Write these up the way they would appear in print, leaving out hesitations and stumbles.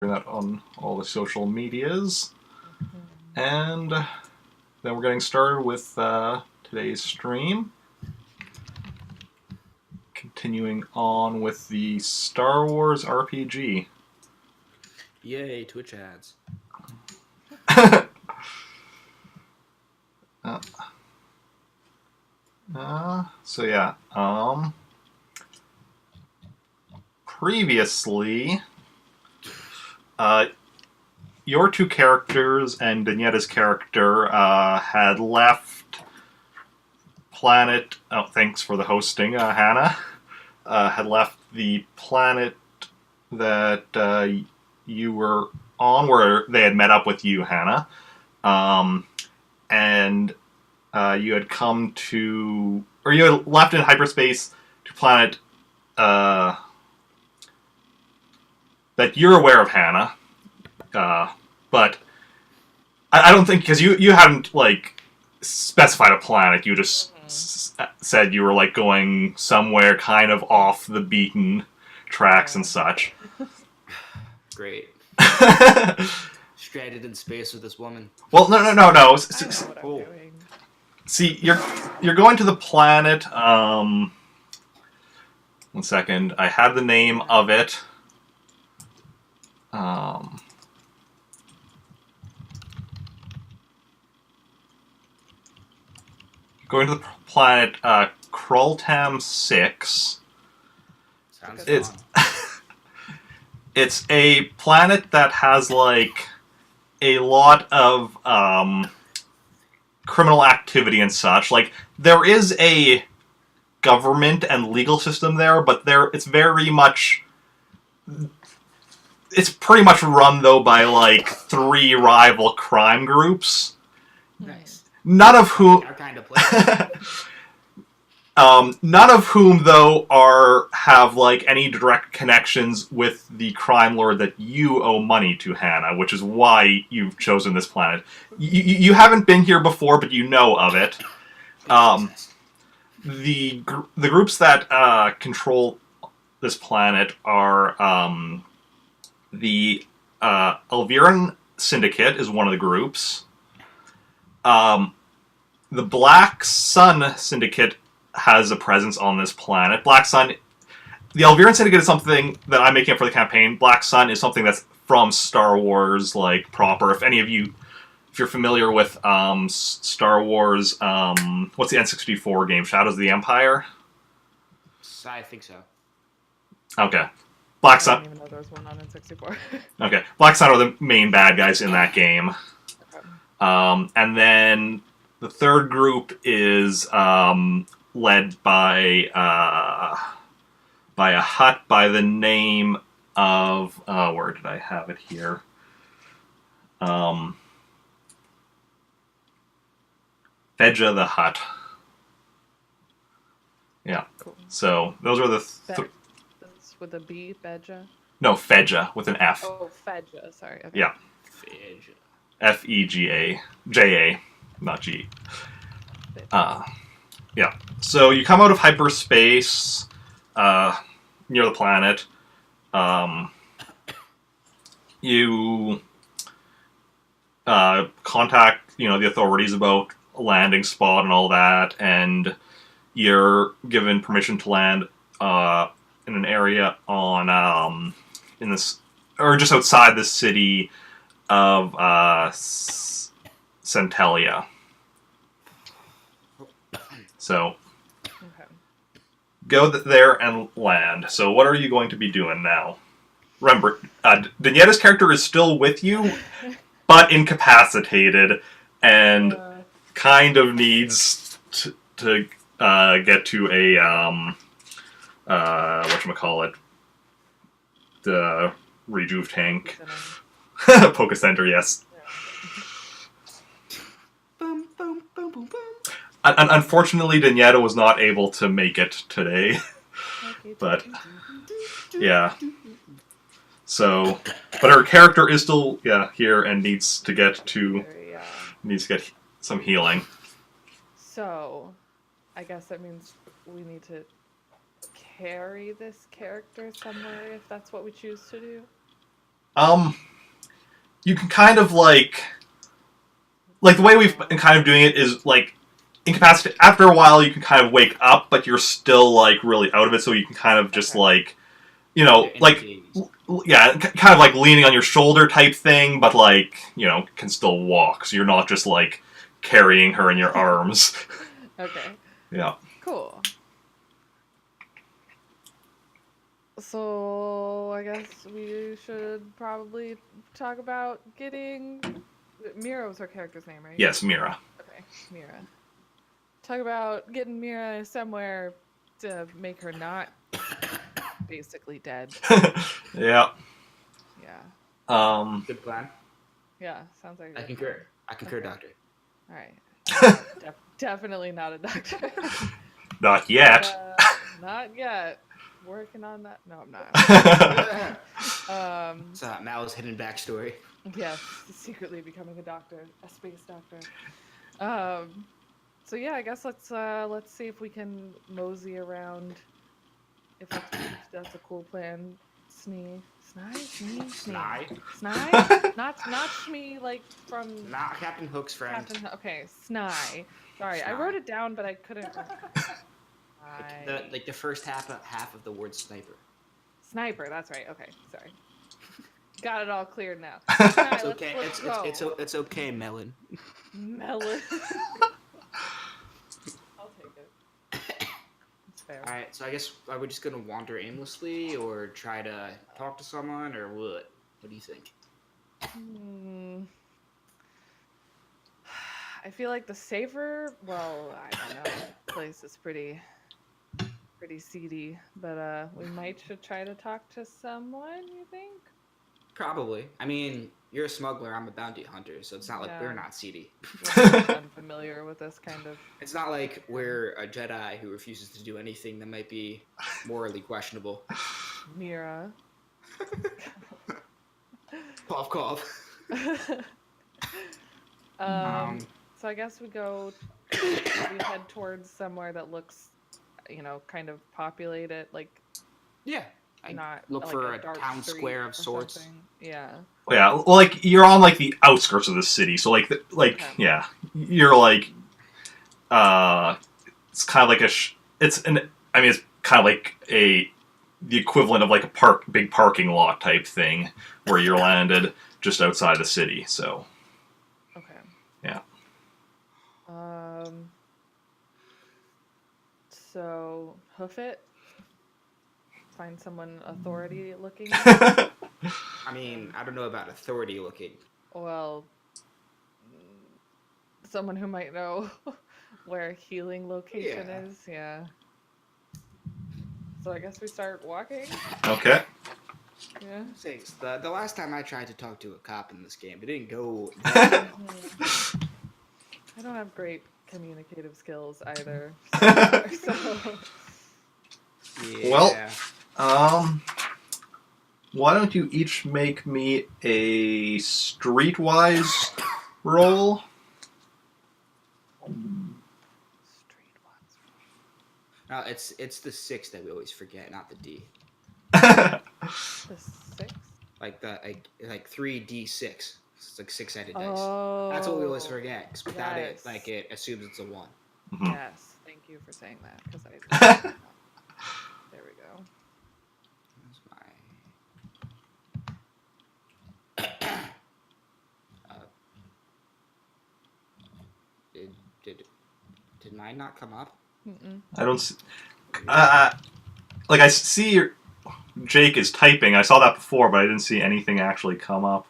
that on all the social medias. And then we're getting started with today's stream. Continuing on with the Star Wars RPG. Yay, Twitch ads. So yeah, previously, your two characters and Danietta's character had left planet. Oh, thanks for the hosting, Hannah. Had left the planet that you were on, where they had met up with you, Hannah, and you had come to, or you had left in hyperspace to planet that you're aware of, Hannah. But I don't think, because you hadn't like specified a planet. You just said you were like going somewhere kind of off the beaten tracks and such. Great. Stranded in space with this woman. Well, no. I know what I'm Cool. doing. See, you're going to the planet. 1 second. I had the name of it. Going to the planet Kroltam 6. Sounds It's fun. it's a planet that has like a lot of criminal activity and such. Like, there is a government and legal system there, but it's very much. It's pretty much run though by like 3 rival crime groups. Nice. None of whom. Our kind of place. None of whom, though, have like any direct connections with the crime lord that you owe money to, Hannah, which is why you've chosen this planet. You haven't been here before, but you know of it. The groups that control this planet are the Elviran Syndicate is one of the groups. The Black Sun Syndicate has a presence on this planet. Black Sun, the Elviran Syndicate is something that I'm making up for the campaign. Black Sun is something that's from Star Wars, like, proper. If any of you, if you're familiar with Star Wars, what's the N64 game? Shadows of the Empire? I think so. Okay. Black I Sun. didn't even know there was one on N64. Okay. Black Sun are the main bad guys in that game. And then the third group is led by a hut by the name of where did I have it here? Fedja the Hut. Yeah. Cool. So those are the That's with a B, Beja? no, Fedja with an F. Oh, Fedja, sorry. Okay. Yeah. Fidge. Fegja, not G. Yeah. So you come out of hyperspace near the planet. You contact, the authorities about a landing spot and all that, and you're given permission to land in an area on in this, or just outside the city of Centellia. So Okay. go there and land. So what are you going to be doing now? Remember, Danietta's character is still with you, but incapacitated, and kind of needs to get to a whatchamacallit, the rejuve tank. Poke Center, yes. Boom, boom, boom, boom, boom. Unfortunately, Danietta was not able to make it today. But yeah. So, but her character is still here and needs to get some healing. So, I guess that means we need to carry this character somewhere if that's what we choose to do. You can kind of like the way we've been kind of doing it is like incapacitated. After a while, you can kind of wake up, but you're still like really out of it. So you can kind of just like, you know, like yeah, kind of like leaning on your shoulder type thing, but like, you know, can still walk. So you're not just like carrying her in your arms. Okay. Yeah. Cool. So I guess we should probably talk about getting Mira was her character's name, right? Yes, Mira. Okay, Mira. Talk about getting Mira somewhere to make her not basically dead. Yeah. Yeah. Good plan. Yeah, sounds like a I good concur. plan. I concur, Okay. Doctor. All right. Definitely not a doctor. Not yet. Not yet. Working on that. No, I'm not. So Mal's hidden backstory. Yes, secretly becoming a doctor, a space doctor. So yeah, I guess let's see if we can mosey around. If that's a cool plan. Snee. Not Shmee like from Not Captain Hook's friend. Okay, Snai. Sorry, I wrote it down, but I couldn't. Like the first half of the word sniper. Sniper. That's right. Okay, sorry. Got it all cleared now. It's okay. It's okay, Melon. Melon. I'll take it. It's fair. All right. So I guess are we just gonna wander aimlessly, or try to talk to someone, or what? What do you think? I feel like the safer. Well, I don't know. The place is pretty seedy, but we might should try to talk to someone. You think? Probably. I mean, you're a smuggler. I'm a bounty hunter, so it's not like we're not seedy. We're unfamiliar with this kind of. It's not like we're a Jedi who refuses to do anything that might be morally questionable. Mira. Cough, cough. So I guess we head towards somewhere that looks, you know, kind of populated, like. Yeah. Not look like for a dark town street square of or sorts. something. Yeah. Yeah, well, like you're on like the outskirts of the city, so like Okay. yeah, you're like it's kind of like it's kind of like the equivalent of like a big parking lot type thing where you're landed just outside the city. So. Okay. Yeah. So hoof it. Find someone authority looking. I mean, I don't know about authority looking. Well, someone who might know where a healing location is. Yeah. So I guess we start walking. Okay. Yeah. Thanks. The last time I tried to talk to a cop in this game, it didn't go. I don't have great communicative skills either. So. Yeah. Well. Why don't you each make me a streetwise roll? It's the 6 that we always forget, not the D. The 6? Like 3D6. It's like 6-sided dice. Oh. That's what we always forget. 'Cause without Yes. it assumes it's a 1. Mm-hmm. Yes. Thank you for saying that, because I. There we go. Did mine not come up? Mm-mm. I don't see... like, I see Jake is typing. I saw that before, but I didn't see anything actually come up.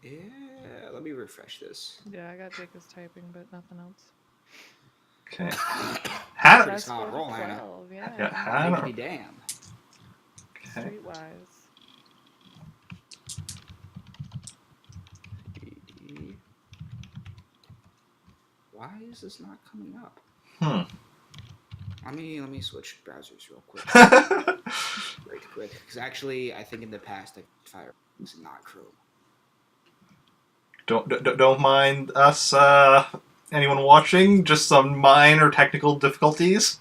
Yeah, let me refresh this. Yeah, I got Jacob's typing, but nothing else. Okay. Hannah... Pretty solid roll, Hannah. Yeah, Hannah... Be damn. Okay. Streetwise. Why is this not coming up? Let me switch browsers real quick. Very quick. Because actually, I think in the past, Firefox and not Chrome. Don't mind us, anyone watching, just some minor technical difficulties.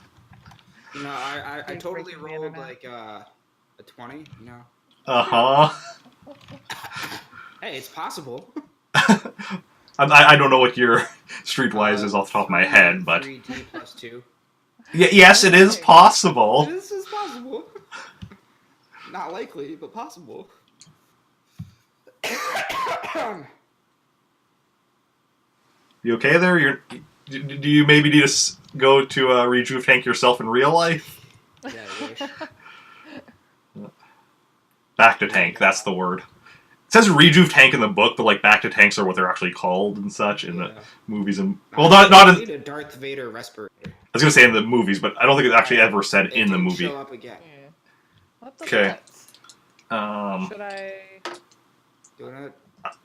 You know, I totally rolled like a 20, you know? Uh-huh. Hey, it's possible. I don't know what your streetwise is off the top of my head, but 3D plus 2. yes, it is Okay. possible. This is possible. Not likely, but possible. You okay there? Do you maybe need to go to rejuve tank yourself in real life? Yeah, I wish. Back to tank, that's the word. It says rejuve tank in the book, but like back to tanks are what they're actually called and such in the movies and well, not I in. need a Darth Vader respirator. I was gonna say in the movies, but I don't think it's actually ever said in the didn't movie. Show up again. Yeah. What the Okay. butts? Should I You wanna?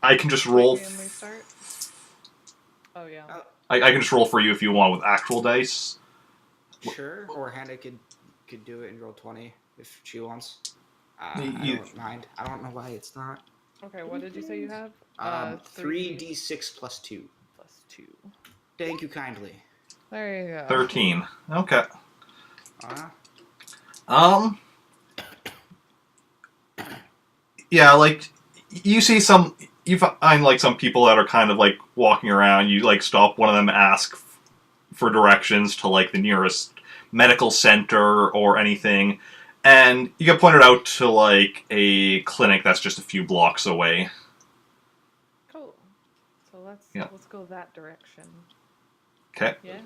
I can just roll. and restart? Oh yeah. I can just roll for you if you want with actual dice. Sure. Or Hannah could do it and roll 20 if she wants. I You- don't mind. I don't know why it's not. Okay, what did you say you have? 3d6 plus 2. Plus 2. Thank you kindly. There you go. 13. Okay. Uh, Yeah, like you see some. You find like some people that are kind of like walking around. You like stop one of them, ask for directions to like the nearest medical center or anything, and you get pointed out to like a clinic that's just a few blocks away. Cool. So let's go that direction. Okay. Yeah.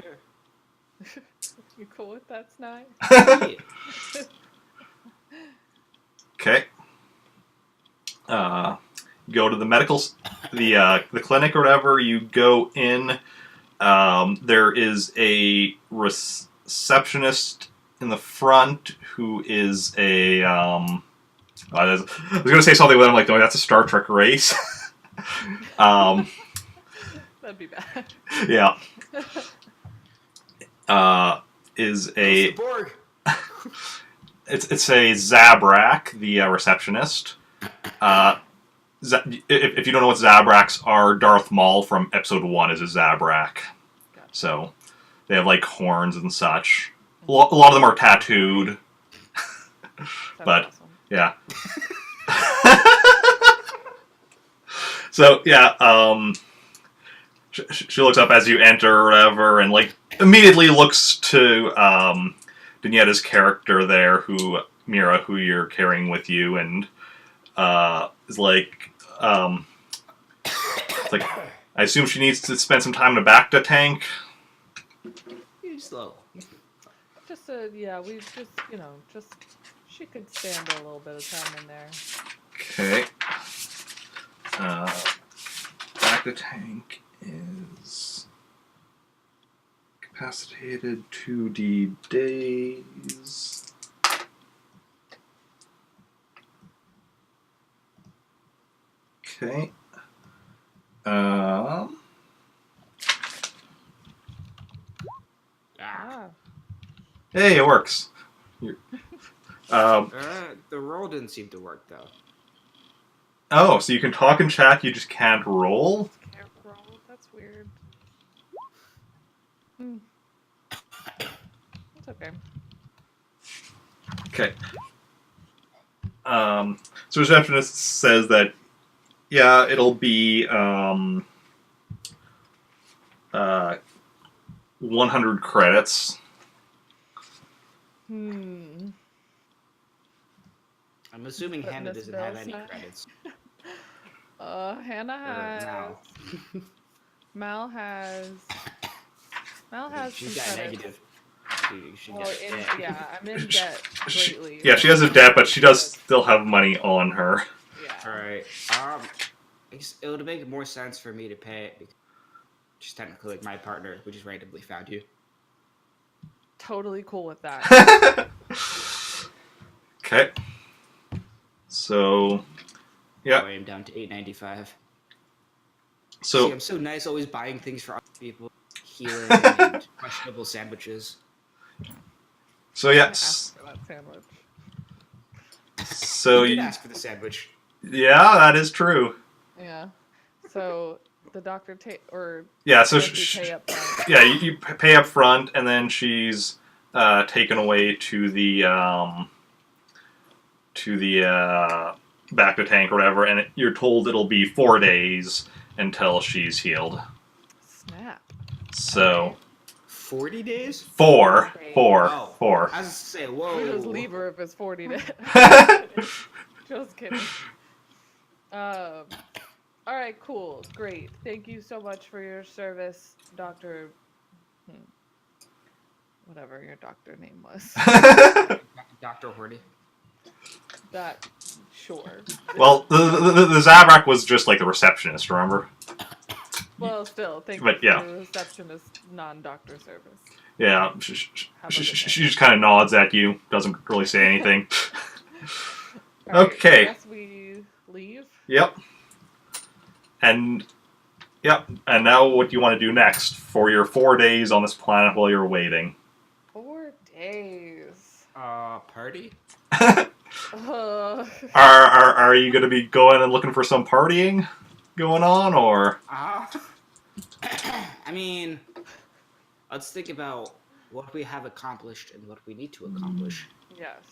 You cool with that, Snide? Okay. Go to the the clinic or whatever. You go in. There is a receptionist in the front who is a. I was going to say something, but I'm like, no, that's a Star Trek race. That'd be bad. Yeah. Is a. Borg. It's a Zabrak, the receptionist. If you don't know what Zabraks are, Darth Maul from Episode 1 is a Zabrak. Gotcha. So they have like horns and such. A lot of them are tattooed. But awesome. yeah. So yeah, she looks up as you enter or whatever, and like immediately looks to Danietta's character there, Mira, who you're carrying with you, and is like, it's like, I assume she needs to spend some time in a Bacta tank. You slow. Just we just she could stand a little bit of time in there. Okay. Bacta tank is capacitated 2D days. Okay. Hey, it works. The roll didn't seem to work though. Oh, so you can talk and chat, you just can't roll? Can't roll. That's weird. That's okay. Okay. So receptionist says that, yeah, it'll be 100 credits. I'm assuming Putting Hannah this doesn't have bill any sign. credits. Hannah has. Mal has. Mal has She's some got credits. negative. She Well, got debt. yeah, I'm in debt greatly. Yeah, she has a debt, but she does still have money on her. Yeah. Alright. It would make more sense for me to pay it because she's technically like my partner, who just randomly found you. Totally cool with that. Okay. So, yeah. I am down to $8.95. So See, I'm so nice, always buying things for other people, healing and questionable sandwiches. So yes. Ask for that sandwich. So You did you, ask for the sandwich. yeah, that is true. Yeah. So the doctor Yeah. So does he pay up front? yeah, you pay up front, and then she's taken away to the back to tank or whatever, and you're told it'll be 4 days until she's healed. Snap. So 40 days? four. I was to say, whoa. We just leave her if it's 40 days. Just kidding. All right, cool, great. Thank you so much for your service, Doctor. Whatever your doctor name was. Dr. Horty. That, sure. Well, the Zabrak was just like the receptionist, remember? Well, still, thank But, you yeah. for the receptionist non-doctor service. Yeah, Have a she good just kind of nods at you, doesn't really say anything. All right, Okay. I guess we leave. Yep. And now what do you want to do next for your 4 days on this planet while you're waiting? 4 days. Party? Are you going to be going and looking for some partying going on, or? I mean, let's think about what we have accomplished and what we need to accomplish. Yes.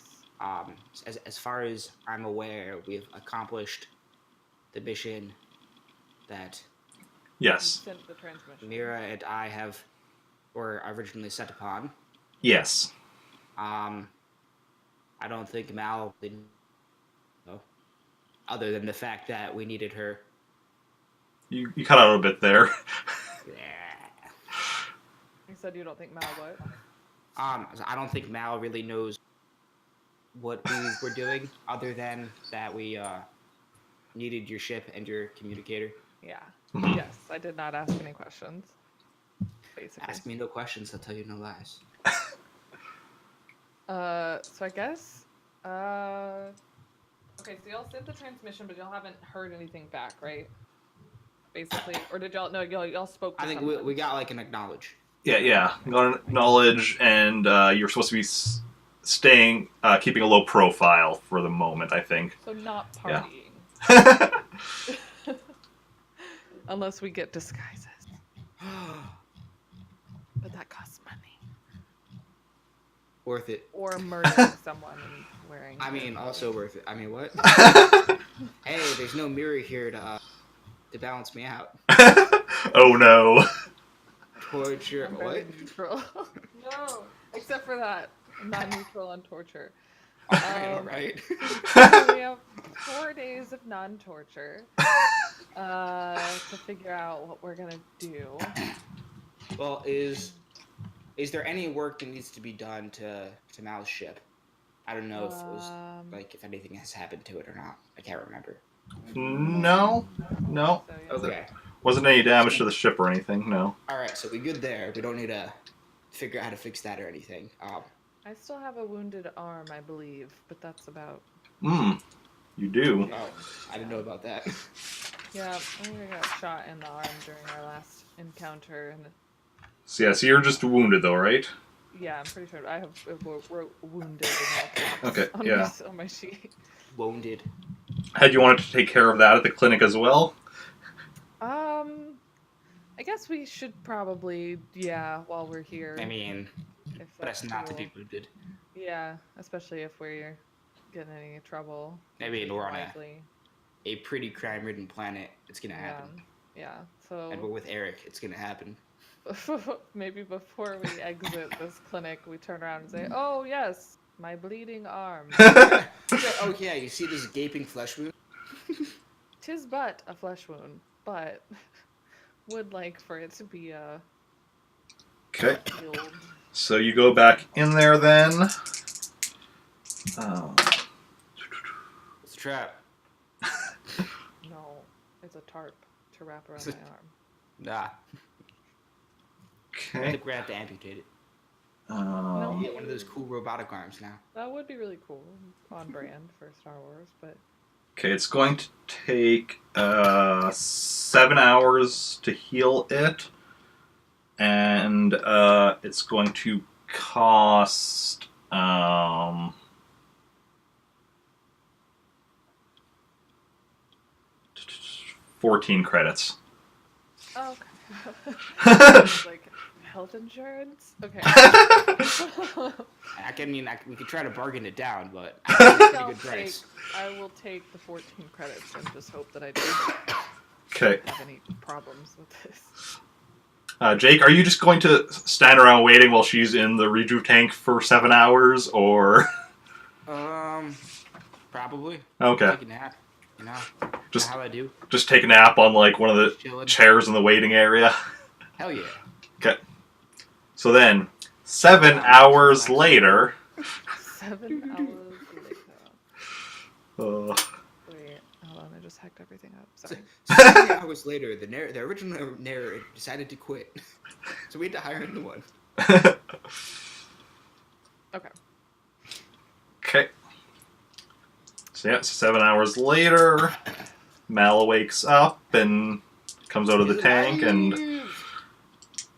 As far as I'm aware, we've accomplished the mission that Yes. You sent the transmission. Mira and I were originally set upon. Yes. I don't think Mal didn't know, other than the fact that we needed her. You cut out a bit there. Yeah. You said you don't think Mal what? I don't think Mal really knows what we were doing, other than that we needed your ship and your communicator. Yeah. Mhm. Yes, I did not ask any questions. Basically. Ask me no questions, I'll tell you no lies. So I guess, okay, so y'all sent the transmission, but y'all haven't heard anything back, right? Basically, or did y'all? No, y'all spoke. To I think someone. we got like an acknowledge. Yeah. You got acknowledge, and you're supposed to be staying, keeping a low profile for the moment, I think. So not partying, unless we get disguises. But that costs money. Worth it. Or murdering someone and wearing. I mean, also worth it. I mean, what? Hey, there's no mirror here to balance me out. Oh no. Torture. I'm What? very neutral. No, except for that, I'm not neutral on torture. All right. So we have 4 days of non-torture to figure out what we're gonna do. Well, is there any work that needs to be done to Mal's ship? I don't know if it was like if anything has happened to it or not. I can't remember. No. So, yeah. Okay. Wasn't any damage to the ship or anything, no. All right. So we good there. We don't need to figure out how to fix that or anything. I still have a wounded arm, I believe, but that's about. You do. Oh, I didn't know about that. Yeah, I think I got shot in the arm during our last encounter, and So you're just wounded though, right? yeah, I'm pretty sure I have wrote wounded in all caps Okay, on yeah. on my sheet. Wounded. Had you wanted to take care of that at the clinic as well? I guess we should probably, while we're here. I mean, if best that's not to cool. be wounded. Yeah, especially if we're getting any trouble. I mean, we're on wisely. a pretty crime-ridden planet. It's gonna happen. Yeah, so And we're with Eric. It's gonna happen. maybe before we exit this clinic, we turn around and say, "Oh yes, my bleeding arm. Oh yeah, you see this gaping flesh wound? 'Tis but a flesh wound, but would like for it to be Okay. healed." So you go back in there then. Oh. It's a trap. No, it's a tarp to wrap around my arm. Nah. I Okay. think we're gonna have to amputate it. No. Get one of those cool robotic arms now. That would be really cool, on brand for Star Wars, but Okay, it's going to take 7 hours to heal it, and it's going to cost 14 credits. oh, okay. It's like health insurance? Okay. We could try to bargain it down, but I it's a think pretty good price. I will take the 14 credits and just hope that I don't Okay. have any problems with this. Jake, are you just going to stand around waiting while she's in the rejuve tank for 7 hours, or? Probably. Okay. Take a nap. You know, Just how I do. Just take a nap on like one of the Chilling. chairs in the waiting area. Hell yeah. Okay. So then, 7 hours later. 7 hours later. Wait, hold on, I just hacked everything up. Sorry. 7 hours later, the original narrator decided to quit, so we had to hire a new one. Okay. Okay. So yeah, 7 hours later, Mal wakes up and comes out of the tank and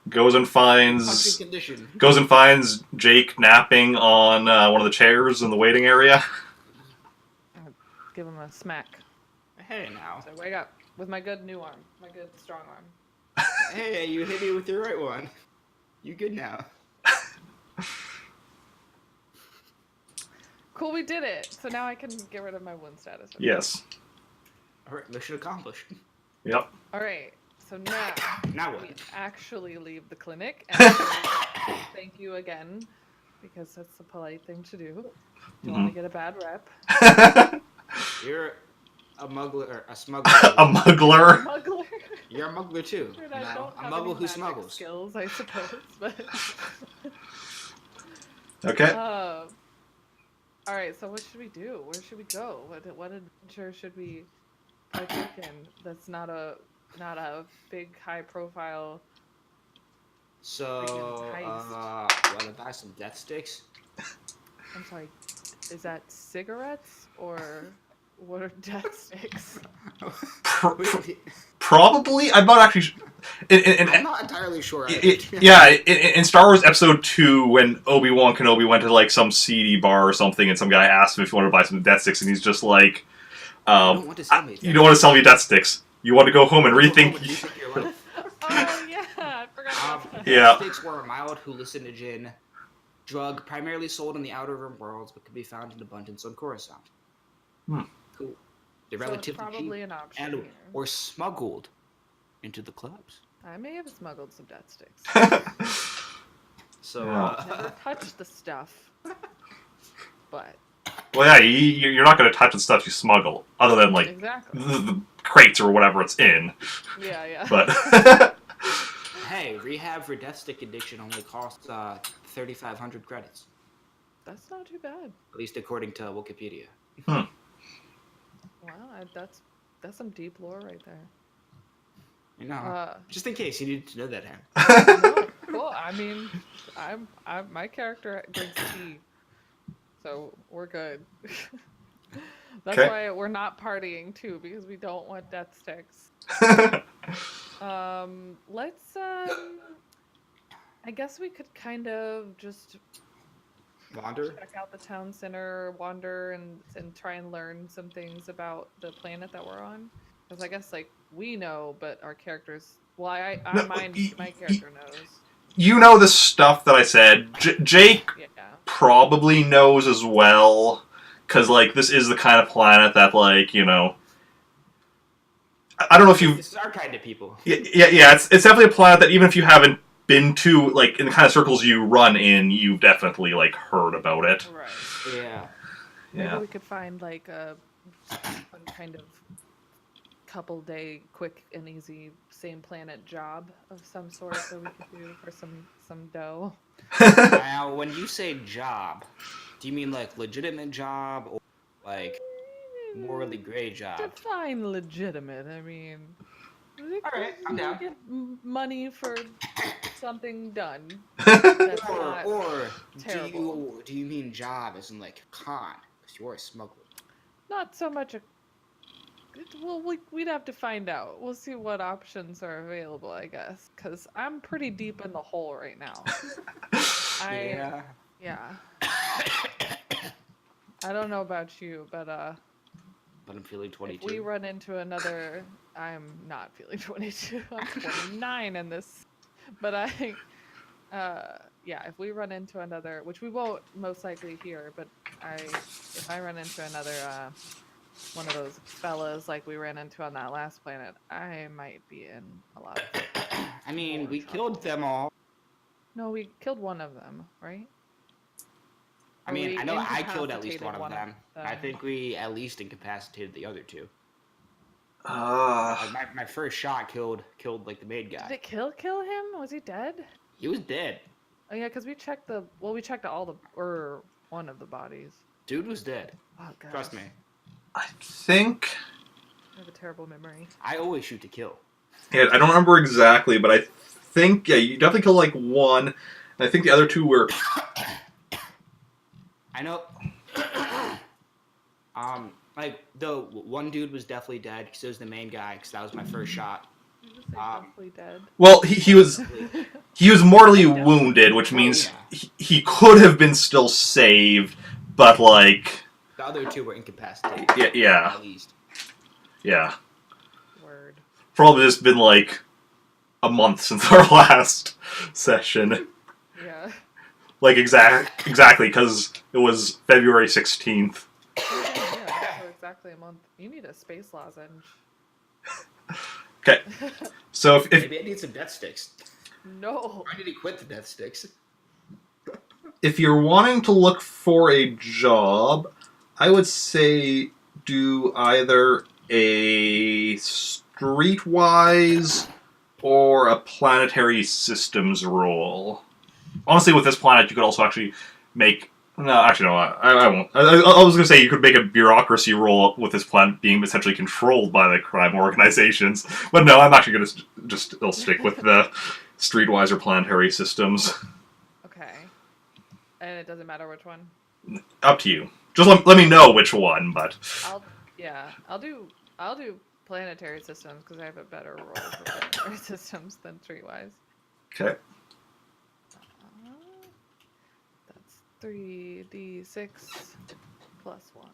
goes and finds Jake napping on one of the chairs in the waiting area. I'll give him a smack. Hey now. So wake up with my good new arm, my good strong arm. Hey, you hit me with your right one. You good now? Cool, we did it. So now I can get rid of my wound status. Yes. All right, mission accomplished. Yep. All right. So now what? we actually leave the clinic and thank you again because that's the polite thing to do. Don't want to get a bad rep. You're a muggler, a smuggler. A muggler. Muggler. You're a muggler too. Dude, You I know? don't A have muggle any who magic smuggles. skills, I suppose, but. Okay. All right. So what should we do? Where should we go? What adventure should we partake in? That's not a big high profile. So, heist. want to buy some death sticks? I'm sorry. Is that cigarettes or what are death sticks? Probably. I'm not actually. I'm not entirely sure. In Star Wars Episode 2, when Obi-Wan Kenobi went to like some seedy bar or something, and some guy asked him if he wanted to buy some death sticks, and he's just like, you don't want to sell me. You don't want to sell me death sticks. You want to go home and rethink your life. Oh yeah, I forgot about that. Yeah. Death sticks were a mild hallucinogen drug primarily sold in the Outer Rim worlds, but could be found in abundance on Coruscant. Cool. They're So it's relatively probably cheap an option and here. or smuggled into the clubs. I may have smuggled some death sticks. So, Never touched the stuff, but Well, yeah, you're not going to touch the stuff you smuggle, other than like exactly. the crates or whatever it's in. Yeah. But hey, rehab for death stick addiction only costs 3,500 credits, That's not too bad. at least according to Wikipedia. Wow, that's some deep lore right there. You know, just in case you needed to know that, Ham. No, cool. I mean, my character drinks tea, so we're good. That's Okay. why we're not partying too, because we don't want death sticks. Let's I guess we could kind of just Wander? check out the town center, wander, and try and learn some things about the planet that we're on. Because I guess like we know, but our characters. Well, my character knows. You know the stuff that I said. Jake Yeah. probably knows as well, because like this is the kind of planet that like I don't know if you. This is our kind of people. Yeah. It's definitely a planet that even if you haven't been to, like, in the kind of circles you run in, you've definitely like heard about it. Right. Yeah. Maybe we could find like some kind of couple day quick and easy same planet job of some sort that we could do for some dough. Now, when you say job, do you mean like legitimate job or like morally gray job? Define legitimate. I mean, Alright, I'm down. Get money for something done. Or terrible. do you mean job as in like con? Because you're a smuggler. Not so much a. Well, we'd have to find out. We'll see what options are available, I guess. Because I'm pretty deep in the hole right now. Yeah. I don't know about you, but I'm feeling 22. if we run into another, I'm not feeling 22. I'm 29 in this, but Yeah, if we run into another, which we won't most likely here, but if I run into another one of those fellas like we ran into on that last planet, I might be in a lot of I mean, more we trouble. killed them all. No, we killed one of them, right? I Or mean, we I know I killed at least incapacitated one of them. I think we at least incapacitated the other two. Like my first shot killed like the main Did guy. it kill him? Was he dead? He was dead. Oh yeah, because we checked all the or one of the bodies. Dude was dead. Oh god. Trust me. I think. I have a terrible memory. I always shoot to kill. Yeah, I don't remember exactly, but I think you definitely killed like one. And I think the other two were. I know. Like the one dude was definitely dead because it was the main guy. Because that was my first shot. You just say definitely dead. Well, he was mortally wounded, which means he could have been still saved, but like. The other two were incapacitated. Yeah. At least. Yeah. Word. Probably just been like a month since our last session. Yeah. Like exactly because it was February 16th. Yeah, so exactly a month. You need a space lozenge. Okay. So if Maybe I need some death sticks. No. I need to quit the death sticks. if you're wanting to look for a job, I would say do either a streetwise or a planetary systems role. Honestly, with this planet, you could also actually make... No, actually, no, I won't. I was going to say you could make a bureaucracy role with this planet being essentially controlled by the crime organizations. But no, I'm actually going to just still stick with the streetwise or planetary systems. Okay. And it doesn't matter which one? Up to you. Just let me know which one, but... I'll do planetary systems because I have a better role for planetary systems than streetwise. Okay. That's 3d6 plus 1.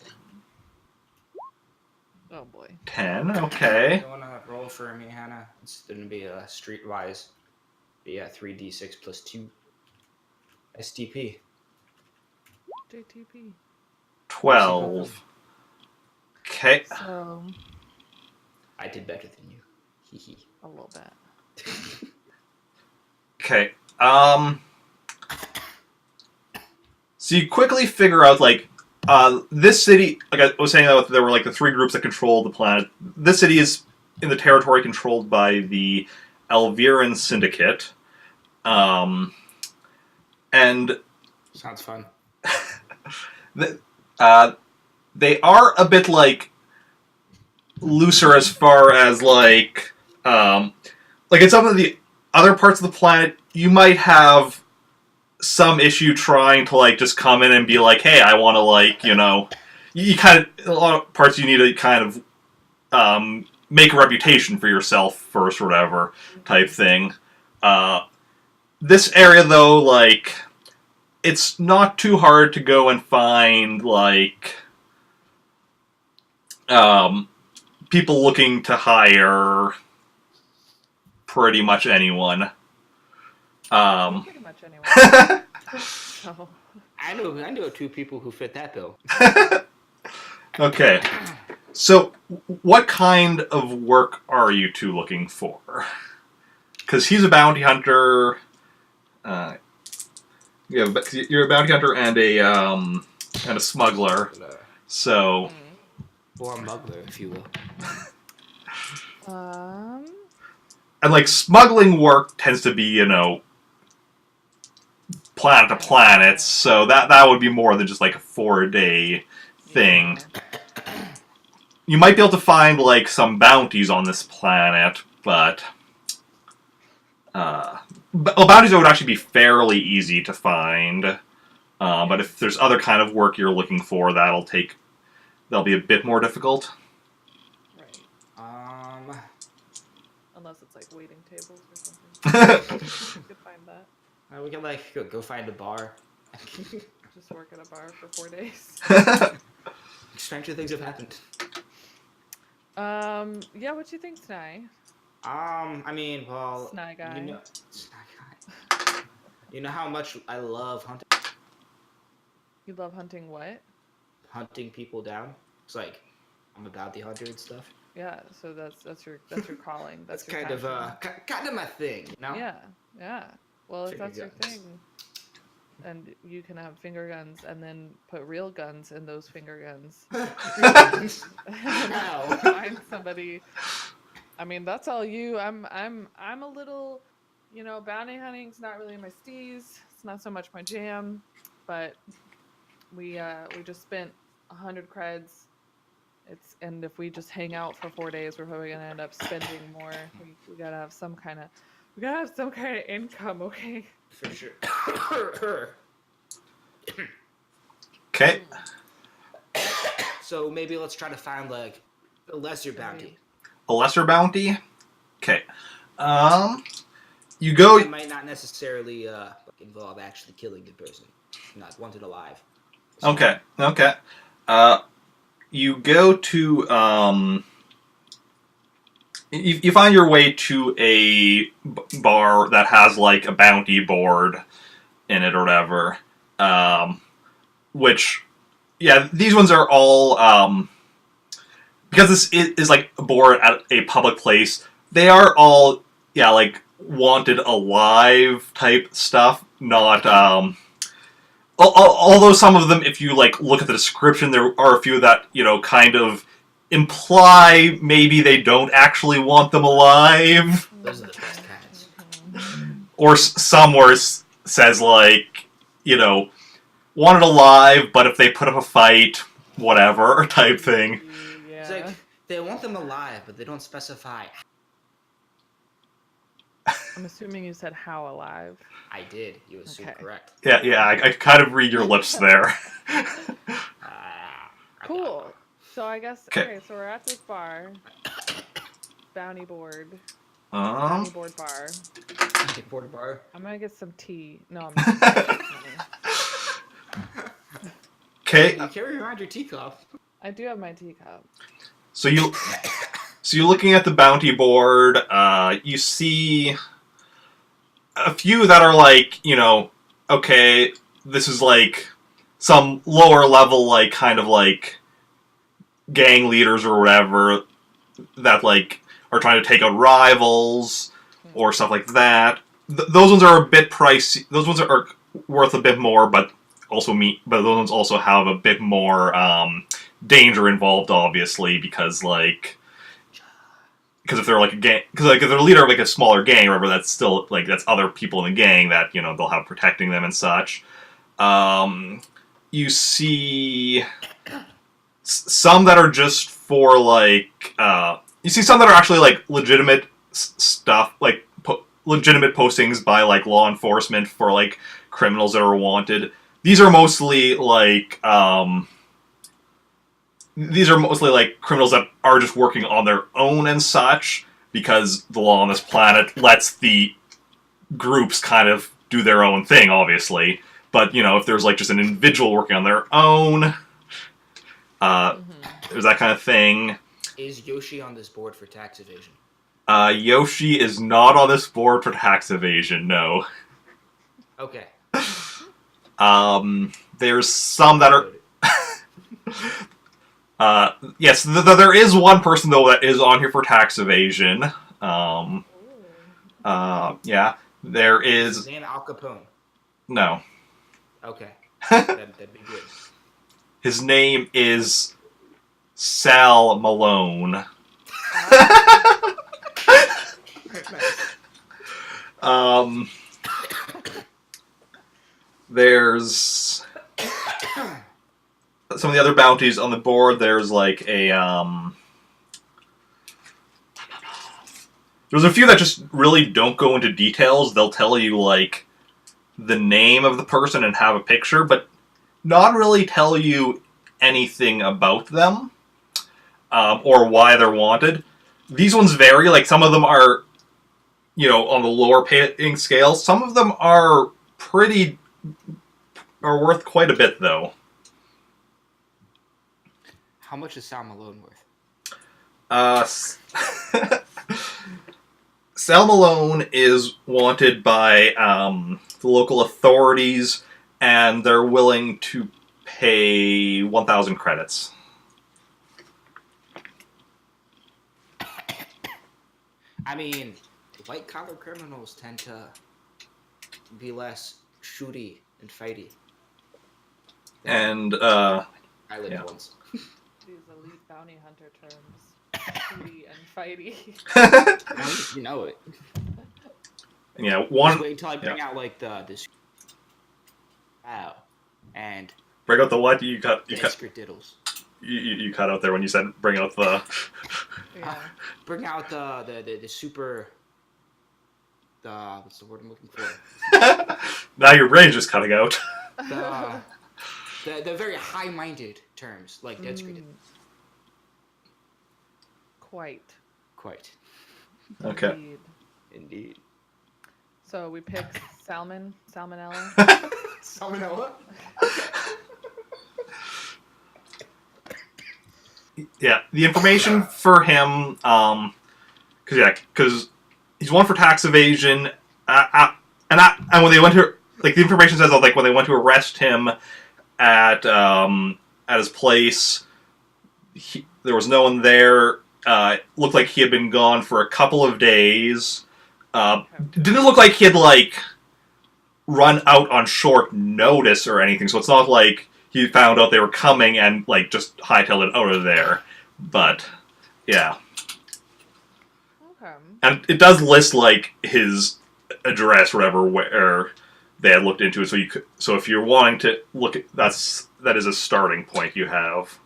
Oh boy. 10, okay. You want to roll for me, Hannah? It's going to be a streetwise. Be a 3d6 plus 2. STP. JTP. 12. Okay. So... I did better than you. Hee hee. A little bit. Okay. So you quickly figure out, like, this city, like I was saying, that there were, like, the three groups that controlled the planet. This city is in the territory controlled by the Elviran Syndicate. And... Sounds fun. they are a bit, like, looser as far as, like in some of the other parts of the planet, you might have some issue trying to, like, just come in and be like, hey, I want to, like, you know... You kind of... A lot of parts you need to kind of make a reputation for yourself first or whatever type thing. This area, though, like... It's not too hard to go and find, like... people looking to hire... pretty much anyone. Pretty much anyone. So. I know two people who fit that bill. Okay. So, what kind of work are you two looking for? Because he's a bounty hunter. You're a bounty hunter and a smuggler. So. Or a muggler, if you will. And, like, smuggling work tends to be, you know, planet to planet, so that would be more than just, like, a 4-day thing. You might be able to find, like, some bounties on this planet, but... bounties would actually be fairly easy to find. But if there's other kind of work you're looking for, that'll be a bit more difficult. Right. Unless it's like waiting tables or something. You could find that. We can, like, go find a bar. Just work at a bar for 4 days. Stranger things have happened. Yeah, what you think, Snai? I mean, well... Snai guy. You know, Snai guy. You know how much I love hunting. You love hunting what? Hunting people down. It's like I'm a bounty hunter and stuff. Yeah, so that's your calling. That's your kind of passion. kind of my thing, you know. Yeah. Well, if Finger that's your guns. thing, and you can have finger guns and then put real guns in those finger guns. How? Find somebody. I mean, that's all you. I'm a little, bounty hunting's not really my steez. It's not so much my jam, but we just spent 100 creds. And if we just hang out for 4 days, we're probably gonna end up spending more. We gotta have some kind of income, okay? For sure. Okay. So maybe let's try to find like a lesser bounty. A lesser bounty? Okay. You go... It might not necessarily involve actually killing the person. Not wanted alive. So, Okay. You go to, you find your way to a bar that has, like, a bounty board in it or whatever. Which, yeah, these ones are all, because this is, like, a board at a public place, they are all, yeah, like, wanted alive type stuff, not, although some of them, if you, like, look at the description, there are a few that, kind of imply maybe they don't actually want them alive. those are the best kinds. Or some where it says, like, wanted alive, but if they put up a fight, whatever, type thing. Yeah. It's like they want them alive, but they don't specify. I'm assuming you said how alive. I did. You assume correct. Yeah, I kind of read your lips there. Cool. So I guess Okay. so we're at this bar. Bounty board. Um, Bounty board bar. Porta bar. I'm gonna get some tea. No, I'm not. Okay. You carry around your teacup. I do have my teacup. So you're looking at the bounty board. You see a few that are like, okay, this is like some lower level, like kind of like gang leaders or whatever that like are trying to take out rivals or stuff like that. Those ones are a bit pricey. Those ones are worth a bit more, but those ones also have a bit more danger involved, obviously, because if they're like a gang, because like if they're a leader of like a smaller gang, or whatever, that's still like that's other people in the gang that they'll have protecting them and such. You see some that are just for like you see some that are actually like legitimate stuff, like legitimate postings by like law enforcement for like criminals that are wanted. These are mostly like criminals that are just working on their own and such, because the law on this planet lets the groups kind of do their own thing, obviously. But, if there's like just an individual working on their own, there's that kind of thing. Is Yoshi on this board for tax evasion? Yoshi is not on this board for tax evasion, no. Okay. There's some that are... yes, there is one person, though, that is on here for tax evasion. Yeah, there is... Is his name Al Capone? No. Okay. That'd be good. His name is Sal Malone. There's some of the other bounties on the board. There's like a there's a few that just really don't go into details. They'll tell you like the name of the person and have a picture, but not really tell you anything about them or why they're wanted. These ones vary. Like some of them are, on the lower paying scale. Some of them are worth quite a bit, though. How much is Sal Malone worth? Sal Malone is wanted by the local authorities, and they're willing to pay 1,000 credits. I mean, white-collar criminals tend to be less shooty and fighty. And, Island yeah. ones. These elite bounty hunter terms. Shooty and fighty. You know it. Yeah, Just one... wait until I bring out, like, this... Wow. And... Bring out the what? You cut diddles. You cut out there when you said bring out the... Yeah. Bring out the super... what's the word I'm looking for? Now your brain's just cutting out. The very high-minded terms, like dead screen. Quite. Okay. Indeed. So we pick salmonella. Salmonella? Yeah, the information for him, because he's one for tax evasion, and when they went to, like, the information says that, like, when they went to arrest him at his place, there was no one there. It looked like he had been gone for a couple of days. Didn't look like he had, like, run out on short notice or anything, so it's not like he found out they were coming and, like, just hightailed it out of there. But, yeah. Okay. And it does list, like, his address or whatever, where they had looked into it, so if you're wanting to look at... that is a starting point you have.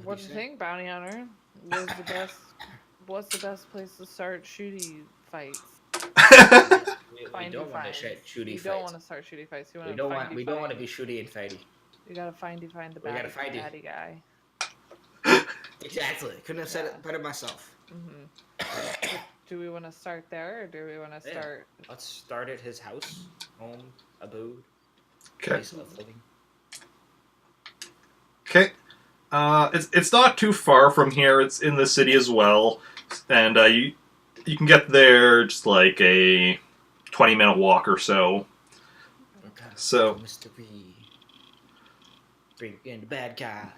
What do you think, bounty hunter? What's the best place to start shooty fights? We don't want to start shooty fights. You don't want to start shooty fights. We don't want to be shooty and fighty. You gotta find the baddie guy. Exactly. Couldn't have said it better myself. Mm-hmm. Do we want to start there, or do we want to start? Let's start at his house, home, abode, Okay. place of living. Okay. It's not too far from here. It's in the city as well, and you can get there just like a 20-minute walk or so. Okay. So, Mr. B, bring in the bad guy.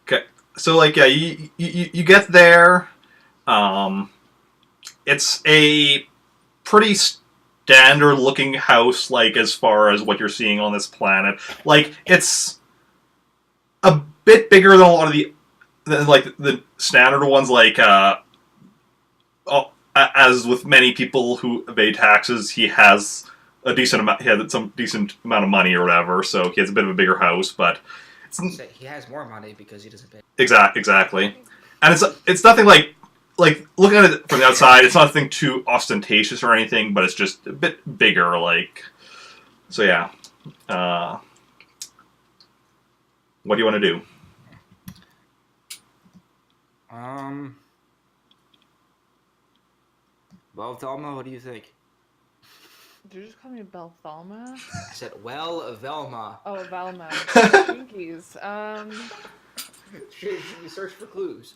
okay. So, like, yeah, you get there. It's a pretty standard-looking house, like, as far as what you're seeing on this planet. Like, it's a bit bigger than a lot of the standard ones, like, as with many people who evade taxes, he has some decent amount of money or whatever, so he has a bit of a bigger house, but he has more money because he doesn't pay. Exactly. And it's nothing like looking at it from the outside, it's nothing too ostentatious or anything, but it's just a bit bigger, like, so yeah. What do you want to do? Well, Velma, what do you think? Did you just call me Belthalma? I said, well, Velma. Oh, Velma. Twinkies. Should we search for clues?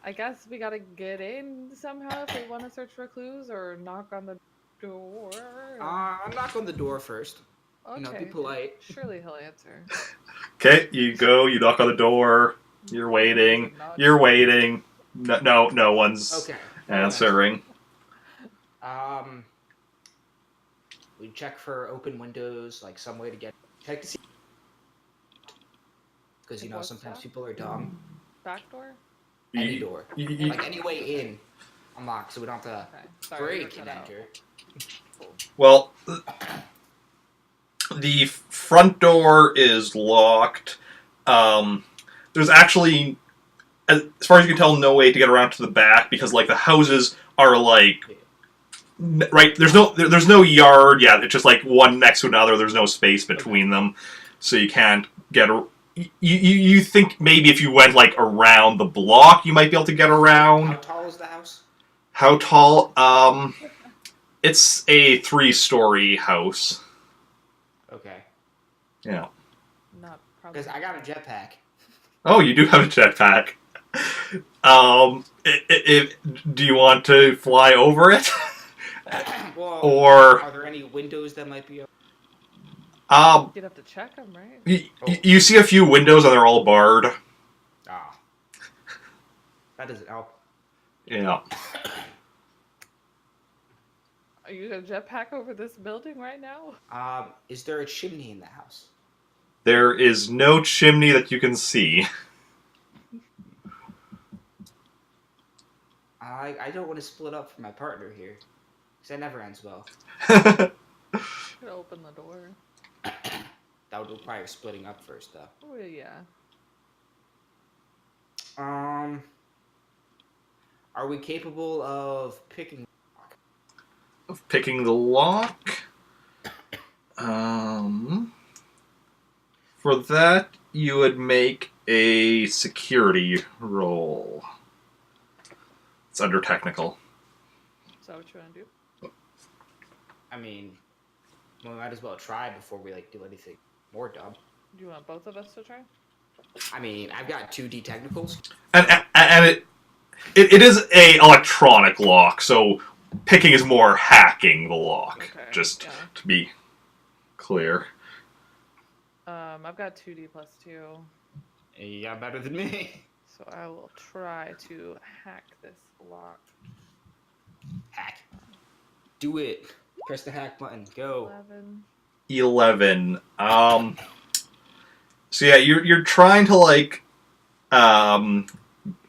I guess we gotta get in somehow if we want to search for clues, or knock on the door. I'll knock on the door first. Okay. Be polite. Surely he'll answer. Okay, you go, you knock on the door, you're waiting. No one's answering. We check for open windows, like some way to check to see. Because, sometimes people are dumb. Back door? Any door. Like any way in, unlocked, so we don't have to break and enter. Cool. Well, the front door is locked. There's actually, as far as you can tell, no way to get around to the back because, like, the houses are like right. There's no yard. Yeah, it's just like one next to another. There's no space between them, so you can't get. You think maybe if you went like around the block, you might be able to get around. How tall is the house? How tall? It's a 3-story house. Okay. Yeah. Not probably. Because I got a jetpack. Oh, you do have a jetpack. Do you want to fly over it? Well, Or are there any windows that might be? You'd have to check them, right? you see a few windows and they're all barred. Ah, that doesn't help. Yeah. Are you gonna jetpack over this building right now? Is there a chimney in the house? There is no chimney that you can see. I don't want to split up from my partner here, because that never ends well. Could open the door. That would require splitting up first, though. Oh yeah. Are we capable of picking? Of picking the lock. For that, you would make a security roll. It's under technical. Is that what you want to do? I mean, we might as well try before we do anything more dumb. Do you want both of us to try? I mean, I've got 2D technicals. And it is a electronic lock, so picking is more hacking the lock. Okay, Just yeah. to be clear. I've got 2D plus 2. You got better than me. So I will try to hack this lock. Hack. Do it. Press the hack button. Go. 11. 11. So yeah, you're trying to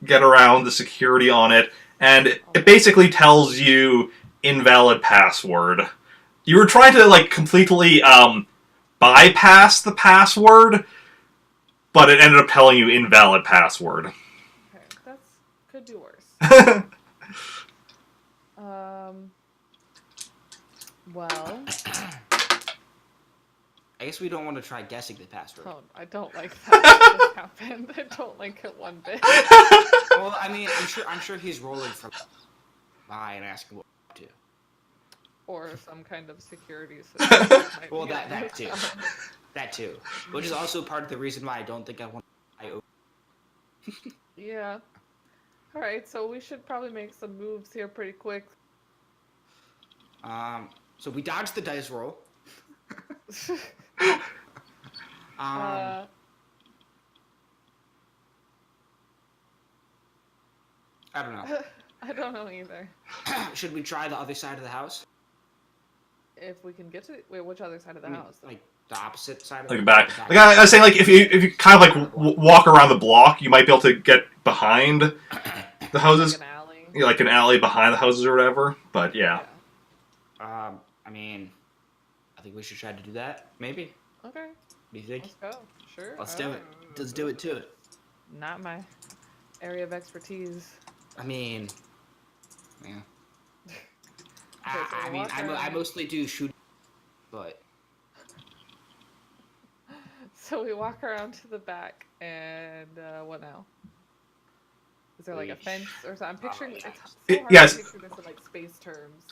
get around the security on it, and it basically tells you invalid password. You were trying to completely bypass the password, but it ended up telling you invalid password. Okay, could do worse. Well, I guess we don't want to try guessing the password. oh, I don't like that just happened. I don't like it one bit. Well, I mean, I'm sure he's rolling from by and asking what to. Or some kind of security system. Well, that too. That too. Which is also part of the reason why I don't think I want to. Yeah. All right, so we should probably make some moves here pretty quick. So we dodged the dice roll. I don't know. I don't know either. Should we try the other side of the house? If we can get to wait, which other side of the house? Like the opposite side of Like the back. back. Like I was saying, if you kind of walk around the block, you might be able to get behind the houses, Like an alley. like an alley behind the houses or whatever. But yeah. I mean, I think we should try to do that. Maybe. Okay. What do you think? Let's go. Sure. Let's do it. Let's do it to it. Not my area of expertise. I mean, yeah. Okay, so I mean, I mostly do shooting, but. So we walk around to the back, and what now? Is there like a fence or something? I'm picturing it's so hard yes. to picture this in space terms.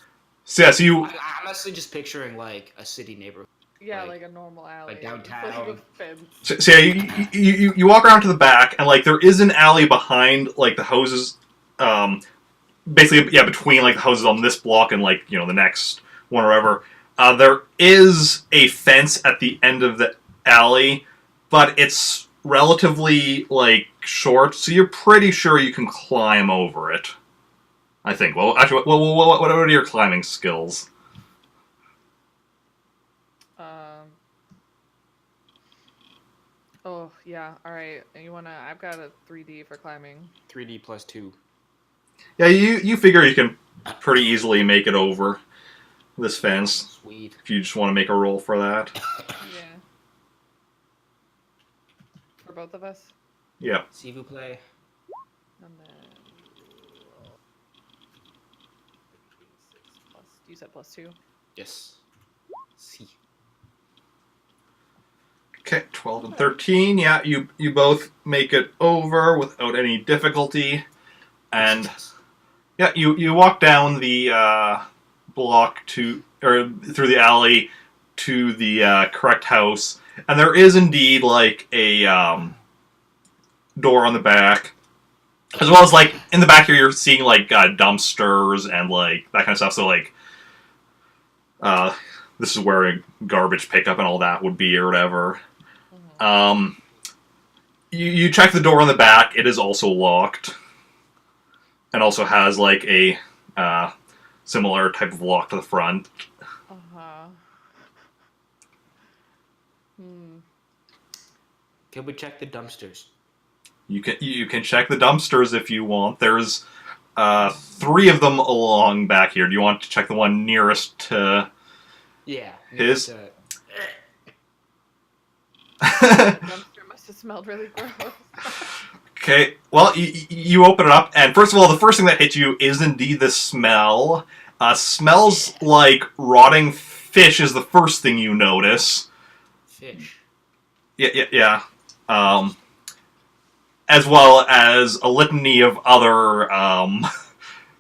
So yeah, so you. I'm honestly just picturing a city neighborhood. Yeah, like a normal alley. Like downtown. Like a fence. So yeah, you walk around to the back, and there is an alley behind the houses. Basically, yeah, between the houses on this block and the next one or whatever. There is a fence at the end of the alley, but it's relatively short, so you're pretty sure you can climb over it. I think. Well, actually, what are your climbing skills? Oh yeah. All right. You wanna? I've got a 3D for climbing. 3D plus 2. Yeah, you figure you can pretty easily make it over this fence. Sweet. If you just want to make a roll for that. Yeah. For both of us. Yeah. S'il vous plaît. And then you said plus 2. Yes. See. Okay, 12 and 13. Yeah, you both make it over without any difficulty. And yeah, you walk down the block through the alley to the correct house, and there is indeed door on the back. As well as, like, in the back here, you're seeing, like, dumpsters and, like, that kind of stuff. So, like, this is where a garbage pickup and all that would be or whatever. Mm-hmm. You check the door on the back. It is also locked. And also has, like, a similar type of lock to the front. Can we check the dumpsters? You can check the dumpsters if you want. There's 3 of them along back here. Do you want to check the one nearest to his? The dumpster must have smelled really gross. Okay, well, you open it up, and first of all, the first thing that hits you is indeed the smell. Smells like rotting fish is the first thing you notice. Fish? Yeah. As well as a litany of other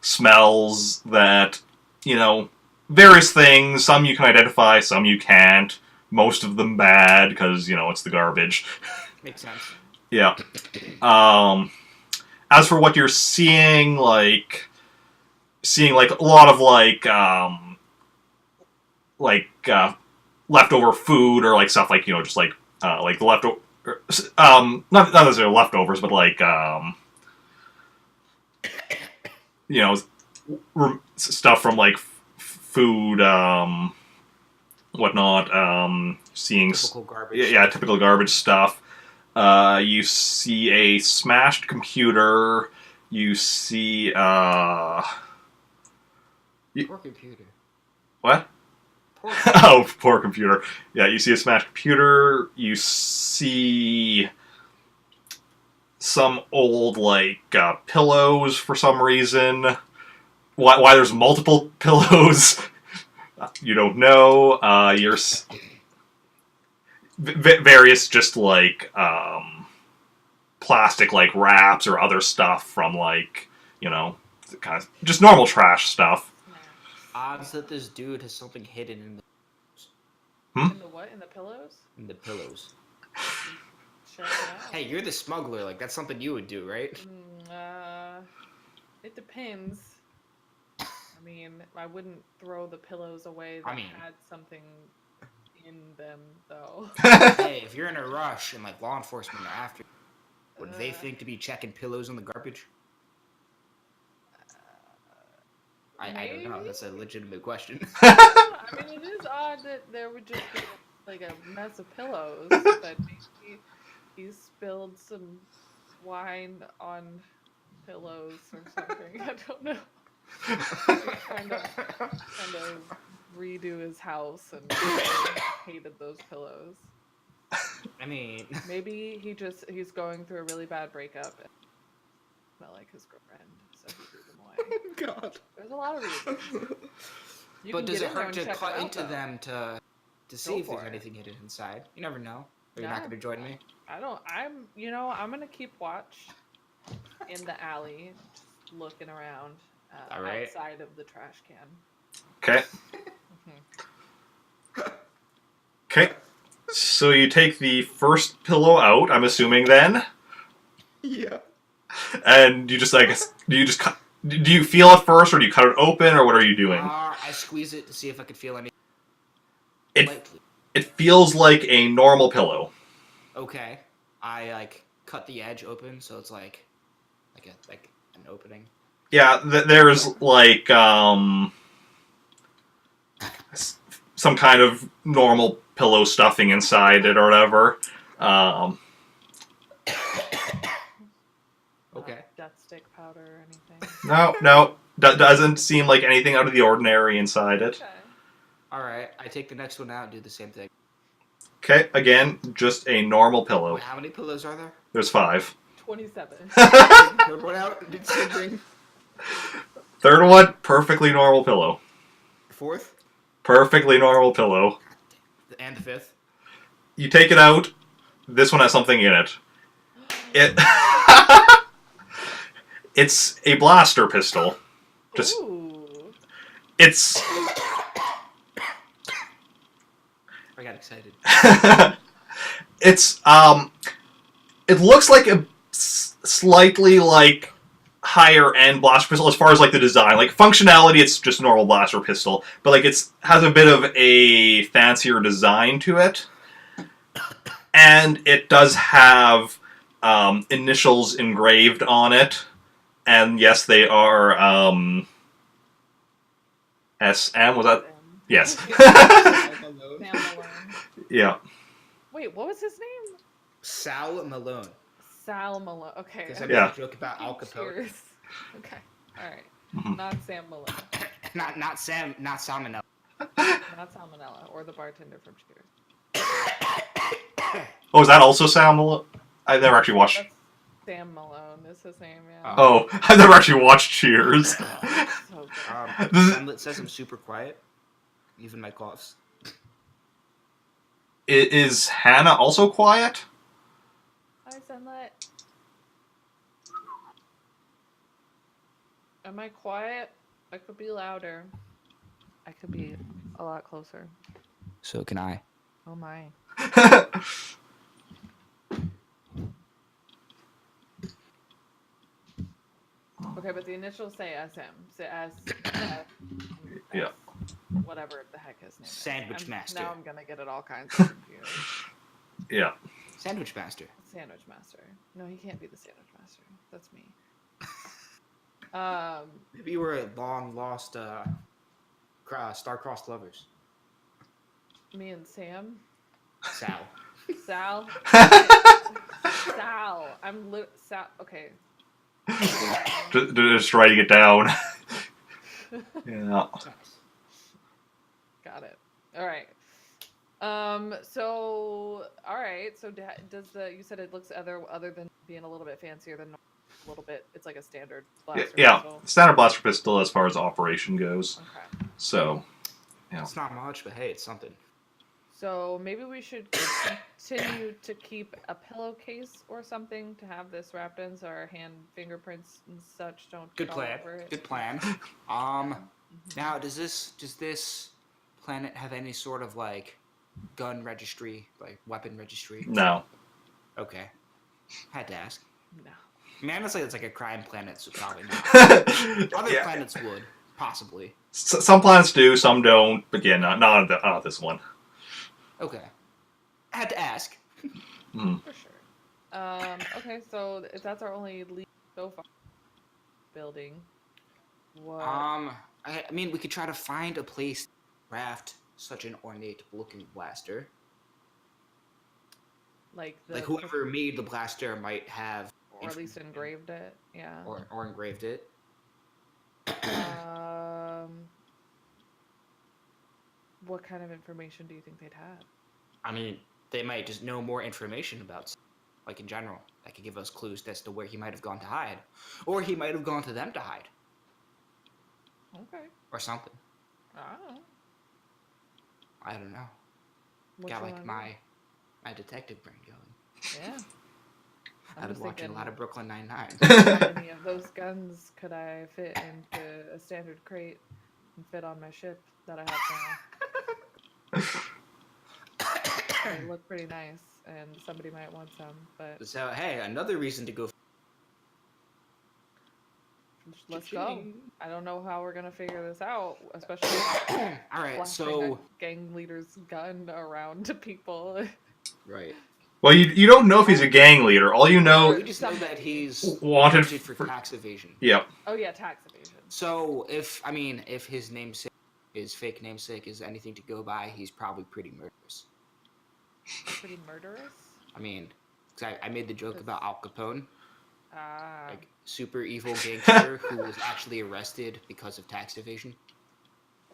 smells that, various things. Some you can identify, some you can't. Most of them bad, because, it's the garbage. Makes sense. Yeah. As for what you're seeing a lot of, leftover food or, like, stuff like, just, like the leftover... not necessarily leftovers, but like stuff from like food, whatnot. Seeing typical garbage. Yeah, typical garbage stuff. You see a smashed computer. You see Poor computer. What? Oh, poor computer. Yeah, you see a smashed computer. You see some old, pillows for some reason. Why there's multiple pillows, you don't know. Various just, plastic, wraps or other stuff from, kind of just normal trash stuff. Odds that this dude has something hidden in the... In the what? In the pillows? In the pillows. Check it out. Hey, you're the smuggler. That's something you would do, right? It depends. I mean, I wouldn't throw the pillows away that had something in them, though. Hey, if you're in a rush and, law enforcement are after you, would they think to be checking pillows in the garbage? I don't know. That's a legitimate question. I mean, it is odd that there would just be a mess of pillows, but maybe he spilled some wine on pillows or something. I don't know. He's trying to redo his house and hated those pillows. I mean, maybe he's going through a really bad breakup and smell like his girlfriend, so he threw them away. God. There's a lot of reasons. But does it hurt to cut into them to see if there's anything hidden inside? You never know. Are you not going to join me? I'm going to keep watch in the alley, just looking around outside of the trash can. Okay. Okay. So you take the first pillow out, I'm assuming, then? Yeah. And you just, do you feel it first, or do you cut it open, or what are you doing? I squeeze it to see if I could feel any. It feels like a normal pillow. Okay. I, cut the edge open, so it's like an opening. Yeah, there's, some kind of normal pillow stuffing inside it, or whatever. Okay. Death stick powder or anything? No. Doesn't seem like anything out of the ordinary inside it. Okay. Alright, I take the next one out and do the same thing. Okay, again, just a normal pillow. Wait, how many pillows are there? There's 5. 27. Third one out, do the same thing. Third one, perfectly normal pillow. Fourth? Perfectly normal pillow. And the fifth? You take it out, this one has something in it. It's a blaster pistol. Ooh. It's... I got excited. It's, it looks like a slightly like higher end blaster pistol as far as like the design. Like functionality, it's just a normal blaster pistol, but like it's has a bit of a fancier design to it, and it does have initials engraved on it, and yes, they are SM. Was that? Yes. Sam Malone. Yeah. Wait, what was his name? Sal Malone. Sal Malone. Okay. Because I I'm made Yeah. a joke about Al Capone. Cheers. Okay. All right. Mhm. Not Sam Malone. not Salmonella. Not Salmonella or the bartender from Cheers. Oh, is that also Sam Malone? I never actually watched. That's Sam Malone is his name, yeah. Oh, I never actually watched Cheers. So good. Semlet says I'm super quiet. Even my coughs. Is Hannah also quiet? Hi, Sunlight. Am I quiet? I could be louder. I could be a lot closer. So can I. Oh my. Okay, but the initials say SM. Say S. Yeah. Whatever the heck his name is. Sandwich Master. Now I'm gonna get it all kinds of confused. Yeah. Sandwich Master. Sandwich Master. No, he can't be the Sandwich Master. That's me. Maybe you were long lost star-crossed lovers. Me and Sam. Sal. Sal. Sal. Sal. Okay. Just writing it down. Yeah. Got it. All right. So, all right. So, does you said it looks other than being a little bit fancier than a little bit. It's like a standard blaster Yeah. pistol. Standard blaster pistol as far as operation goes. Okay. So, yeah. It's not much, but hey, it's something. So maybe we should continue to keep a pillowcase or something to have this wrapped in, so our hand fingerprints and such don't Good get all plan. over it. Good plan. Now does this planet have any sort of like gun registry, like weapon registry? No. Okay. Had to ask. No. I mean, honestly, it's like a crime planet, so probably not. Other Yeah. planets would, possibly. Some planets do, some don't, but yeah, not this one. Okay. Had to ask. Mm. For sure. Okay, so if that's our only lead so far, building. What? I mean, we could try to find a place to craft such an ornate-looking blaster. Like whoever made the blaster might have, or at least engraved it. Yeah. or engraved it. What kind of information do you think they'd have? I mean, they might just know more information about, like in general, that could give us clues as to where he might have gone to hide, or he might have gone to them to hide, Okay. or something. Oh. I don't know. What Got you like wanna my detective brain going. do? Yeah. I've been watching a lot of Brooklyn Nine-Nine. How many of those guns could I fit into a standard crate and fit on my ship that I have now? They look pretty nice, and somebody might want some, but So hey, another reason to go. let's go. I don't know how we're gonna figure this out, especially All right, flashing so a gang leader's gun around to people. right. Well, you don't know if he's a gang leader. All you know We just know that he's wanted for tax evasion. Yeah. Oh yeah, tax evasion. So if his namesake, his fake namesake is anything to go by, he's probably pretty murderous. Pretty murderous. I mean, 'cause I made the joke about Al Capone, like super evil gangster who was actually arrested because of tax evasion.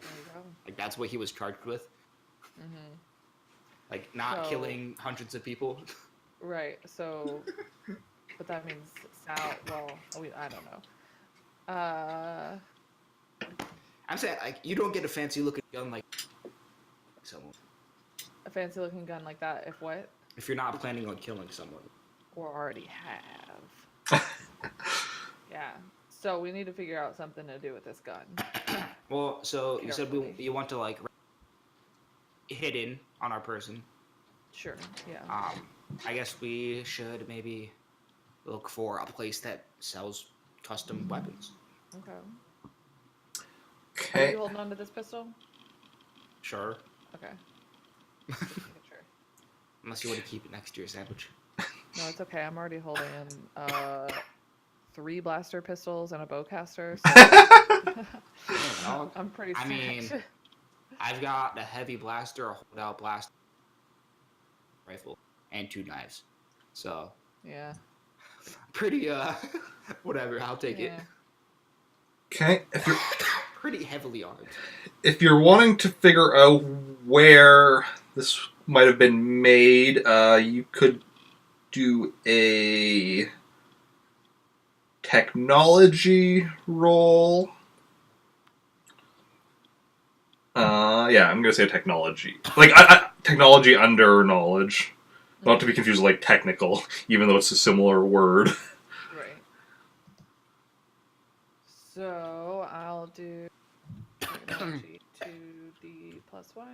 There you go. Like that's what he was charged with. Mm-hmm. Like not killing hundreds of people. Right. So, but that means Sal. Well, I don't know. I'm saying like you don't get a fancy looking gun like someone A fancy looking gun like that. If what? if you're not planning on killing someone. Or already have. Yeah. So we need to figure out something to do with this gun. Well, so you said Carefully. you want to like hidden on our person. Sure. Yeah. I guess we should maybe look for a place that sells custom weapons. Okay. Are Okay. you holding on to this pistol? Sure. Okay. Just making sure. Unless you want to keep it next to your sandwich. No, it's okay. I'm already holding 3 blaster pistols and a bowcaster. So I'm pretty stacked. I mean, I've got a heavy blaster, a holdout blaster, rifle, and 2 knives. So yeah. pretty whatever. I'll take it. Okay. Pretty heavily armed. If you're wanting to figure out where this might have been made, you could do a technology roll. Yeah, I'm gonna say technology. Like technology under knowledge, not to be confused with like technical, even though it's a similar word. Right. So I'll do technology 2D plus 1.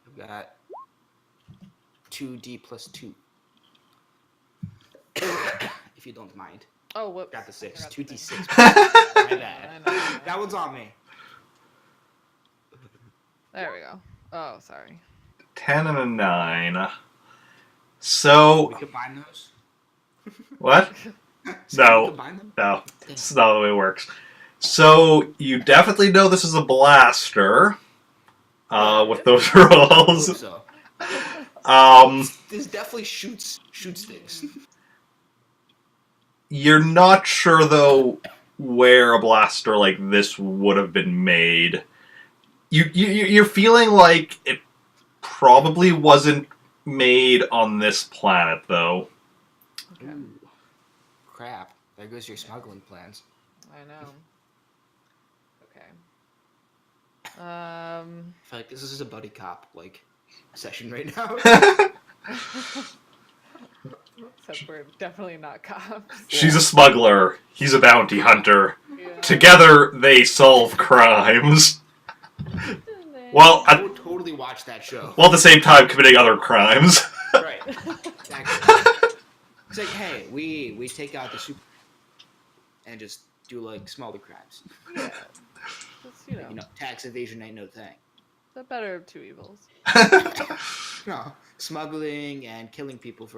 I've got 2D plus 2. If you don't mind. Oh, whoops. Got the 6. I forgot the 2D6. thing. My bad. I know. That one's on me. There we go. Oh, sorry. 10 and a 9. So We combine those? what? So No. we combine them? No, it's not the way it works. So you definitely know this is a blaster. With those I hope rolls. so. This definitely shoots things. You're not sure though where a blaster like this would have been made. You're feeling like it probably wasn't made on this planet though. Okay. Ooh. Crap. There goes your smuggling plans. I know. Okay. I feel like this is a buddy cop session right now. Except we're definitely not cops. She's a smuggler. He's a bounty hunter. Yeah. Together they solve crimes. Well, I would totally watch that show. while at the same time committing other crimes. Right. Exactly. It's like, hey, we take out the super and just do smaller crimes. Yeah. Just, you know, tax evasion ain't no thing. the better of 2 evils. No, smuggling and killing people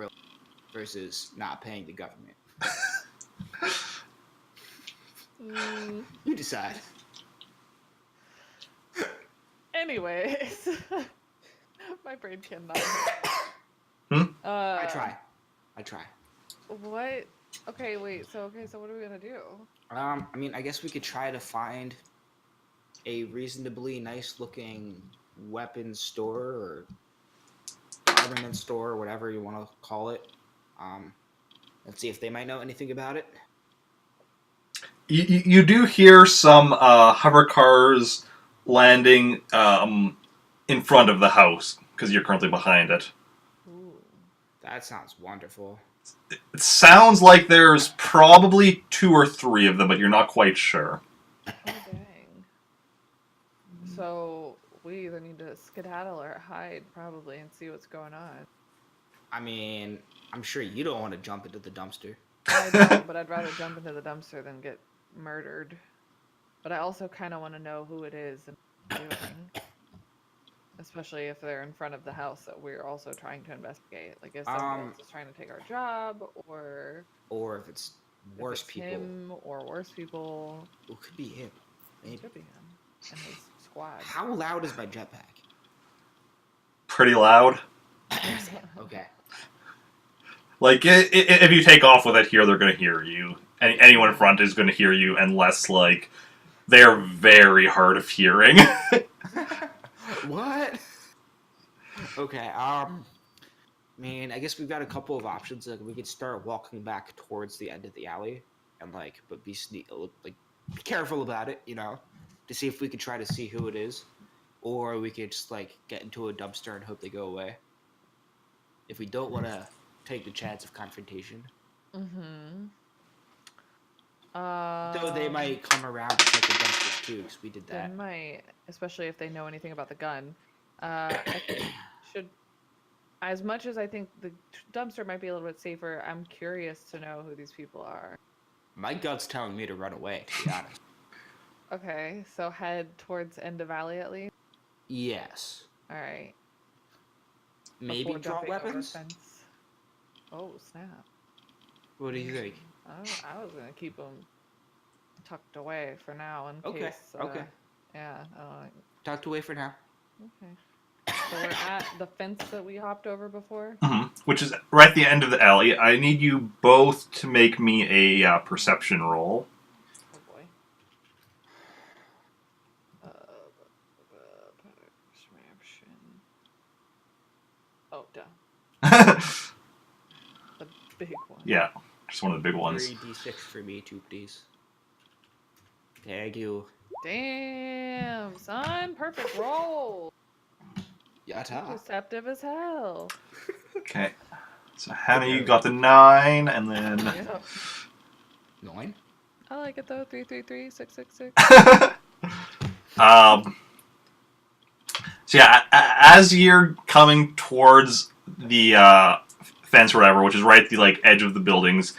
versus not paying the government. You decide. Anyways, my brain cannot. I try. What? Okay, wait. So what are we gonna do? I mean, I guess we could try to find a reasonably nice-looking weapons store or armament store, or whatever you want to call it. Let's see if they might know anything about it. You do hear some hover cars landing in front of the house because you're currently behind it. Ooh. That sounds wonderful. It sounds like there's probably 2 or 3 of them, but you're not quite sure. Oh dang. So we either need to skedaddle or hide probably and see what's going on. I mean, I'm sure you don't want to jump into the dumpster. I don't, but I'd rather jump into the dumpster than get murdered. But I also kind of want to know who it is and what they're doing. Especially if they're in front of the house that we're also trying to investigate. Like if someone else is trying to take our job, or if it's worse people. Him or worse people. It could be him. Maybe. It could be him and his squad. How loud is my jetpack? Pretty loud. Okay. Like, if you take off with it here, they're going to hear you. Anyone in front is going to hear you, unless, they're very hard of hearing. What? Okay, I mean, I guess we've got a couple of options. We could start walking back towards the end of the alley, and, but be be careful about it, to see if we could try to see who it is. Or we could just, get into a dumpster and hope they go away. If we don't want to take the chance of confrontation. Mm-hmm. Though they might come around to check the dumpsters too, because we did that. They might, especially if they know anything about the gun. as much as I think the dumpster might be a little bit safer, I'm curious to know who these people are. My gut's telling me to run away, to be honest. Okay, so head towards end of alley at least. Yes. All right. Maybe Before draw jumping over weapons? fence. Oh snap! What do you think? I was gonna keep them tucked away for now in Okay, case. okay. Yeah. Tucked away for now. Okay. So we're at the fence that we hopped over before. Which is right at the end of the alley. I need you both to make me a perception roll. Oh boy. Perception. Oh, duh. The big one. Yeah, just one of the big ones. 3d6 for me, 2 please. Thank you. Damn, son, perfect roll. Yata. Deceptive as hell. Okay. So Hannah, you got the 9, and then... Yep. 9? I like it though. 333 666. So yeah, as you're coming towards the fence or whatever, which is right at the like edge of the buildings,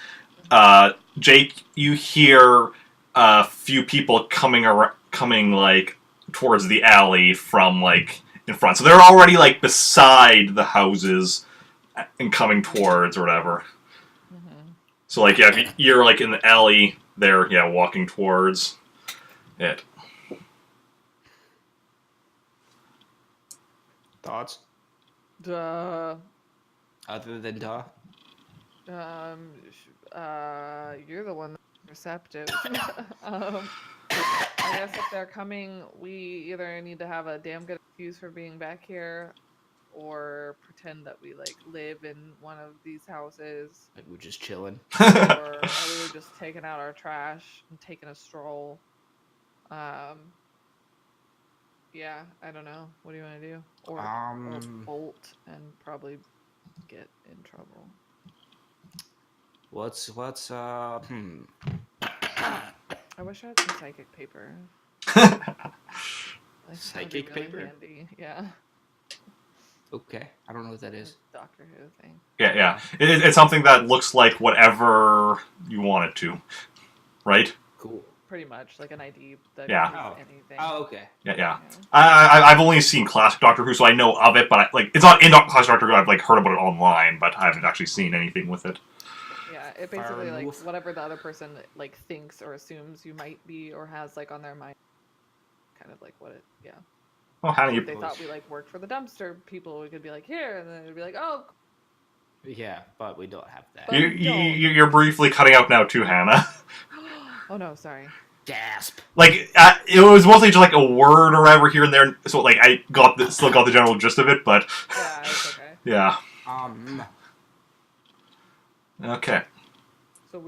Jake, you hear a few people coming like towards the alley from like in front. So they're already like beside the houses and coming towards or whatever. Mm-hmm. So like yeah, if you're like in the alley, they're walking towards it. Thoughts? Duh. Other than duh? You're the one that's receptive. I guess if they're coming, we either need to have a damn good excuse for being back here, or pretend that we like live in one of these houses, Like we're just chilling. or we were just taking out our trash and taking a stroll. Yeah, I don't know. What do you want to do? Or bolt and probably get in trouble. What's I wish I had some psychic paper. Psychic paper? Handy. Yeah. Okay, I don't know what that is. Doctor Who thing. Yeah. It's something that looks like whatever you want it to, right? Cool. Pretty much like an ID that Yeah. can use anything. Oh, okay. Yeah. I've only seen classic Doctor Who, so I know of it, but it's not in classic Doctor Who. I've like heard about it online, but I haven't actually seen anything with it. Yeah, it basically like whatever the other person like thinks or assumes you might be or has like on their mind. Kind of like what it. Yeah. Well, how do you? If they thought we like worked for the dumpster people, we could be like here, and then it'd be like, oh. Yeah, but we don't have that. You're briefly cutting out now too, Hannah. Oh no, sorry. Gasp. Like it was mostly just like a word or whatever here and there, so like I still got the general gist of it, but yeah, it's okay. Yeah. Okay. So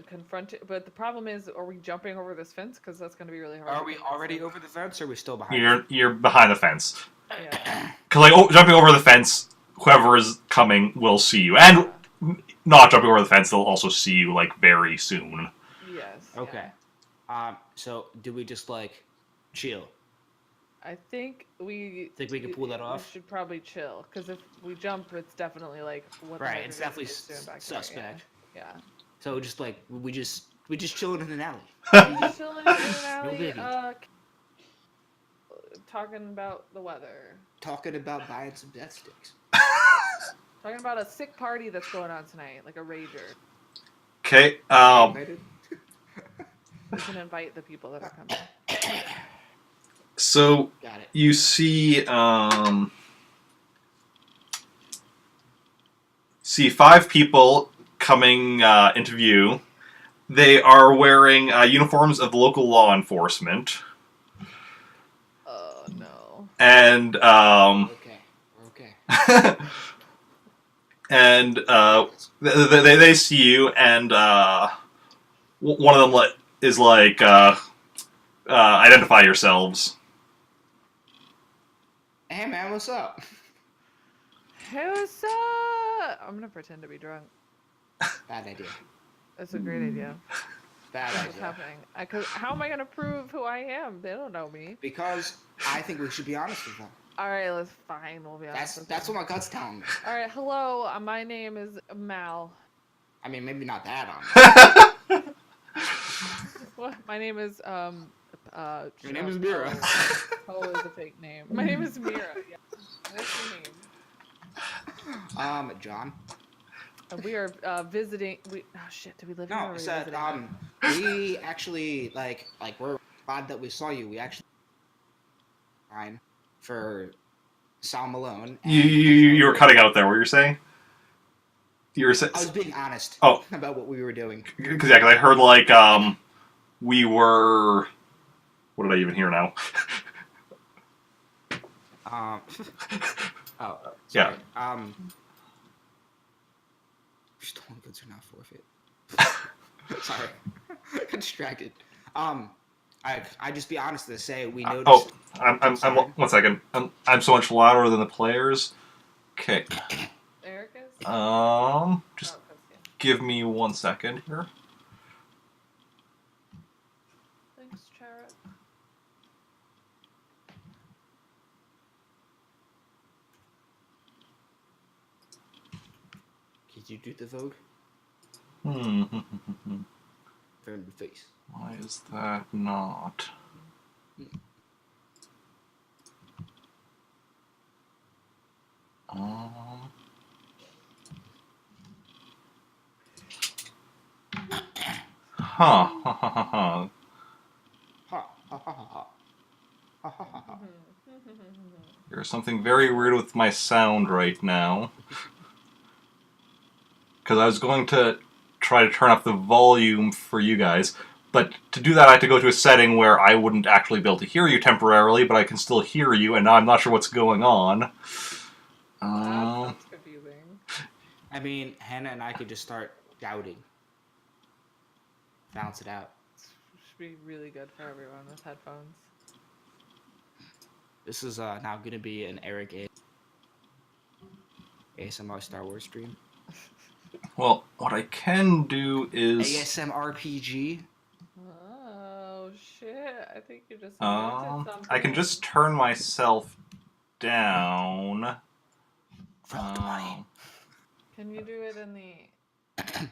confront it, but the problem is, are we jumping over this fence? Because that's going to be really hard. Are we already over the fence, or are we still behind? You're behind the fence. Yeah. Because jumping over the fence, whoever is coming will see you, and not jumping over the fence, they'll also see you like very soon. Yes. Okay. Yeah. So do we just like chill? I think we can pull that off. We should probably chill, because if we jump, it's definitely like what. Right. It's definitely suspect. Yeah. So just like we just chilling in an alley. Chilling in an alley. Talking about the weather. Talking about buying some death sticks. Talking about a sick party that's going on tonight, like a rager. Okay. We can invite the people that are coming. So Got it. you see 5 people coming into view. They are wearing uniforms of the local law enforcement. Oh no. And Okay. and they see you, and one of them is like identify yourselves. Hey man, what's up? Hey, what's up? I'm gonna pretend to be drunk. Bad idea. That's a great idea. Bad What's idea. happening? How am I gonna prove who I am? They don't know me. Because I think we should be honest with them. All right, let's fine. We'll be honest. That's what my gut's telling me. All right, hello. My name is Mal. I mean, maybe not that on. What? My name is Your name is Mira. Poe is a fake name. My name is Mira. Yeah. What's your name? John. And we are visiting. Oh shit! Do we live here? Or No, are we it said visiting? we actually like we're glad that we saw you. We actually fine for Sal Malone. You were cutting out there. What were you saying? You were saying. I was being honest. Oh. About what we were doing. Because I heard like we were. What did I even hear now? Oh. Yeah. Sorry. Stolen goods are not forfeit. Sorry. Distracted. I just be honest to say we noticed. I'm 1 second. I'm so much louder than the players. Okay. Eric is. Just give me 1 second here. Thanks, Charit. Did you do the Vogue? Fair in the face. Why is that not? Huh. There's something very weird with my sound right now. Because I was going to try to turn up the volume for you guys, but to do that I have to go to a setting where I wouldn't actually be able to hear you temporarily, but I can still hear you, and now I'm not sure what's going on. That sounds confusing. I mean, Hannah and I could just start shouting. Bounce it out. Should be really good for everyone with headphones. This is now going to be an Eric ASMR Star Wars stream. Well, what I can do is... ASM RPG. Oh, shit. I think you just invented something. I can just turn myself down. Can you do it in the...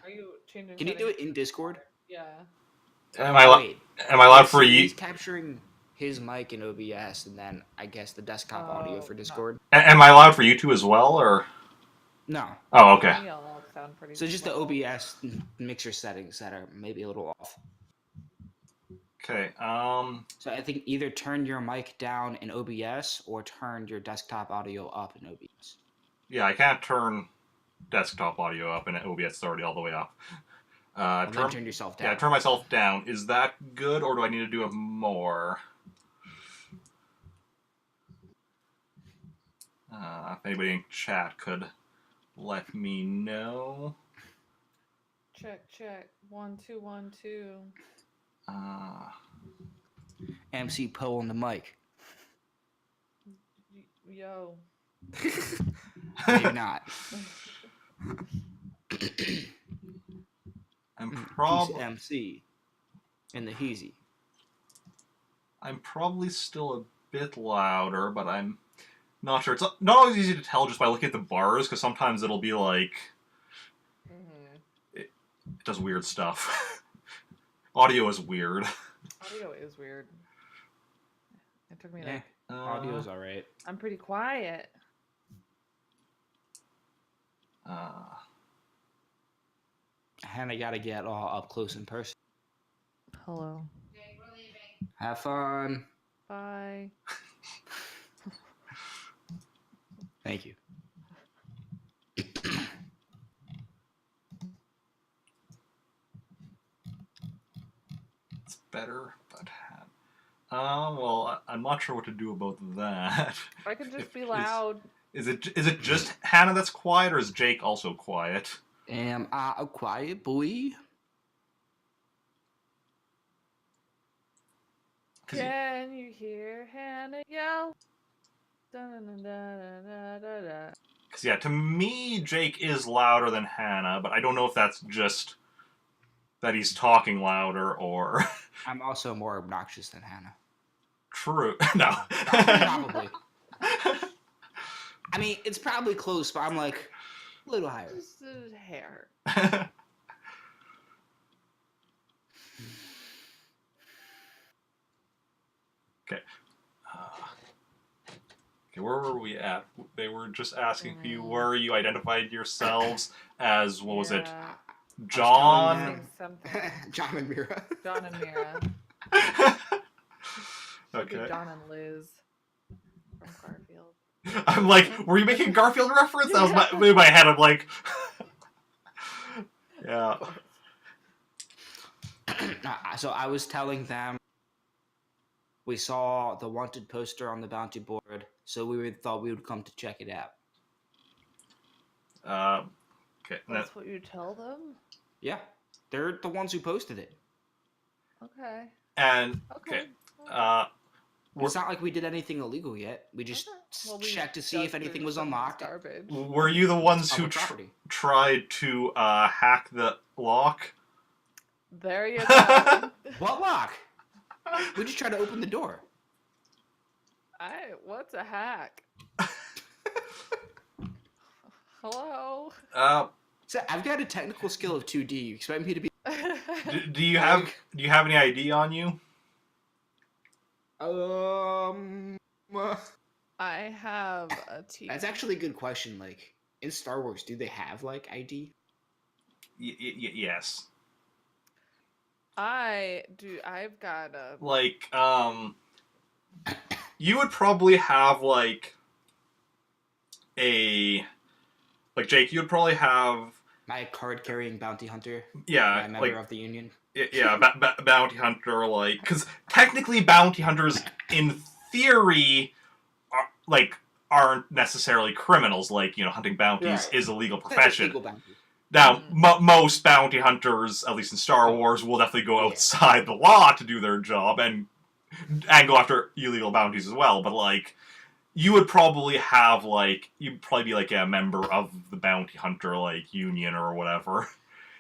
Are you changing Can you do it in Discord? Yeah. Am I allowed for you? He's capturing his mic in OBS, and then I guess the desktop audio for Discord. No. Am I allowed for you two as well, or? No. Oh, okay. We all sound pretty So just the OBS mixer settings that are maybe a little off. Okay. So I think either turn your mic down in OBS or turn your desktop audio up in OBS. Yeah, I can't turn desktop audio up, and OBS is already all the way up. Then turn yourself down. Yeah, turn myself down. Is that good, or do I need to do it more? If anybody in chat could let me know. Check. 1 2 1 2. MC Poe on the mic. Yo. You're not. I'm probably MC in the heezy. I'm probably still a bit louder, but I'm not sure. It's not always easy to tell just by looking at the bars, because sometimes it'll be like it does weird stuff. Audio is weird. Audio is weird. It took me like audio's alright. I'm pretty quiet. Hannah gotta get all up close in person. Hello. Okay, we're leaving. Have fun. Bye. Thank you. It's better, but well, I'm not sure what to do about that. I can just be loud. Is it just Hannah that's quiet, or is Jake also quiet? Am I a quiet boy? Can you hear Hannah yell? Da-da-da-da-da-da-da. Because, yeah, to me, Jake is louder than Hannah, but I don't know if that's just that he's talking louder, or... I'm also more obnoxious than Hannah. True. No. Probably. I mean, it's probably close, but I'm like a little higher. Just a hair. Okay. Okay, where were we at? They were just asking who you were. You identified yourselves as, what was it? Yeah, John? something. John and Mira. John and Mira. Should be Okay. John and Liz from Garfield. I'm like, were you making Garfield reference? That was in my head. I'm like, yeah. So I was telling them we saw the wanted poster on the bounty board, so we thought we would come to check it out. Okay. That's what you tell them? Yeah, they're the ones who posted it. Okay. And okay. It's not like we did anything illegal yet. We just checked to see if anything was unlocked. Garbage. Were you the ones who tried to hack the lock? There you go. What lock? We just tried to open the door. What's a hack? Hello? So I've got a technical skill of 2D. You expect me to be... Do you have any ID on you? I have a T. That's actually a good question. Like, in Star Wars, do they have, like, ID? Yes. I do. I've got a... Like, you would probably have, like, like, Jake, you would probably have... My card-carrying bounty hunter. Yeah, a member of the Union. Yeah, bounty hunter, like... Because technically bounty hunters, in theory, aren't necessarily criminals. Like, hunting bounties is a legal profession. Legal bounty. Now, most bounty hunters, at least in Star Wars, will definitely go outside the law to do their job and go after illegal bounties as well. But, like, you would probably have, like... You'd probably be, like, a member of the bounty hunter, like, union or whatever.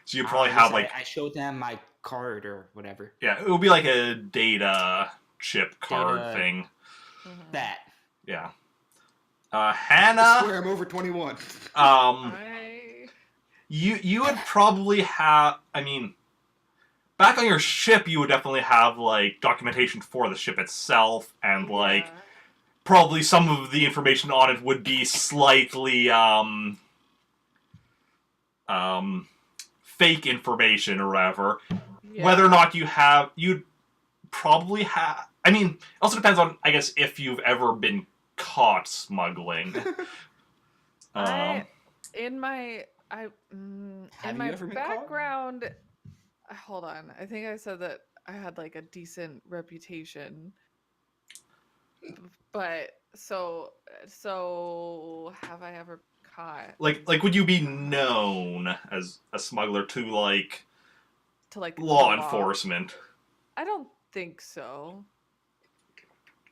So you'd probably have, like... I showed them my card or whatever. Yeah, it would be like a data chip card thing. That. Yeah. Hannah... I swear I'm over 21. You would probably have... I mean... Back on your ship, you would definitely have, like, documentation for the ship itself, and, like... Probably some of the information on it would be slightly, fake information or whatever. Yeah. Whether or not you'd probably have... I mean, it also depends on, I guess, if you've ever been caught smuggling. In my background... Hold on. I think I said that I had, like, a decent reputation. But so have I ever caught? Like would you be known as a smuggler to law enforcement? I don't think so.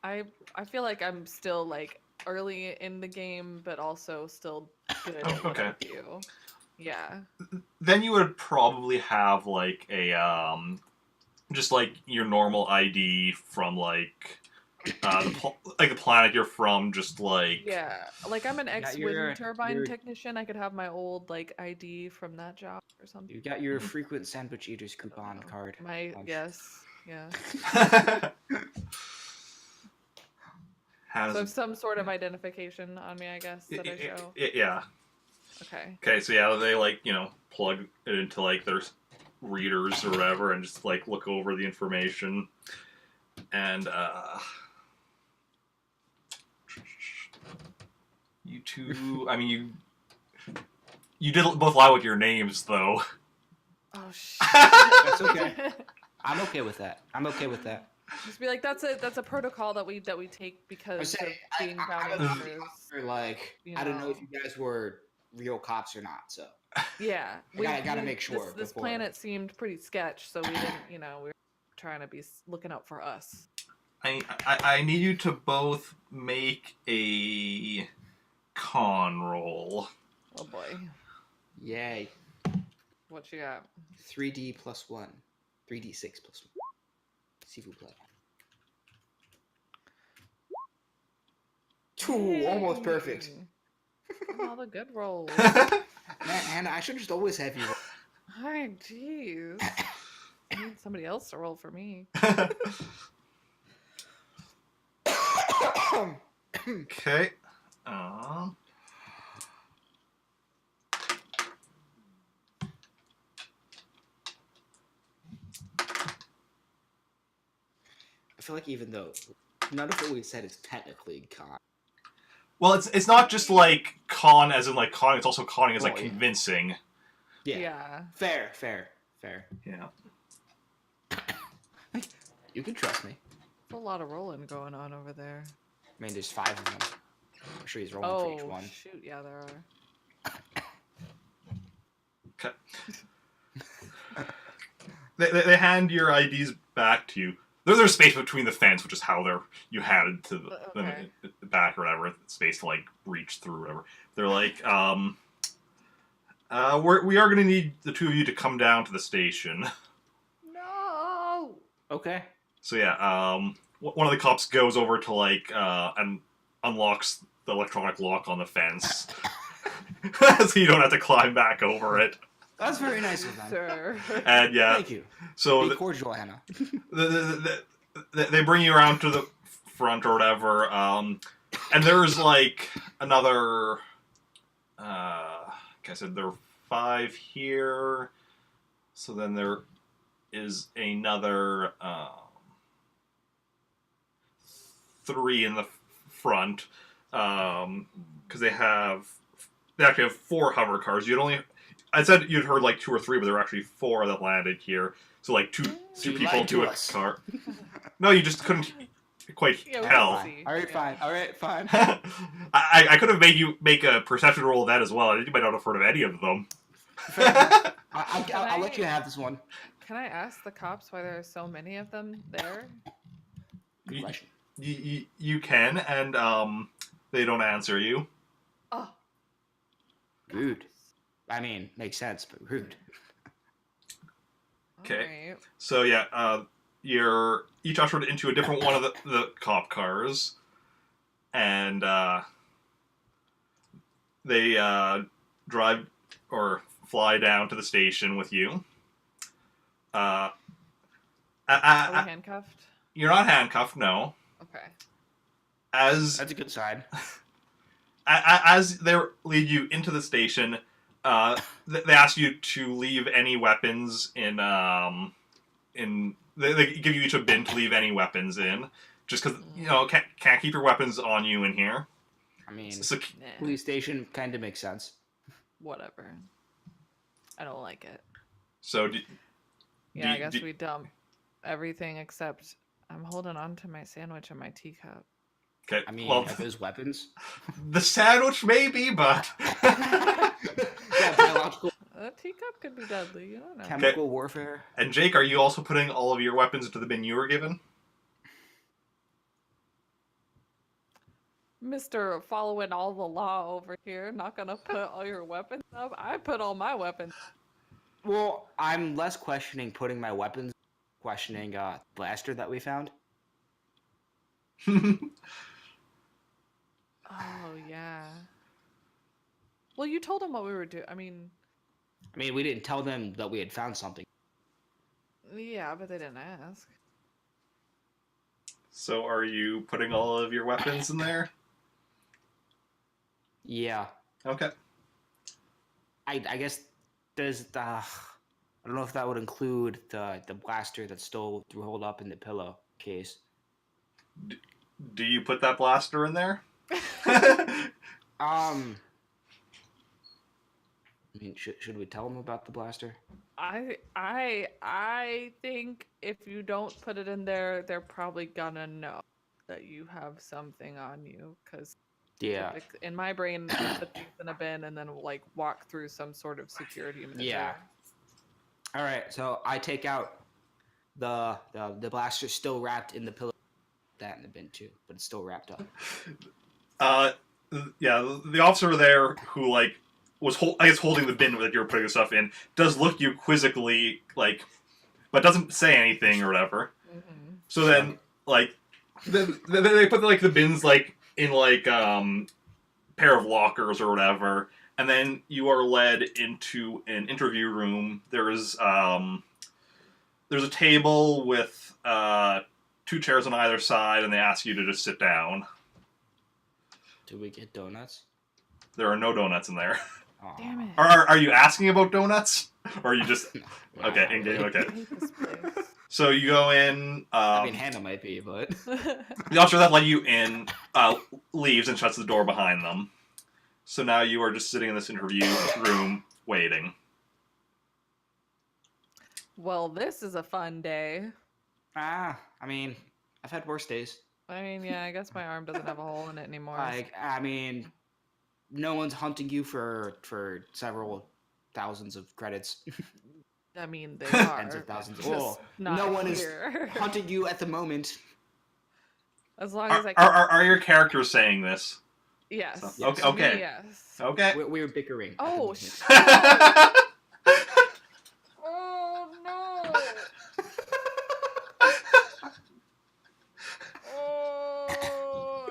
I feel like I'm still, like, early in the game, but also still good at what I do. Yeah. Then you would probably have, like, a just, like, your normal ID from, like, the planet you're from, just, like... Yeah, like, I'm an ex-wind turbine technician. I could have my old, like, ID from that job or something. You got your frequent sandwich eaters coupon card. Yes, yeah. So I have some sort of identification on me, I guess, that I show? Yeah. Okay. Okay, so yeah, they, like, plug it into, like, their readers or whatever and just, like, look over the information. And, you two... I mean, you did both lie with your names, though. Oh, shit. That's okay. I'm okay with that. Just be like, that's a protocol that we take because of being bounty hunters. Like, I don't know if you guys were real cops or not, so... Yeah. I gotta make sure. This planet seemed pretty sketch, so we didn't, we were trying to be looking out for us. I need you to both make a con roll. Oh boy. Yay. What you got? 3D plus 1. 3D6 plus 1. S'il vous plaît. Ooh, almost perfect. All the good rolls. Man, Hannah, I should just always have you. Hi, jeez. I need somebody else to roll for me. Okay. I feel like even though none of what we said is technically con. Well, it's not just like con as in like conning. It's also conning as like Oh, yeah. convincing. Yeah. Fair. Yeah. You can trust me. There's a lot of rolling going on over there. I mean, there's 5 of them. I'm sure he's rolling for each one. Shoot, yeah, there are. Okay. They hand your IDs back to you. There's space between the fence, which is how you handed to them back or whatever. Space to like reach through or whatever. They're like, we are going to need the two of you to come down to the station. No. Okay. So yeah, one of the cops goes over to like and unlocks the electronic lock on the fence, so you don't have to climb back over it. That's very nice of them. Sir. And yeah, Thank you. so Be cordial, Hannah. they bring you around to the front or whatever, and there's like another. Like I said, there are 5 here, so then there is another 3 in the front, because they actually have 4 hover cars. I said you'd heard like 2 or 3, but there were actually 4 that landed here. So like two people to a car. No, you just couldn't quite tell. All right, fine. I could have made you make a perception roll of that as well. You might not have heard of any of them. I'll let you have this one. Can I ask the cops why there are so many of them there? Good question. You can, and they don't answer you. Oh. Rude. I mean, makes sense, but rude. Okay. Right. So yeah, you're each ushered into a different one of the cop cars, and they drive or fly down to the station with you. Are we handcuffed? You're not handcuffed, no. Okay. As That's a good sign. as they lead you into the station, they ask you to leave any weapons in. They give you each a bin to leave any weapons in, just because can't keep your weapons on you in here. I mean, So, police station kind of makes sense. Whatever. I don't like it. So. I guess we dump everything except I'm holding on to my sandwich and my teacup. Okay. I mean, well, are those weapons? The sandwich maybe, but Yeah, biological. A teacup could be deadly. You don't know. Chemical warfare. And Jake, are you also putting all of your weapons into the bin you were given? Mr. Following all the law over here, not gonna put all your weapons up. I put all my weapons. Well, I'm less questioning putting my weapons, questioning blaster that we found. Oh yeah. Well, you told them what we were doing. I mean, we didn't tell them that we had found something. yeah, but they didn't ask. So are you putting all of your weapons in there? Yeah. Okay. I guess there's I don't know if that would include the blaster that's still holed up in the pillowcase. Do you put that blaster in there? Should we tell them about the blaster? I think if you don't put it in there, they're probably gonna know that you have something on you. Because in my brain, you put things in a bin and then like walk through some sort of security measure. Yeah. All right. So I take out the blaster still wrapped in the pillow. That in the bin too, but it's still wrapped up. Yeah, the officer there who like was holding the bin that you were putting the stuff in does look you quizzically but doesn't say anything or whatever. Mm-hmm. So then they put like the bins like in like pair of lockers or whatever, and then you are led into an interview room. There's a table with 2 chairs on either side, and they ask you to just sit down. Do we get donuts? There are no donuts in there. Aw. Damn it. Are you asking about donuts? Or are you just... Okay, in game, okay. I hate this place. So you go in... I mean, Hannah might be, but... the officer that let you in leaves and shuts the door behind them. So now you are just sitting in this interview room, waiting. Well, this is a fun day. I mean, I've had worse days. I mean, yeah, I guess my arm doesn't have a hole in it anymore. Like, I mean, no one's hunting you for several thousands of credits. I mean, they are. Tens of thousands. Just Well, not no one here. is hunting you at the moment. As long as I can. Are your characters saying this? Yes. So- okay. Me, yes. Okay. We were bickering. at the Oh, moment. shit. Oh, no. Oh.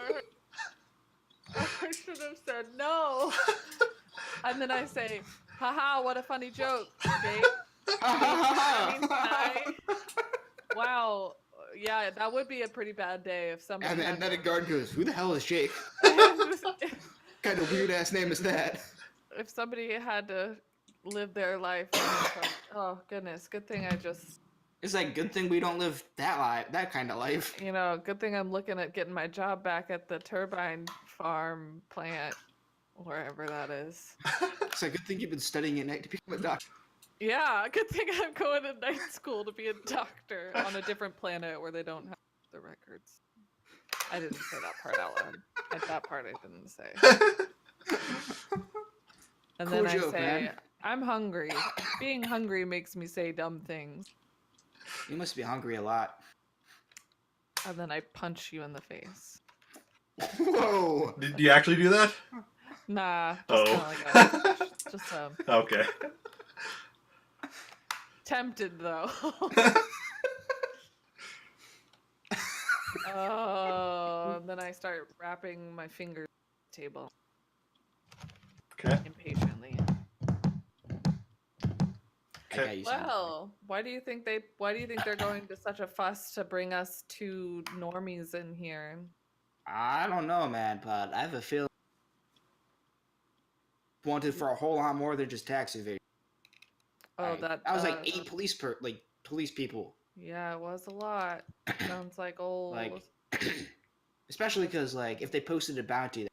I should have said no. And then I say, haha, what a funny joke, Jake. I mean, wow. Yeah, that would be a pretty bad day if somebody. And then a guard goes, "Who the hell is Jake? Kind of weird ass name is that?" If somebody had to live their life, oh goodness, good thing I just, It's like good thing we don't live that kind of life. good thing I'm looking at getting my job back at the turbine farm plant, wherever that is. It's like good thing you've been studying at night to become a doctor. Yeah, good thing I'm going to night school to be a doctor on a different planet where they don't have the records. I didn't say that part out loud. That part I didn't say. And Cool then I joke, say, man. I'm hungry. Being hungry makes me say dumb things. You must be hungry a lot. And then I punch you in the face. Whoa! Did you actually do that? Nah, just Oh. kinda like just Okay. tempted though. Oh, and then I start wrapping my fingers on the table Okay. impatiently. I got you something. Well, why do you think they're going to such a fuss to bring us 2 normies in here? I don't know, man, but I have a feeling wanted for a whole lot more than just tax evasion. Oh, Like, that was like 8 police people. Yeah, it was a lot. Sounds like old. Like, especially because like if they posted a bounty,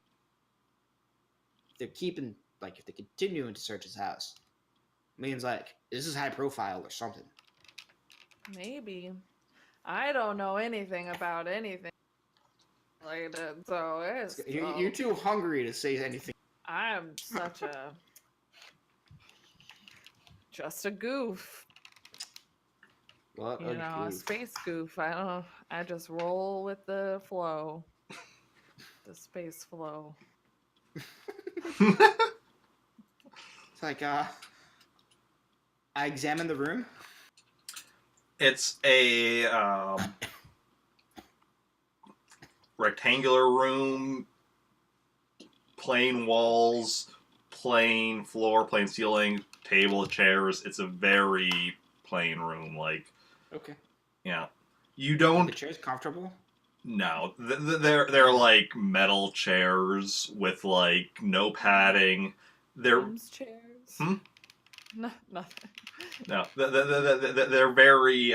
they're keeping like if they continuing to search his house, means like this is high profile or something. Maybe. I don't know anything about anything like that, so it's. You're too hungry to say anything. I'm such a. Just a goof. What You know, a space goof. I just roll with the flow. The space flow. It's like I examined the room. It's a rectangular room, plain walls, plain floor, plain ceiling, table, chairs. It's a very plain room. Like, Okay. yeah, you The don't. chair's comfortable. No, they're like metal chairs with like no padding. They're Tim's chairs. Hmm? No, nothing. no, they're very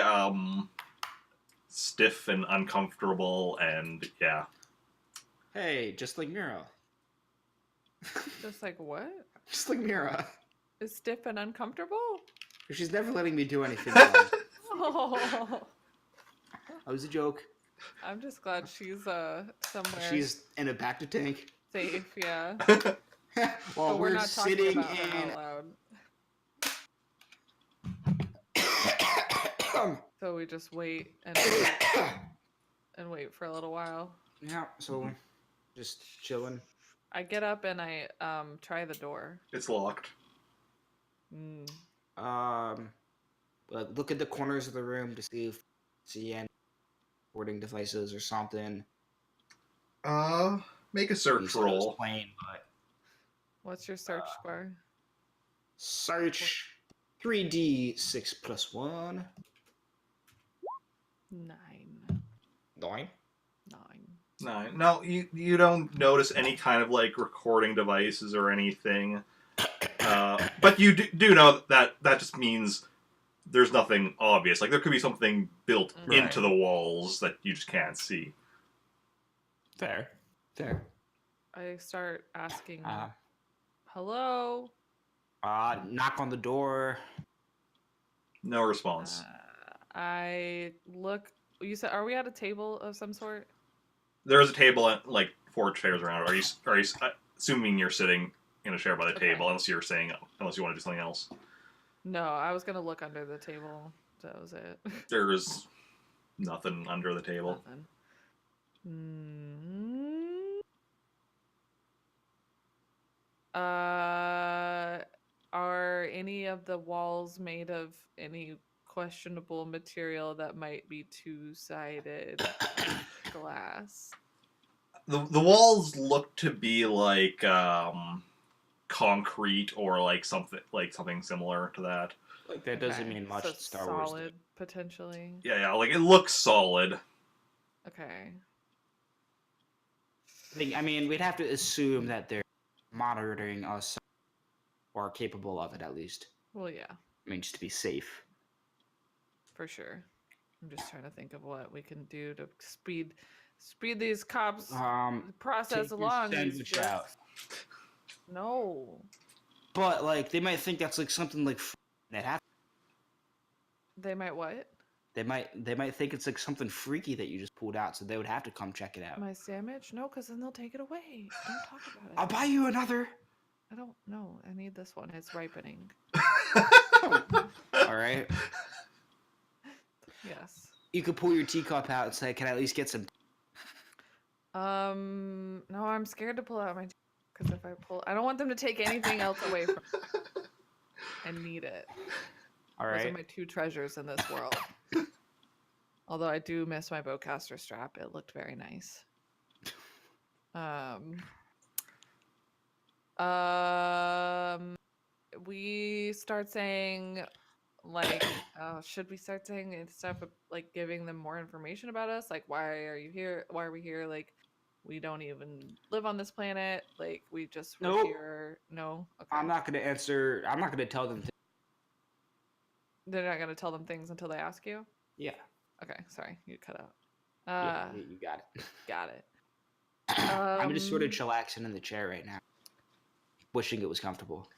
stiff and uncomfortable, and yeah. Hey, just like Mira. Just like what? Just like Mira. Is stiff and uncomfortable? She's never letting me do anything wrong. Oh, That was a joke. I'm just glad she's somewhere She's in a back to tank. safe. Yeah. While But we're not talking sitting about her in. out loud. So we just wait and wait for a little while. Yeah, so just chilling. I get up and I try the door. It's locked. Mm. Like look at the corners of the room to see any recording devices or something. Make a search Instead I was roll. playing, but What's your search score? search 3d6 plus 1. 9. 9. 9. No, you don't notice any kind of like recording devices or anything. But you do know that just means there's nothing obvious. Like there could be something built into the walls that you just can't see. Fair. I start asking, hello? Knock on the door. No response. I look. You said, are we at a table of some sort? There is a table and like 4 chairs around. Are you assuming you're sitting in a chair by the table? Unless you want to do something else. No, I was gonna look under the table. That was it. There's nothing under the table. Nothing. Are any of the walls made of any questionable material that might be two-sided glass? The walls look to be like concrete or like something similar to that. Like that doesn't mean much So to Star Wars. solid, potentially. Yeah, like it looks solid. Okay. I mean, we'd have to assume that they're monitoring us, or capable of it at least. Well, yeah, I mean, just to be safe. for sure. I'm just trying to think of what we can do to speed these cops process Take along. your these sandwich jerks. out. No. But like, they might think that's like something like that happened. They might what? They might think it's like something freaky that you just pulled out, so they would have to come check it out. My sandwich? No, because then they'll take it away. Don't talk about it. I'll buy you another. I don't know. I need this one. It's ripening. All right. Yes. You could pull your teacup out and say, "Can I at least get some?" No, I'm scared to pull out my because if I pull, I don't want them to take anything else away from me. I need it. All Those are right. my 2 treasures in this world. Although I do miss my bowcaster strap. It looked very nice. We start saying, like, should we start saying stuff like giving them more information about us? Like, why are you here? Why are we here? Like, we don't even live on this planet. Like, we just were Nope. here. No, okay. I'm not gonna answer. I'm not gonna tell them. They're not gonna tell them things until they ask you. Yeah. Okay, sorry, you cut out. Yeah, you got it. Got it. I'm just sort of chillaxing in the chair right now, wishing it was comfortable.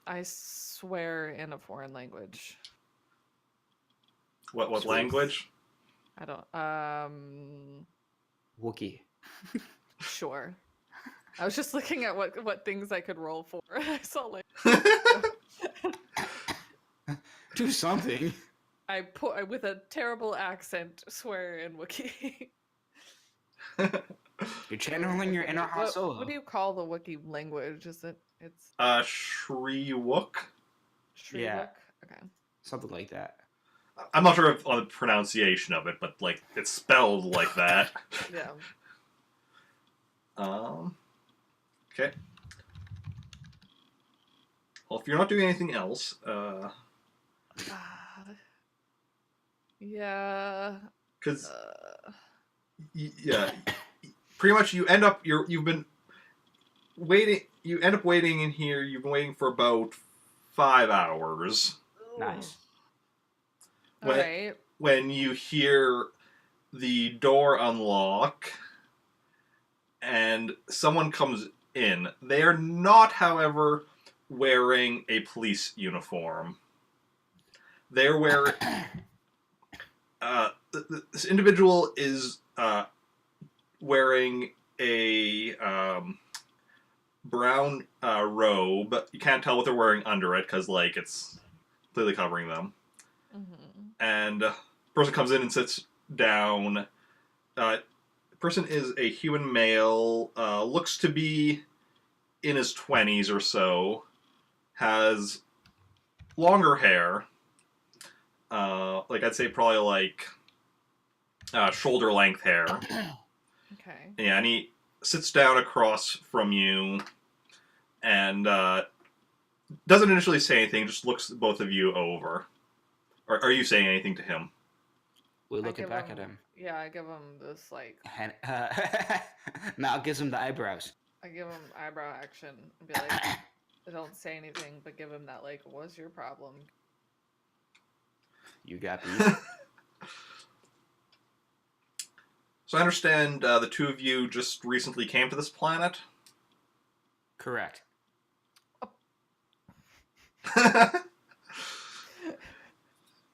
I swear in a foreign language. What language? I don't. Wookiee. Sure. I was just looking at what things I could roll for. I saw like. Do something. I put with a terrible accent swear in Wookiee. You're channeling your inner Han Solo. What do you call the Wookiee language? Is it? It's Shriwook? Shriwook? Yeah. Okay. Something like that. I'm not sure on the pronunciation of it, but like it's spelled like that. Yeah. Okay. Well, if you're not doing anything else, yeah. because yeah, pretty much you end up you've been waiting. You end up waiting in here. You've been waiting for about 5 hours. Nice. Alright. When you hear the door unlock and someone comes in. They are not, however, wearing a police uniform. They're wearing... this individual is wearing a brown robe. You can't tell what they're wearing under it because, like, it's completely covering them. Mm-hmm. And the person comes in and sits down. The person is a human male, looks to be in his 20s or so, has longer hair, like I'd say probably like shoulder length hair. Okay. Yeah, and sits down across from you and doesn't initially say anything, just looks both of you over. Are you saying anything to him? We're looking back at him. Yeah, I give him this, like... Mal gives him the eyebrows. I give him eyebrow action and be like, don't say anything, but give him that, like, what's your problem? You got beef? So I understand the two of you just recently came to this planet? Correct. Oh. I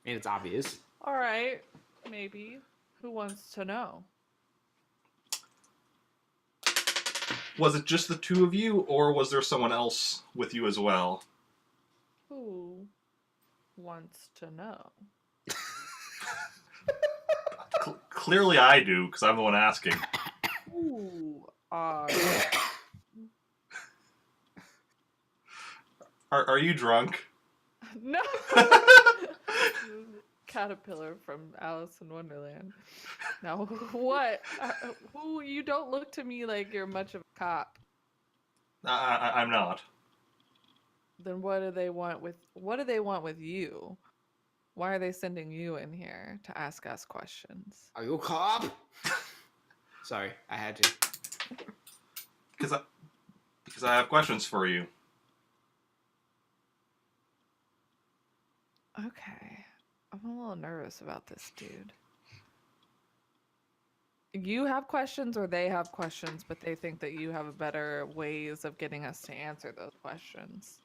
mean, it's obvious. All right, maybe. Who wants to know? Was it just the two of you, or was there someone else with you as well? Who wants to know? Clearly I do, because I'm the one asking. Who Are you drunk? No! Caterpillar from Alice in Wonderland. Now, what? Who? You don't look to me like you're much of a cop. I'm not. Then what do they want with? What do they want with you? Why are they sending you in here to ask us questions? Are you a cop? Sorry, I had to. Because I have questions for you. Okay. I'm a little nervous about this, dude. You have questions or they have questions, but they think that you have better ways of getting us to answer those questions.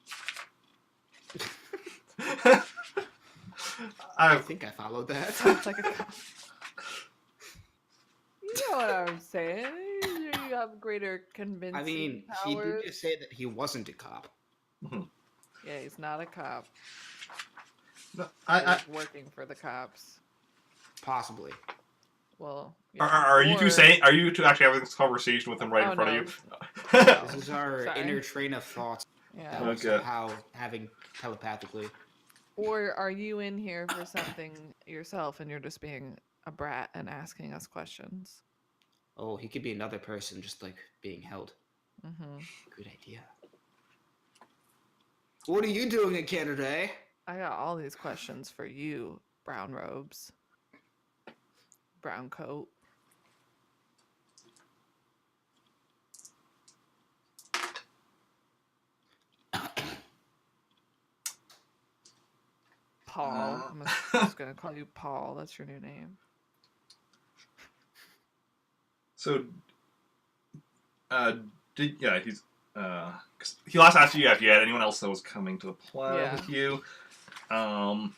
I think I followed that. Sounds like a cop. You know what I'm saying. You have greater convincing I mean, powers. he did just say that he wasn't a cop. Yeah, he's not a cop. No, He's working for the cops. Possibly. Well, yeah. Are you two saying? Are you two actually having this conversation with him right in front of you? This is our inner train of thoughts. Yeah. That we're somehow having telepathically. Or are you in here for something yourself and you're just being a brat and asking us questions? Oh, he could be another person just like being held. Mm-hmm. Good idea. What are you doing in Canada, eh? I got all these questions for you, brown robes. Brown coat. Paul. I'm just going to call you Paul. That's your new name. So, he's 'cause he last asked you if you had anyone else that was coming to the planet with you, and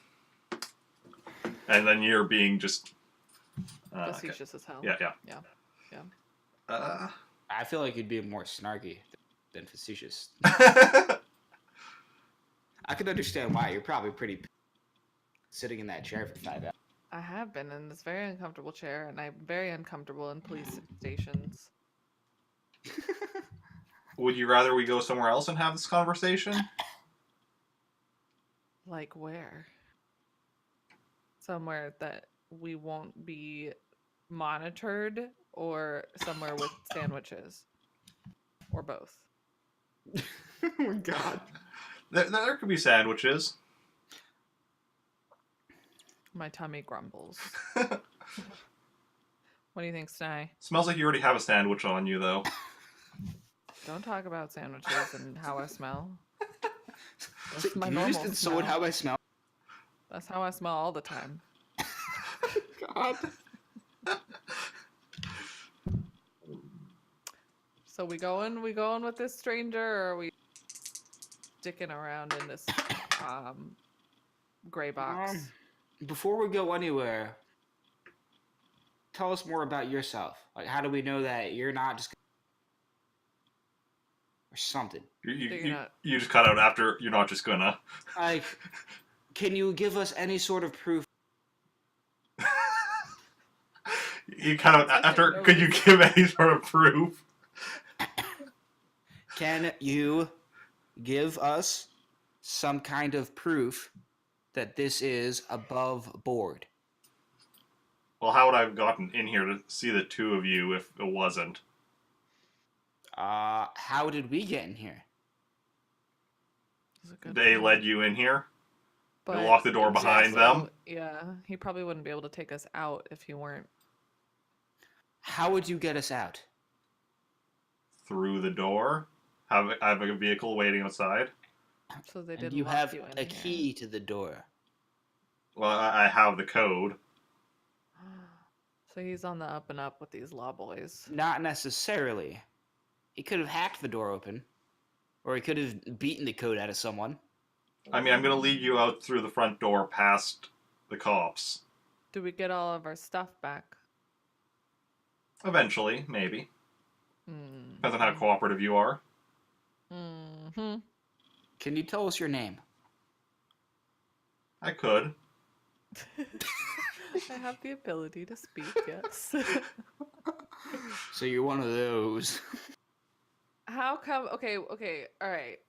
then you're being just facetious as hell. Yeah. I feel like you'd be more snarky than facetious. I I could understand why. You're probably pretty sitting in that chair for 5 hours. I have been in this very uncomfortable chair, and I'm very uncomfortable in police stations. Would you rather we go somewhere else and have this conversation? Like where? Somewhere that we won't be monitored, or somewhere with sandwiches, or both. Oh my god. There could be sandwiches. My tummy grumbles. What do you think, Snai? Smells like you already have a sandwich on you, though. Don't talk about sandwiches and how I smell. So That's my you normal just insulted smell. how I smell. That's how I smell all the time. God. So we going with this stranger, or are we sticking around in this gray box? Before we go anywhere, tell us more about yourself. Like, how do we know that you're not just or something? You just cut out after. You're not just gonna. Like, can you give us any sort of proof? You cut out after. Could you give any sort of proof? Can you give us some kind of proof that this is above board? Well, how would I have gotten in here to see the two of you if it wasn't? How did we get in here? That's a good They point. led you in here. They But locked the door behind Exactly. them. Yeah, he probably wouldn't be able to take us out if he weren't. How would you get us out? Through the door. I have a vehicle waiting outside. So they And didn't you lock have you in a here. key to the door. Well, I have the code. So he's on the up and up with these law boys. Not necessarily. He could have hacked the door open. Or he could have beaten the code out of someone. I mean, I'm going to lead you out through the front door past the cops. Do we get all of our stuff back? Eventually, maybe. Mm-hmm. Depends on how cooperative you are. Mm-hmm. Can you tell us your name? I could. I have the ability to speak, yes. So you're one of those. How come? Okay, all right.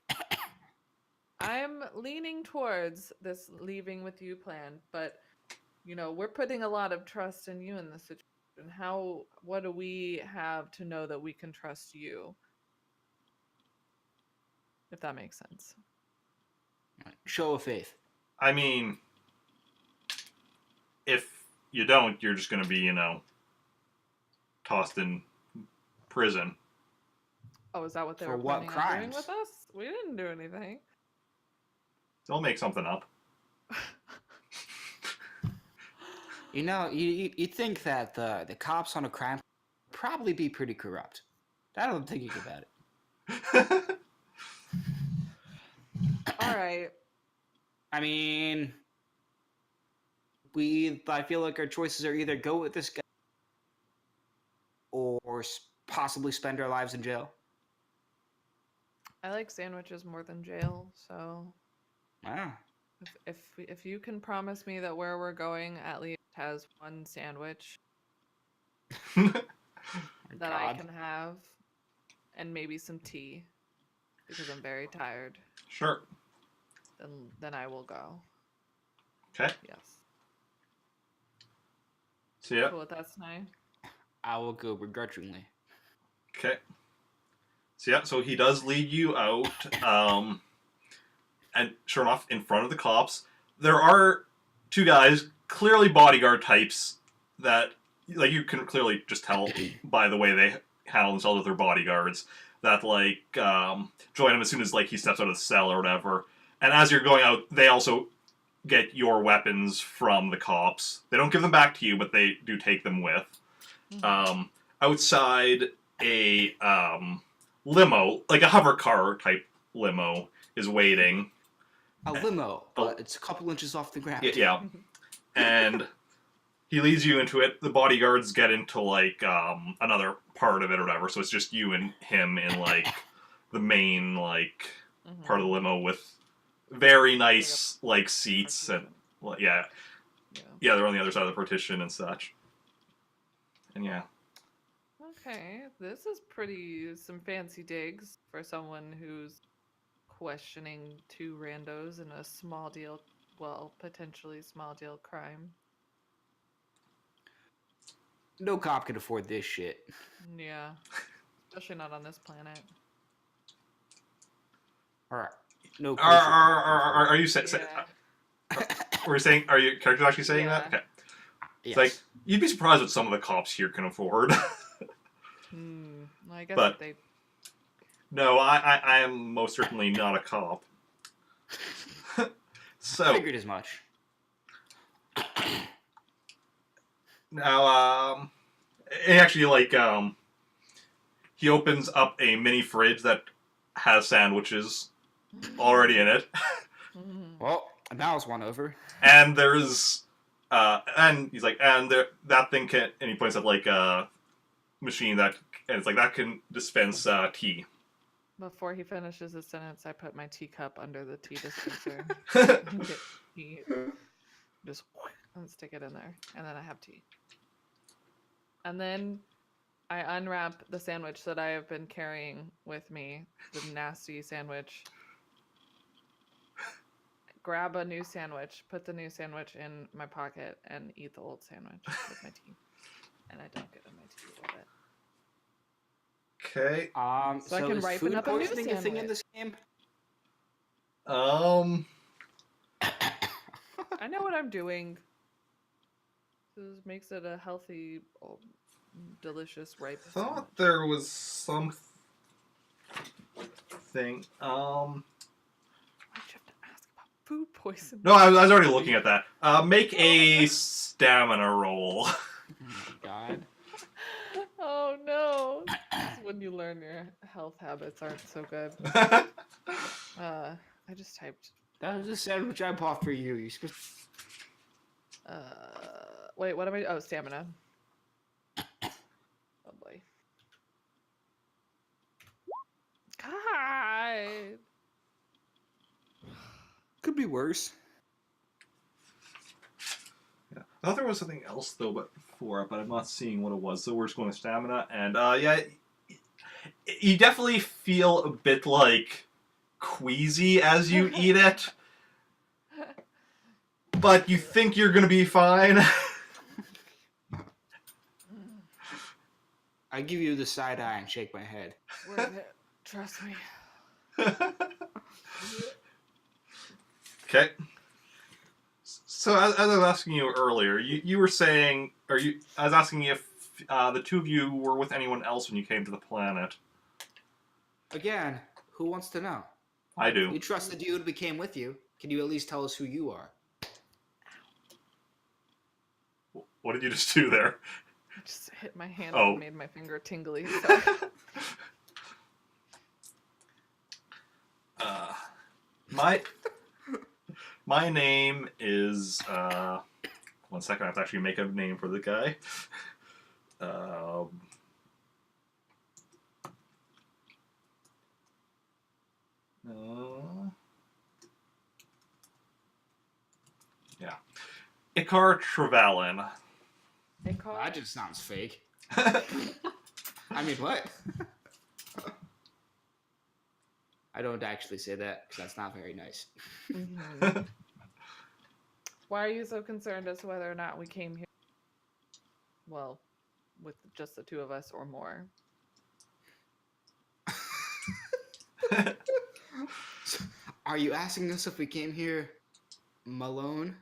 I'm leaning towards this leaving with you plan, but we're putting a lot of trust in you in this situation. What do we have to know that we can trust you? If that makes sense. Show of faith. I mean, if you don't, you're just going to be, tossed in prison. Oh, is that what they For were what planning on doing crimes? with us? We didn't do anything. They'll make something up. You think that the cops on a crime would probably be pretty corrupt. I don't think about it. All right. I mean, I feel like our choices are either go with this guy or possibly spend our lives in jail. I like sandwiches more than jail, so Wow. if you can promise me that where we're going at least has one sandwich that I can have, and maybe some tea, because I'm very tired, Sure. then I will go. Okay. Yes. See ya. Cool with that, Snai? I will go begrudgingly. Okay. So he does lead you out, and sure enough, in front of the cops, there are two guys, clearly bodyguard types, that, like, you can clearly just tell by the way they handle themselves with their bodyguards, that, join him as soon as, he steps out of the cell or whatever. And as you're going out, they also get your weapons from the cops. They don't give them back to you, but they do take them with. Mm-hmm. Outside, a limo, like a hover car type limo, is waiting. A limo, but it's a couple inches off the ground. Yeah. And he leads you into it. The bodyguards get into, another part of it or whatever, so it's just you and him in, the main, part of the limo with very nice, seats and, yeah, they're on the other side of the partition and such. And yeah. Okay, this is some fancy digs for someone who's questioning two randos in a small deal, potentially small deal crime. No cop can afford this shit. Yeah, especially not on this planet. Alright. No. Are you saying? Yeah. Were you saying? Are your characters actually saying Yeah. that? Okay. Yes. It's you'd be surprised what some of the cops here can afford. Well, I guess But- if they. No, I am most certainly not a cop. So Figured as much. now, he actually he opens up a mini fridge that has sandwiches already in it, Well, that was one over. and there's and he's like, and that thing can, and he points at a machine that, and it's that can dispense tea. Before he finishes his sentence, I put my teacup under the tea dispenser. Get tea. Just and stick it in there, and then I have tea. And then I unwrap the sandwich that I have been carrying with me, the nasty sandwich. Grab a new sandwich, put the new sandwich in my pocket, and eat the old sandwich with my tea. And I dunk it in my tea a little Okay. So I can is ripen food up a new poisoning a thing in sandwich. this game? I know what I'm doing. This makes it a healthy, delicious, ripe sandwich. Thought there was something. Why'd you have to ask about food poisoning? No, I was already looking at that. Make a stamina roll. Oh my god. Oh no! This is when you learn your health habits aren't so good. I just typed. That was a sandwich I bought for you. You're supposed Wait, what am I? Oh, stamina. Oh boy. God. Could be worse. Yeah. I thought there was something else though, but I'm not seeing what it was. So we're just going with stamina, and you definitely feel a bit like queasy as you eat it, but you think you're gonna be fine. I give you the side eye and shake my head. Worth it. Trust me. Okay. So as I was asking you earlier, you were saying, I was asking you if the two of you were with anyone else when you came to the planet. Again, who wants to know? I do. You trust the dude we came with you. Can you at least tell us who you are? What did you just do there? I just hit my hand Oh. and made my finger tingly. So. My name is one second. I have to actually make a name for the guy. Yeah, Icar Trevelyan. That just sounds fake. I mean, what? I don't actually say that because that's not very nice. Mm-hmm. Why are you so concerned as to whether or not we came here? Well, with just the two of us or more. Are you asking us if we came here Malone?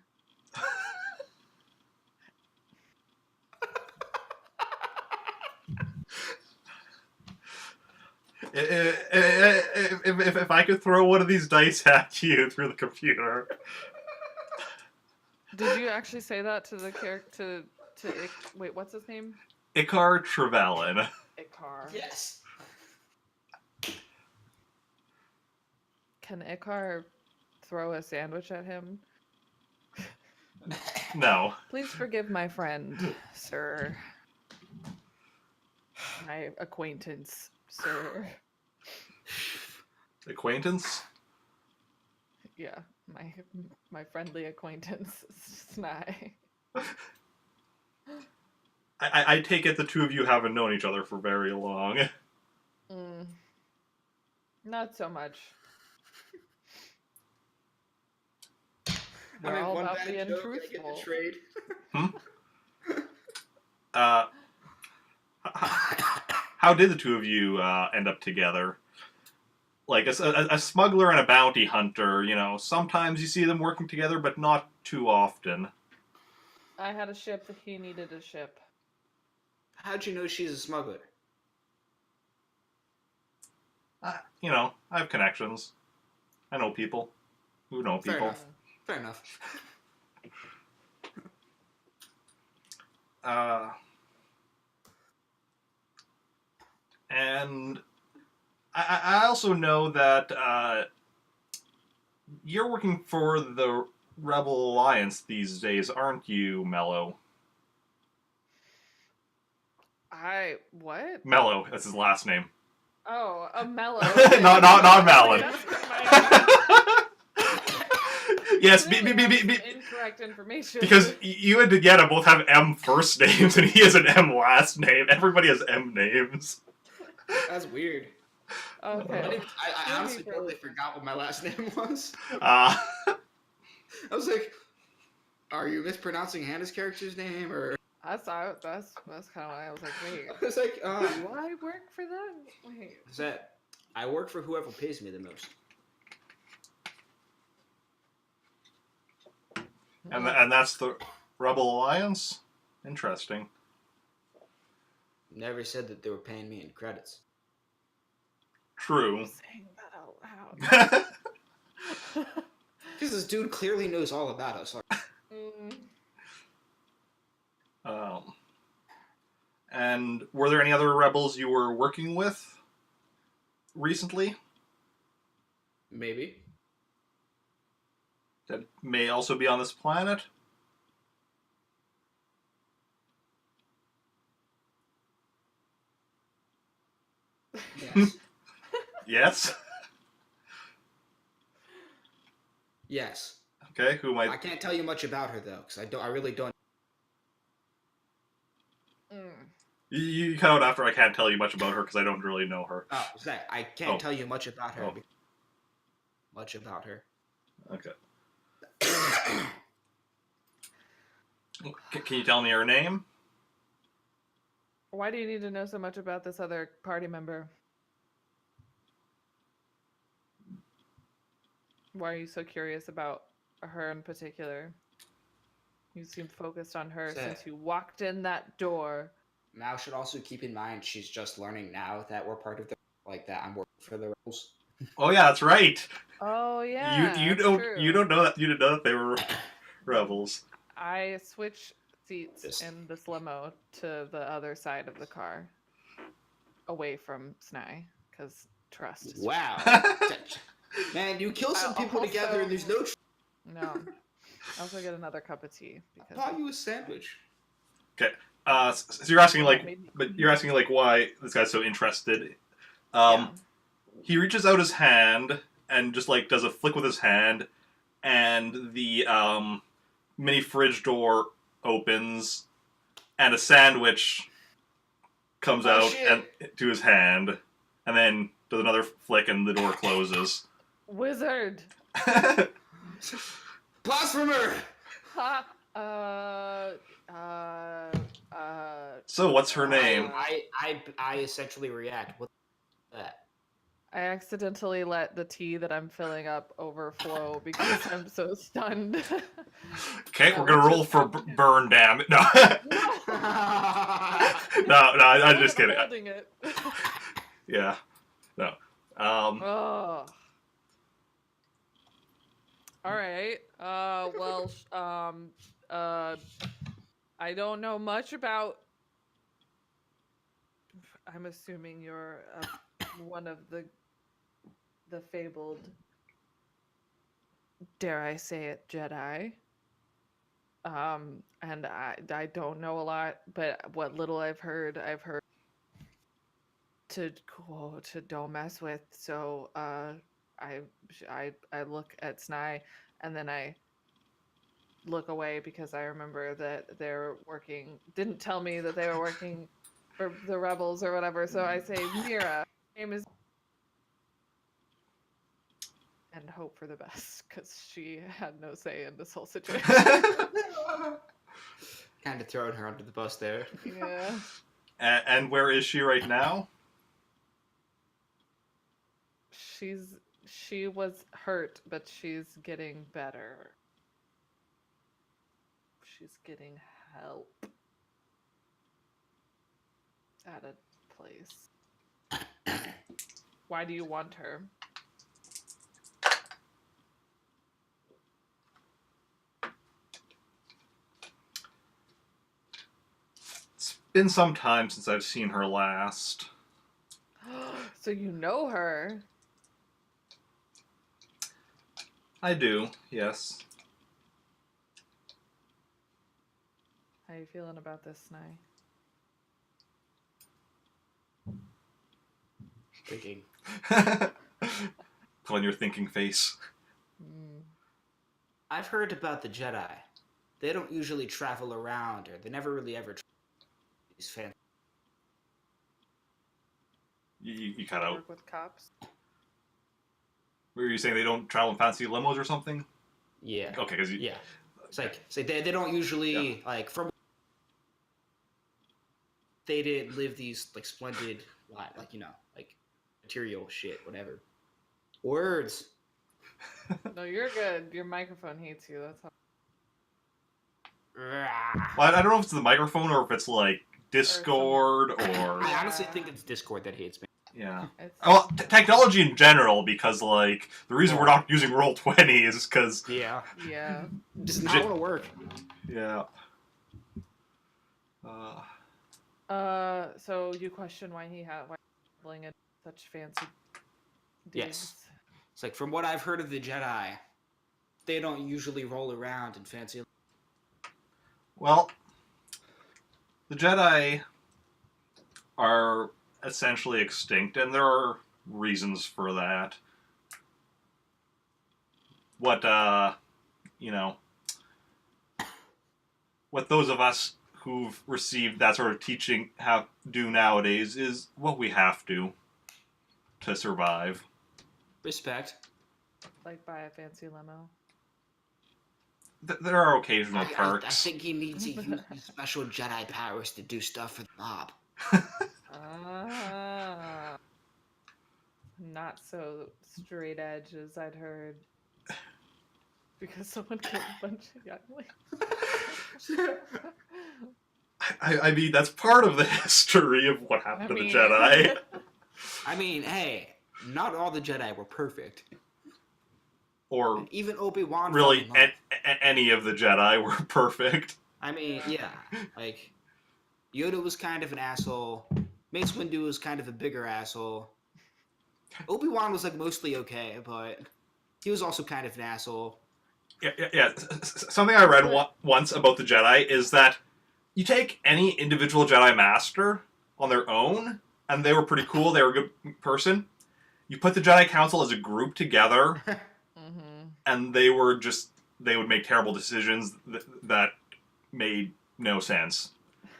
If I could throw one of these dice at you through the computer. Did you actually say that to the character? Wait, what's his name? Icar Trevelyan. Icar. Yes. Can Icar throw a sandwich at him? No. Please forgive my friend, sir. My acquaintance, sir. Acquaintance? Yeah, my friendly acquaintance, Snai. I take it the two of you haven't known each other for very long. Not so much. I We're mean, all one about bad being joke, I get truthful. the trade. How did the two of you end up together? Like a smuggler and a bounty hunter, sometimes you see them working together, but not too often. I had a ship, he needed a ship. How'd you know she's a smuggler? I have connections. I know people who know Fair people. enough. Fair enough. And I also know that you're working for the Rebel Alliance these days, aren't you, Mello? What? Mello, that's his last name. Oh, a Mello. not Malin. Yes, incorrect information. because you and Deanna both have M first names and he has an M last name. Everybody has M names. That's weird. Okay. I honestly totally forgot what my last name was. I I was like, are you mispronouncing Hannah's character's name, or? That's kind of why I was like, wait, I was like, do I work for them? Wait. is that I work for whoever pays me the most. And that's the Rebel Alliance? Interesting. Never said that they were paying me in credits. True. Saying that out loud. Because this dude clearly knows all about us. And were there any other rebels you were working with recently Maybe. that may also be on this planet? Yes. Yes. Yes. Okay. Who might? I can't tell you much about her though, because I really don't. You cut out after I can't tell you much about her because I don't really know her. Oh, Zach, I can't Oh. tell you much about her. Oh. Much about her. Okay. Can you tell me her name? Why do you need to know so much about this other party member? Why are you so curious about her in particular? You seem focused on her Sad. since you walked in that door. Mal should also keep in mind she's just learning now that we're part of the that I'm working for the rebels. Oh yeah, that's right. Oh yeah, You that's don't true. you don't know that you didn't know that they were rebels. I switch seats in this limo to the other side of the car, away from Snai, because trust. Is Wow. Man, you kill some people together and there's no. No. I also get another cup of tea because I bought you a sandwich. Okay. So you're asking why this guy's so interested. He reaches out his hand and just does a flick with his hand, and the mini fridge door opens, and a sandwich comes out and to his hand, and then does another flick, and the door closes. Wizard. Blasphemer. Ha. So what's her name? I essentially react. What's that? I accidentally let the tea that I'm filling up overflow because I'm so stunned. Okay, we're gonna roll for burn damage. No, no, I'm just kidding. Holding it. Yeah, no. Oh. All right. I don't know much about. I'm assuming you're one of the fabled, dare I say it, Jedi. And I don't know a lot, but what little I've heard to don't mess with. So I look at Snai, and then I look away because I remember that they're working. Didn't tell me that they were working for the rebels or whatever. So I say, Mira, name is. And hope for the best, because she had no say in this whole situation. Kind of throwing her under the bus there. Yeah. And where is she right now? She was hurt, but she's getting better. She's getting help at a place. Why do you want her? Been some time since I've seen her last. So you know her? I do, yes. How you feeling about this, Snai? Thinking. Put on your thinking face. I've heard about the Jedi. They don't usually travel around, or they never really ever. These fans. You cut out. Work with cops. Were you saying they don't travel in fancy limos or something? Yeah. Okay, because yeah, it's like they don't usually from they didn't live these like splendid lives, like like material shit, whatever. Words. No, you're good. Your microphone hates you. That's how. Well, I don't know if it's the microphone or if it's like Discord or. I honestly think it's Discord that hates me. Yeah. It's... Well, technology in general, because like the reason we're not using Roll20 is because Yeah. Does not want to work. Yeah. So you question why he's handling it such fancy digs? Yes. It's like from what I've heard of the Jedi, they don't usually roll around in fancy. Well, the Jedi are essentially extinct, and there are reasons for that. What what those of us who've received that sort of teaching do nowadays is what we have to survive. Respect. Like buy a fancy limo. There are occasional perks. I think he needs to use his special Jedi powers to do stuff for the mob. Not so straight edge as I'd heard. Because someone killed a bunch of younglings. I mean, that's part of the history of what happened to the Jedi. I mean, hey, not all the Jedi were perfect. Or and even Obi-Wan. Really, any of the Jedi were perfect. I mean, yeah. Like, Yoda was kind of an asshole. Mace Windu was kind of a bigger asshole. Obi-Wan was, like, mostly okay, but he was also kind of an asshole. Yeah. Something I read once about the Jedi is that you take any individual Jedi Master on their own, and they were pretty cool, they were a good person. You put the Jedi Council as a group together, and they would make terrible decisions that made no sense.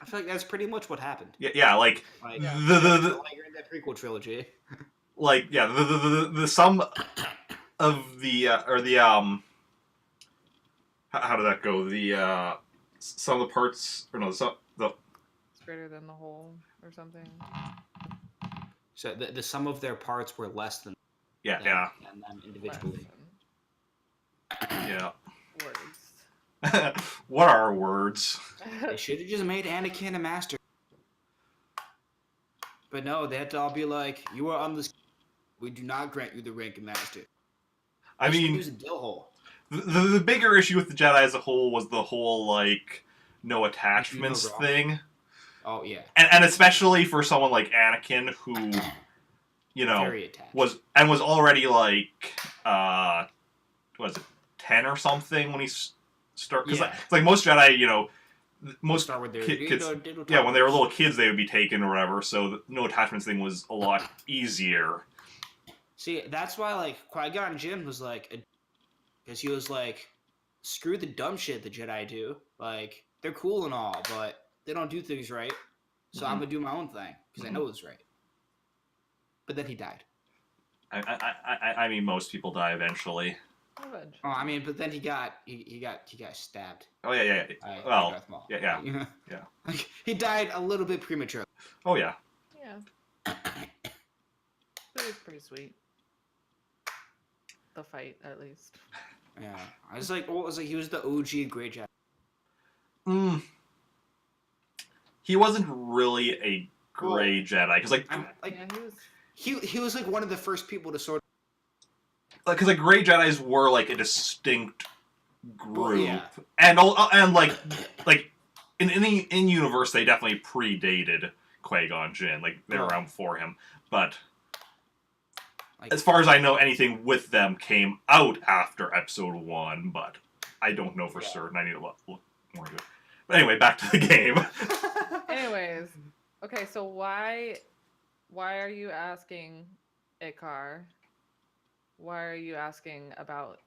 I feel like that's pretty much what happened. Yeah, like you're in that prequel trilogy. Like, yeah, the sum of the how did that go? The sum of the parts, or no, it's greater than the whole, or something. So the sum of their parts were less than than them individually. Yeah. Words. What are words? They should have just made Anakin a master. But no, they had to all be like, you are on this. We do not grant you the rank of master. I mean, use a dill hole. The bigger issue with the Jedi as a whole was the whole, like, no attachments thing. Oh, yeah. And especially for someone like Anakin, who, was already, like, what is it, 10 or something when he started? Because, like, most Jedi, most start with their kids, when they were little kids, they would be taken or whatever, so the no attachments thing was a lot easier. See, that's why, like, Qui-Gon Jinn was, like, because he was like, screw the dumb shit the Jedi do. Like, they're cool and all, but they don't do things right. So I'm going to do my own thing, because I know it's right. But then he died. I mean, most people die eventually. Eventually. Oh, I mean, but then he got stabbed. Oh, yeah. Yeah. Like, he died a little bit prematurely. Oh, yeah. Yeah. But it's pretty sweet. The fight, at least. Yeah. I was like, he was the OG Grey Jedi. He wasn't really a Grey Jedi, because he was like one of the first people to sort of. Because like Grey Jedis were like a distinct group, yeah. and like in universe they definitely predated Qui-Gon Jinn, like they were around before him, but. Like, as far as I know, anything with them came out after Episode 1, but I don't know for certain. I need to look more into it. But anyway, back to the game. Anyways, okay, so why are you asking Ikar? Why are you asking about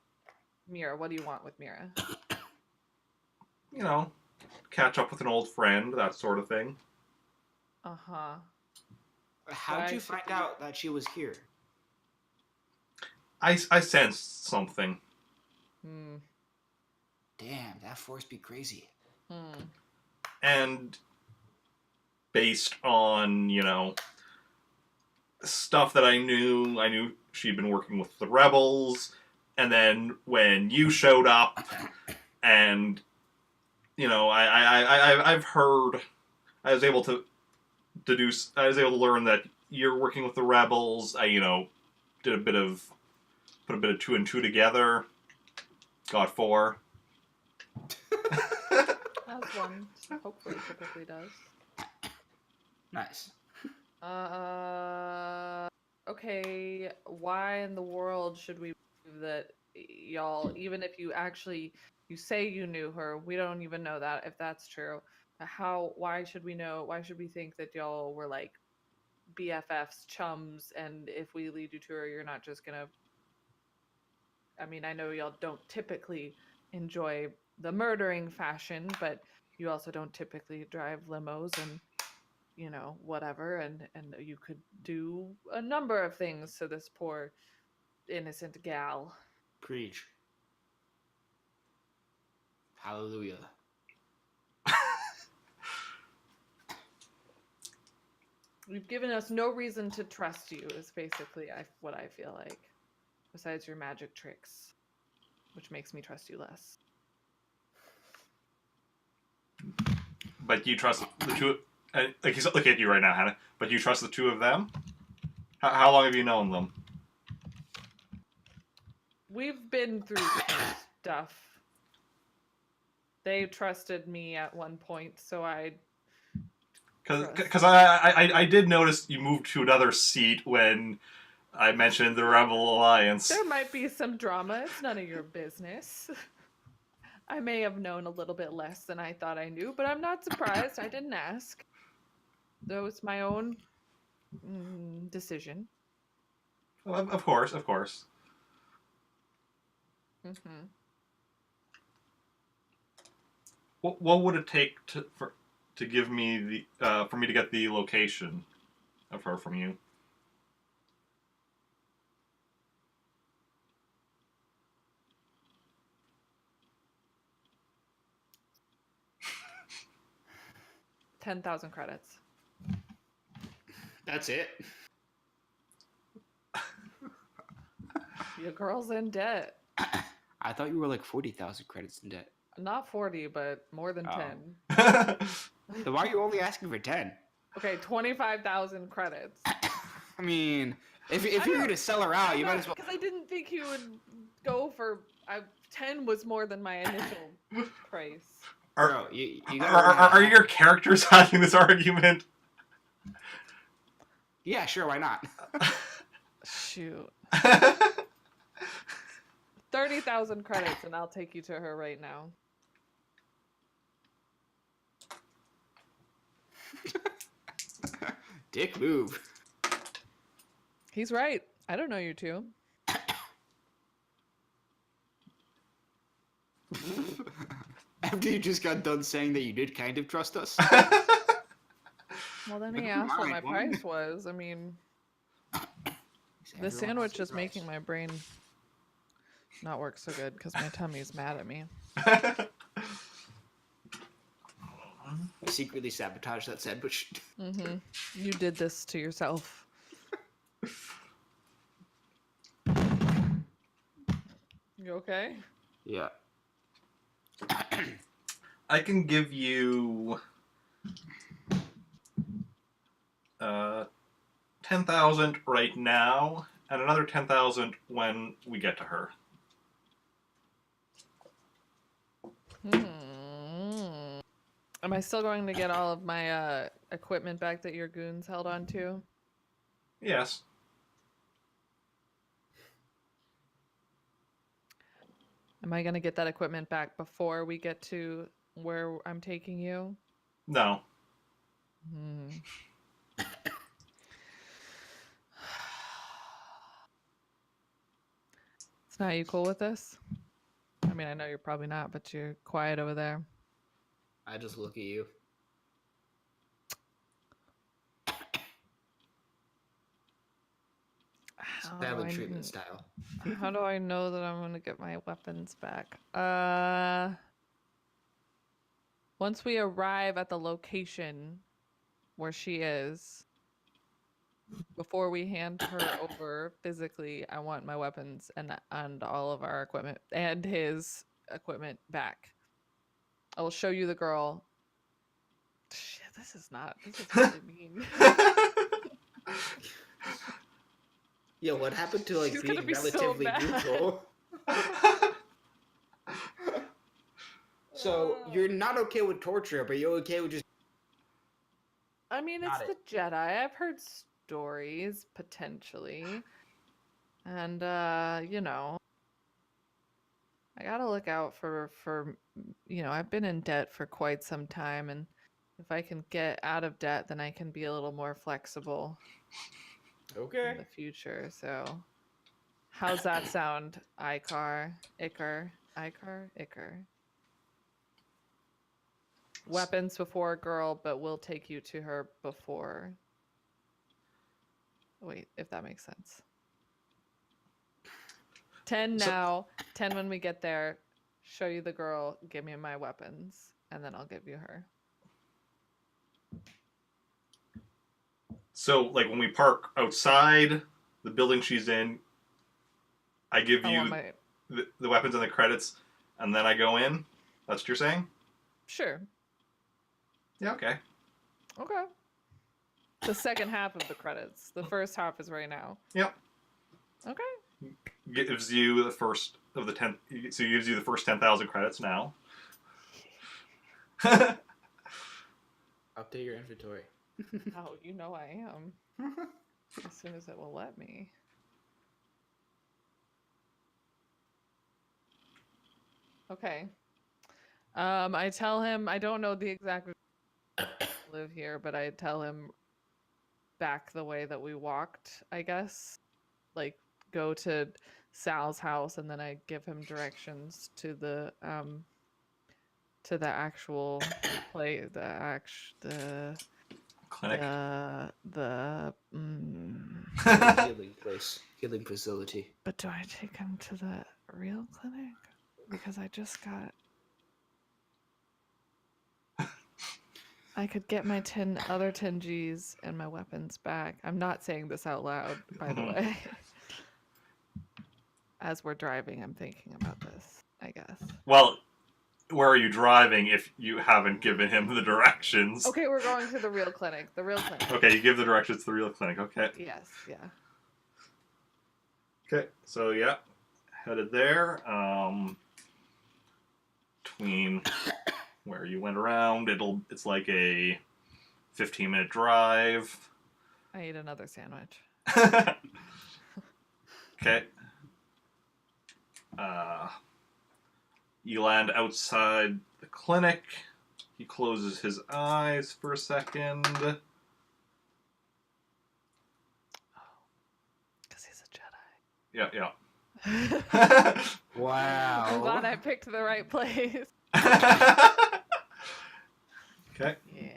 Mira? What do you want with Mira? Catch up with an old friend, that sort of thing. Uh-huh. How did you find out that she was here? I sensed something. Damn, that force be crazy. And based on, stuff that I knew. I knew she'd been working with the rebels, and then when you showed up, and I've heard. I was able to deduce. I was able to learn that you're working with the rebels. I put a bit of two and two together. Got 4. That's one. Hopefully, typically does. Nice. Okay. Why in the world should we believe that y'all, even if you say you knew her, we don't even know that if that's true. Why should we know? Why should we think that y'all were like BFFs, chums, and if we lead you to her, you're not just gonna. I mean, I know y'all don't typically enjoy the murdering fashion, but you also don't typically drive limos and whatever, and you could do a number of things to this poor innocent gal. Preach. Hallelujah. You've given us no reason to trust you is basically what I feel like, besides your magic tricks, which makes me trust you less. But you trust the two. Like he's looking at you right now, Hannah. But you trust the two of them? How long have you known them? We've been through stuff. They trusted me at one point, so I. Because I did notice you moved to another seat when I mentioned the Rebel Alliance. There might be some drama. It's none of your business. I may have known a little bit less than I thought I knew, but I'm not surprised. I didn't ask. Though it's my own decision. Well, of course. Mm-hmm. What would it take to give me for me to get the location of her from you? $10,000 credits. That's it? Your girl's in debt. I thought you were like 40,000 credits in debt. Not 40, but more than 10. Then why are you only asking for 10? Okay, 25,000 credits. I mean, if you're going to sell her out, you might as well... Because I didn't think he would go for... 10 was more than my initial price. Are your characters having this argument? Yeah, sure, why not? Shoot. 30,000 credits and I'll take you to her right now. Dick move. He's right. I don't know you two. After you just got done saying that you did kind of trust us. Well, then he asked what my price was. I mean, the sandwich is making my brain not work so good because my tummy's mad at me. I secretly sabotaged that sandwich. Mm-hmm. You did this to yourself. You okay? Yeah. I can give you 10,000 right now, and another 10,000 when we get to her. Am I still going to get all of my equipment back that your goons held on to? Yes. Am I going to get that equipment back before we get to where I'm taking you? No. It's not. You cool with this? I mean, I know you're probably not, but you're quiet over there. I just look at you. Silent treatment style. How do I know that I'm going to get my weapons back? Once we arrive at the location, where she is. Before we hand her over physically, I want my weapons and all of our equipment and his equipment back. I will show you the girl. Shit, this is really mean. Yo, what happened to like She's gonna being be so relatively mad. neutral? So you're not okay with torture, but you're okay with just. I mean, it's Got the Jedi. I've heard stories potentially, and you know, I gotta look out for I've been in debt for quite some time, and if I can get out of debt, then I can be a little more flexible in Okay. the future. So, how's that sound, Icar? Icar? Weapons before girl, but we'll take you to her before. Wait, if that makes sense. 10 now, 10 when we get there. Show you the girl, give me my weapons, and then I'll give you her. So, like, when we park outside the building she's in, I give you the weapons and the credits, and then I go in? That's what you're saying? Sure. Yeah, okay. Okay. The second half of the credits. The first half is right now. Yep. Okay. Gives you the first of the 10. So he gives you the first 10,000 credits now. Update your inventory. Oh, you know I am. As soon as it will let me. Okay. I tell him I don't know the exact live here, but I tell him back the way that we walked, I guess. Like go to Sal's house and then I give him directions to the actual play the Clinic. Healing place. Healing facility. But do I take him to the real clinic? Because I just got I could get my other 10 Gs and my weapons back. I'm not saying this out loud, by the way. As we're driving, I'm thinking about this, I guess. Well, where are you driving if you haven't given him the directions? Okay, we're going to the real clinic. The real clinic. Okay, you give the directions to the real clinic. Okay. Yes, yeah. Okay, so yeah, headed there. Between where you went around, it's like a 15-minute drive. I ate another sandwich. Okay. You land outside the clinic. He closes his eyes for a second. Oh. Because he's a Jedi. Yeah. Wow. I'm glad I picked the right place. Okay. Yeah.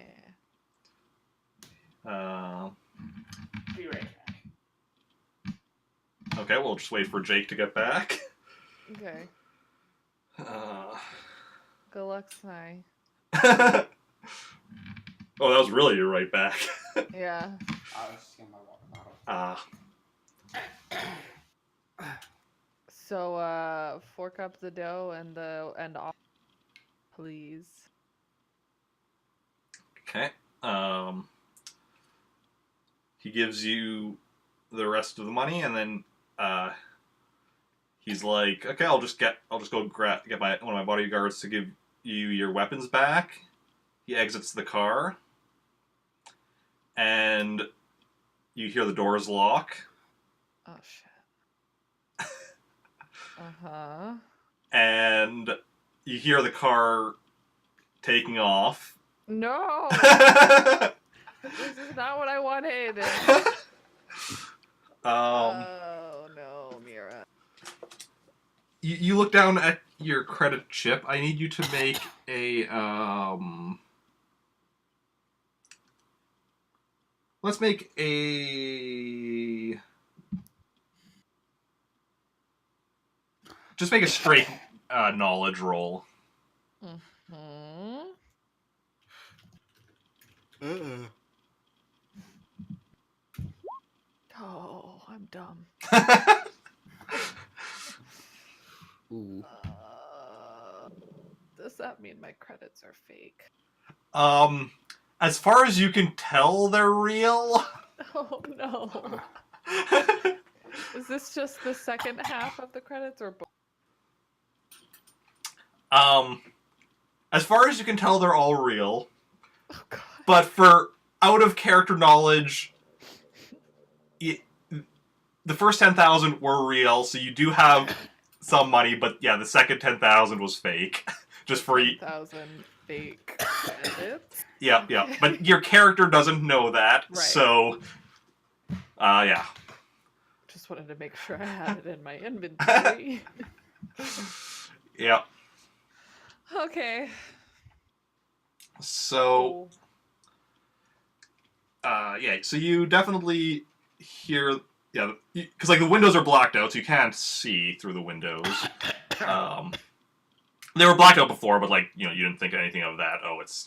Be right back. Okay, we'll just wait for Jake to get back. Okay. Uh... Good luck, Snai. Oh, that was really your right back. Yeah. I was just getting my water bottle. So, fork up the dough and all, please. Okay. He gives you the rest of the money, and then he's like, "Okay, I'll just go get one of my bodyguards to give you your weapons back." He exits the car, and you hear the doors lock. Oh shit. Uh-huh. And you hear the car taking off. No! This is not what I wanted. Oh no, Mira. You look down at your credit chip. I need you to make a let's make a just make a straight knowledge roll. Mm-hmm. Oh, I'm dumb. Ooh. Does that mean my credits are fake? As far as you can tell, they're real. Oh no. Is this just the second half of the credits or both? As far as you can tell, they're all real. Oh god. But for out of character knowledge, the first 10,000 were real, so you do have some money. But yeah, the second 10,000 was fake, just for 10,000 fake credits. Yeah, Okay. yeah. But your character doesn't know that, Right. so yeah. Just wanted to make sure I had it in my inventory. Yeah. Okay. So yeah, so you definitely hear, yeah, because like the windows are blacked out, so you can't see through the windows. They were blacked out before, but like you didn't think anything of that. Oh, it's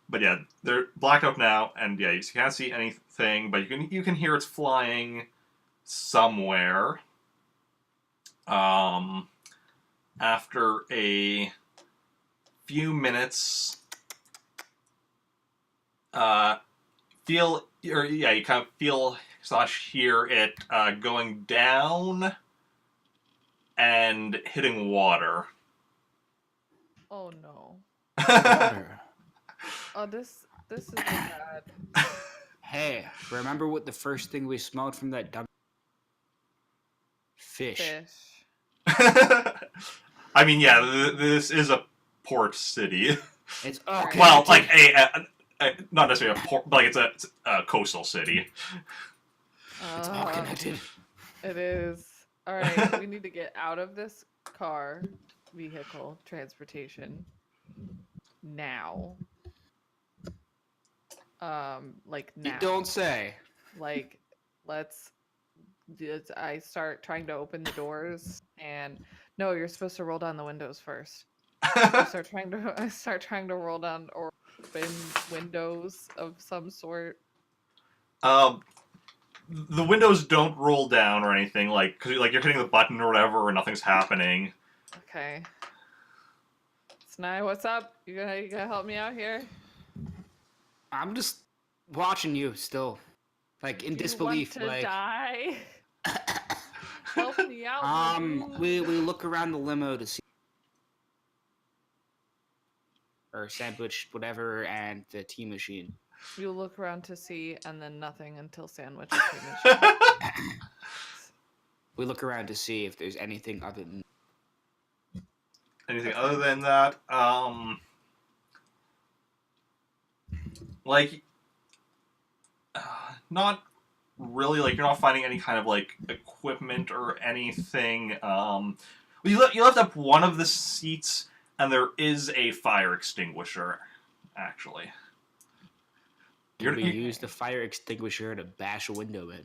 but yeah, they're blacked out now, and yeah, you can't see anything, but you can hear it's flying somewhere. After a few minutes, you kind of feel / hear it going down and hitting water. Oh no. Water. Oh, this is bad. Hey, remember what the first thing we smelled from that dump? Fish. I mean, yeah, this is a port city. It's okay. Well, like not necessarily a port, but like it's a coastal city. It's all connected. It is. All right, we need to get out of this vehicle, transportation now. Like now. You don't say. Like, I start trying to open the doors, and no, you're supposed to roll down the windows first. I start trying to roll down or open windows of some sort. The windows don't roll down or anything, like because like you're hitting the button or whatever, and nothing's happening. Okay. Snai, what's up? You gonna help me out here? I'm just watching you still, like in disbelief. You want to like die? Help me out. we look around the limo to see, or sandwich, whatever, and the tea machine. You look around to see, and then nothing until sandwich and tea machine. We look around to see if there's anything other than that. Like, not really. Like, you're not finding any kind of like equipment or anything. You left up one of the seats, and there is a fire extinguisher. Actually, we use the fire extinguisher to bash a window in.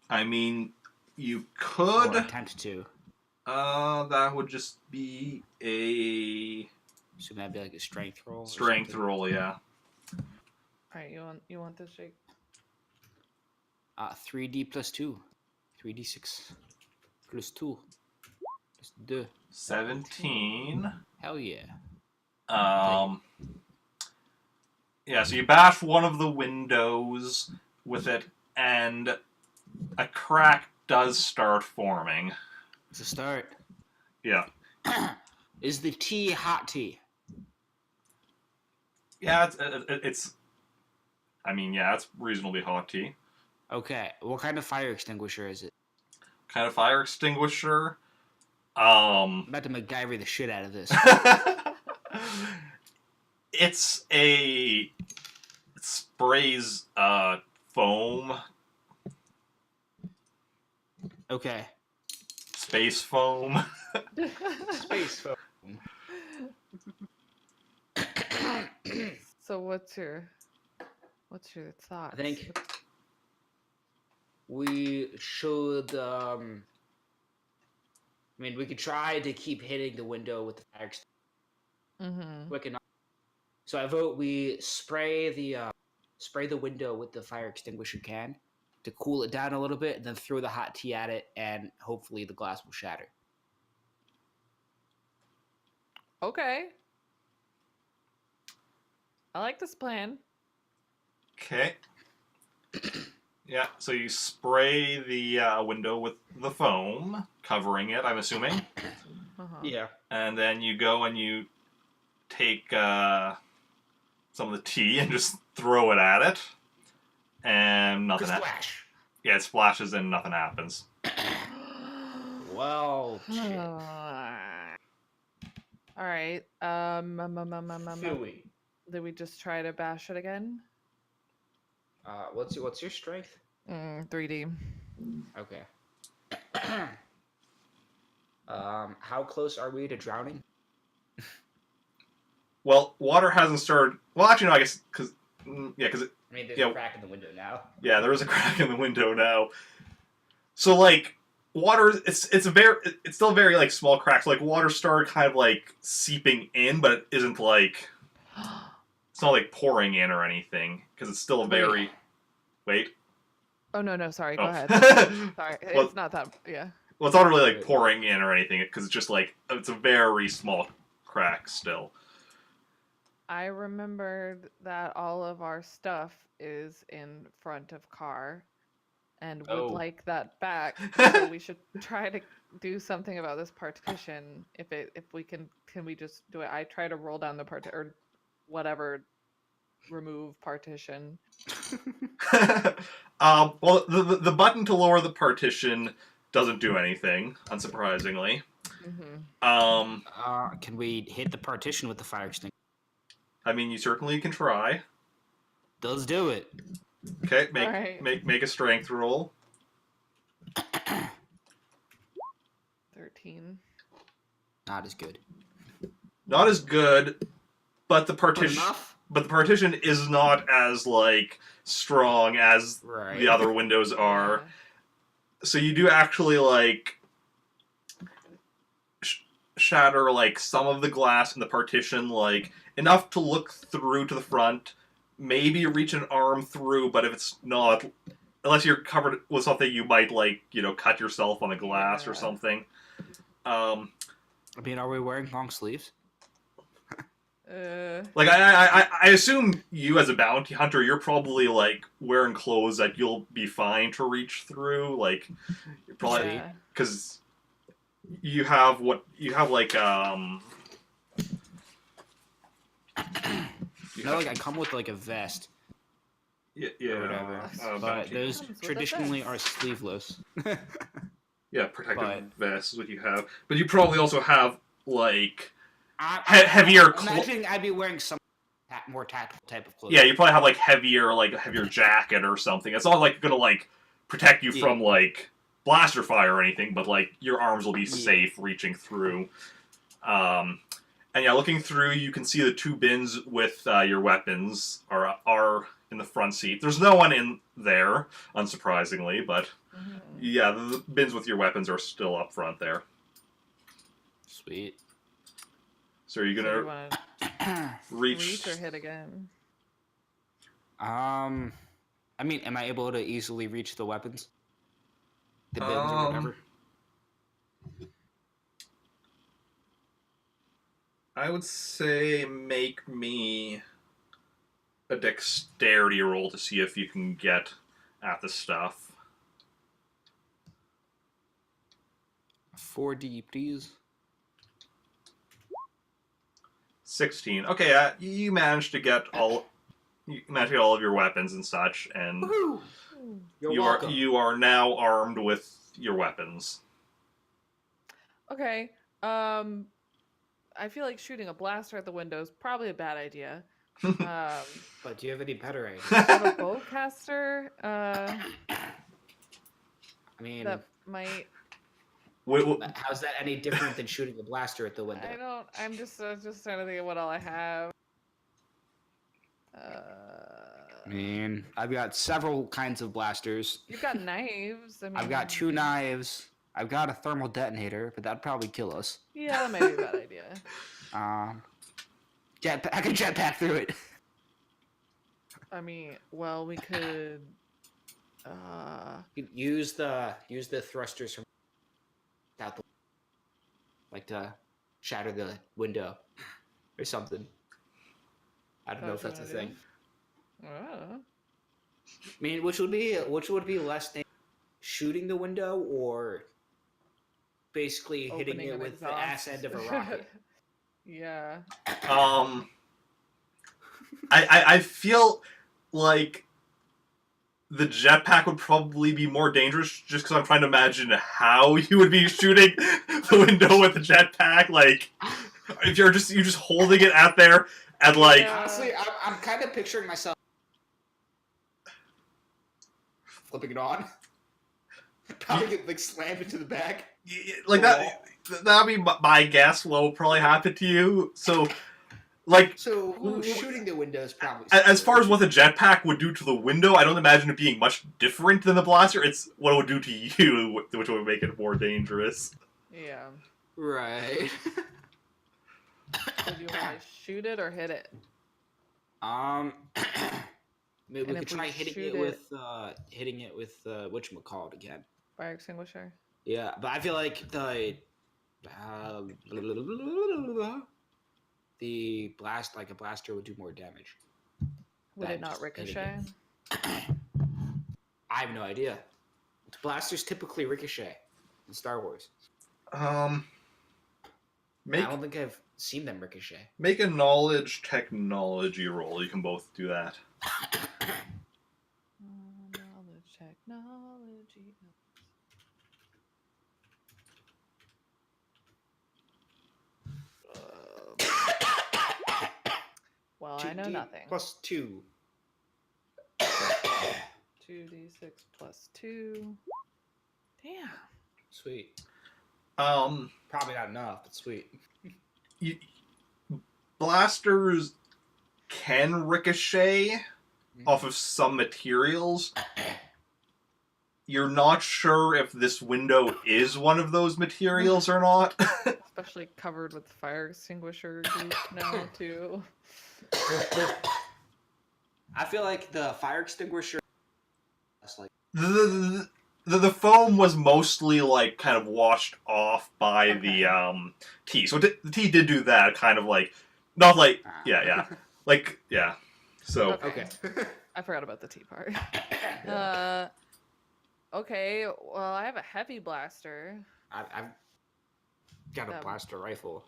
I mean, you could or attempt to. That would just be a. So that'd be like a strength roll. Strength roll, yeah. All right, you want this, Jake? 3d plus 2. 3d6 plus 2 plus 2. 17. Hell yeah. Yeah, so you bash one of the windows with it, and a crack does start forming. It's a start. Yeah. Is the tea hot tea? Yeah, it's. I mean, yeah, it's reasonably hot tea. Okay, what kind of fire extinguisher is it? Kind of fire extinguisher. I'm about to MacGyver the shit out of this. It sprays foam. Okay. Space foam. Space foam. So what's your thoughts? I think we should. I mean, we could try to keep hitting the window with the fire extinguisher. Quick enough. So I vote we spray the window with the fire extinguisher can, to cool it down a little bit, and then throw the hot tea at it, and hopefully the glass will shatter. Okay. I like this plan. Okay. Yeah, so you spray the window with the foam, covering it, I'm assuming. Yeah. And then you go and you take some of the tea and just throw it at it. And nothing happens. Splash. Yeah, it splashes and nothing happens. Well, shit. All right. Phooey. Did we just try to bash it again? What's your strength? 3D. Okay. How close are we to drowning? Well, water hasn't started. Well, actually, no. I guess because I mean, there's a crack in the window now. Yeah, there is a crack in the window now. So like water, it's still very like small cracks. Like water started kind of like seeping in, but it isn't like it's not like pouring in or anything because it's still very. Wait. Oh no! Sorry, go ahead. Sorry, Well, it's not that. Yeah. Well, it's not really like pouring in or anything because it's just like it's a very small crack still. I remembered that all of our stuff is in front of car and would like that back. So we should try to do something about this partition. If we can we just do it? I try to roll down the or whatever, remove partition. Well, the button to lower the partition doesn't do anything, unsurprisingly. Mm-hmm. Can we hit the partition with the fire extinguisher? I mean, you certainly can try. Let's do it. Okay, Right. make a strength roll. 13. Not as good. Not as good, but the partition. Enough? But the partition is not as like strong as the other windows are. Yeah. So you do actually like shatter like some of the glass in the partition, like enough to look through to the front. Maybe reach an arm through, but if it's not, unless you're covered with something, you might like cut yourself on the glass or something. I mean, are we wearing long sleeves? Like I assume you as a bounty hunter, you're probably like wearing clothes that you'll be fine to reach through. Like you're probably because you have like like I come with like a vest. Yeah. Or whatever. But those traditionally are sleeveless. Yeah, protective vest is what you have. But you probably also have like heavier. Imagine I'd be wearing some more tactical type of clothes. Yeah, you probably have like heavier jacket or something. It's not like gonna like protect you from like blaster fire or anything, but like your arms will be safe reaching through. And yeah, looking through, you can see the two bins with your weapons are in the front seat. There's no one in there, unsurprisingly, but yeah, the bins with your weapons are still up front there. Sweet. So are you gonna reach or hit again? I mean, am I able to easily reach the weapons? The bins or whatever? I would say make me a dexterity roll to see if you can get at the stuff. 4D, please. 16. Okay, you managed to get all of your weapons and such, and you are now armed with your weapons. Okay. I feel like shooting a blaster at the window is probably a bad idea. But do you have any better ideas? I have a bowcaster. I mean, that might. How's that any different than shooting a blaster at the window? I don't. I'm just trying to think of what all I have. I mean, I've got several kinds of blasters. You've got knives. I mean, I've got 2 knives. I've got a thermal detonator, but that'd probably kill us. Yeah, that might be a bad idea. I can jetpack through it. I mean, well, we could Use the thrusters from out the like to shatter the window or something. I don't know if that's a thing. Oh. I mean, which would be less dangerous, shooting the window or basically hitting Opening it an with the ass exhaust. end of a rocket. Yeah. I feel like the jetpack would probably be more dangerous just because I'm trying to imagine how you would be shooting the window with the jetpack. Like, if you're just holding it out there and like. Yeah. Honestly, I'm kind of picturing myself flipping it on. Probably get like slammed into the back. Like that'd be my guess. What will probably happen to you? So, like, so shooting the window is probably as far as what the jetpack would do to the window, I don't imagine it being much different than the blaster. It's what it would do to you, which would make it more dangerous. Yeah. right. So do you want to shoot it or hit it? Maybe we And could if we try hitting shoot it with whatchamacallit again. Fire extinguisher. Yeah, but I feel like the blast, like a blaster, would do more damage. Would That it not just hitting ricochet? I have no idea. Blasters typically ricochet in Star Wars. I don't think I've seen them ricochet. Make a knowledge technology roll. You can both do that. Knowledge technology. Well, I know nothing. Plus 2. 2d6 plus 2. Damn. Sweet. Probably not enough, but sweet. Blasters can ricochet off of some materials. You're not sure if this window is one of those materials or not. Especially covered with fire extinguisher goop now, too. I feel like the fire extinguisher is like the foam was mostly like kind of washed off by the tea. So the tea did do that, kind of like not like like yeah. So okay. I forgot about the tea part. Okay, well I have a heavy blaster. I've got a blaster rifle.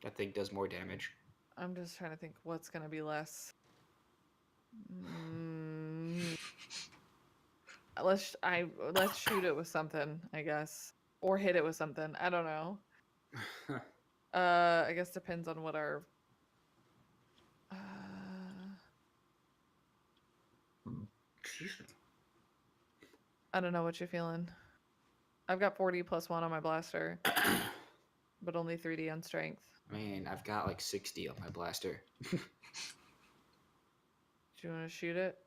That thing does more damage. I'm just trying to think what's gonna be less. Let's shoot it with something, I guess, or hit it with something. I don't know. I guess depends on what our. I don't know what you're feeling. I've got 40 plus 1 on my blaster, but only 3D on strength. I mean, I've got like 60 on my blaster. Do you want to shoot it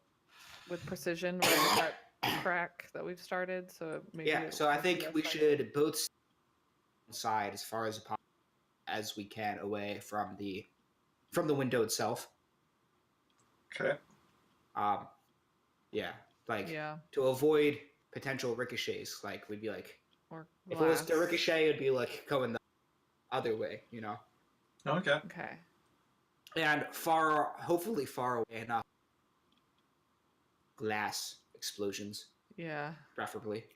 with precision right at that crack that we've started? So maybe so I think we should both side as far as we can away from the window itself. Okay. To avoid potential ricochets, like we'd be like, or if it was to ricochet, it'd be like going the other way, you know. Okay. Okay. And hopefully far away enough. Glass explosions. Yeah. Preferably.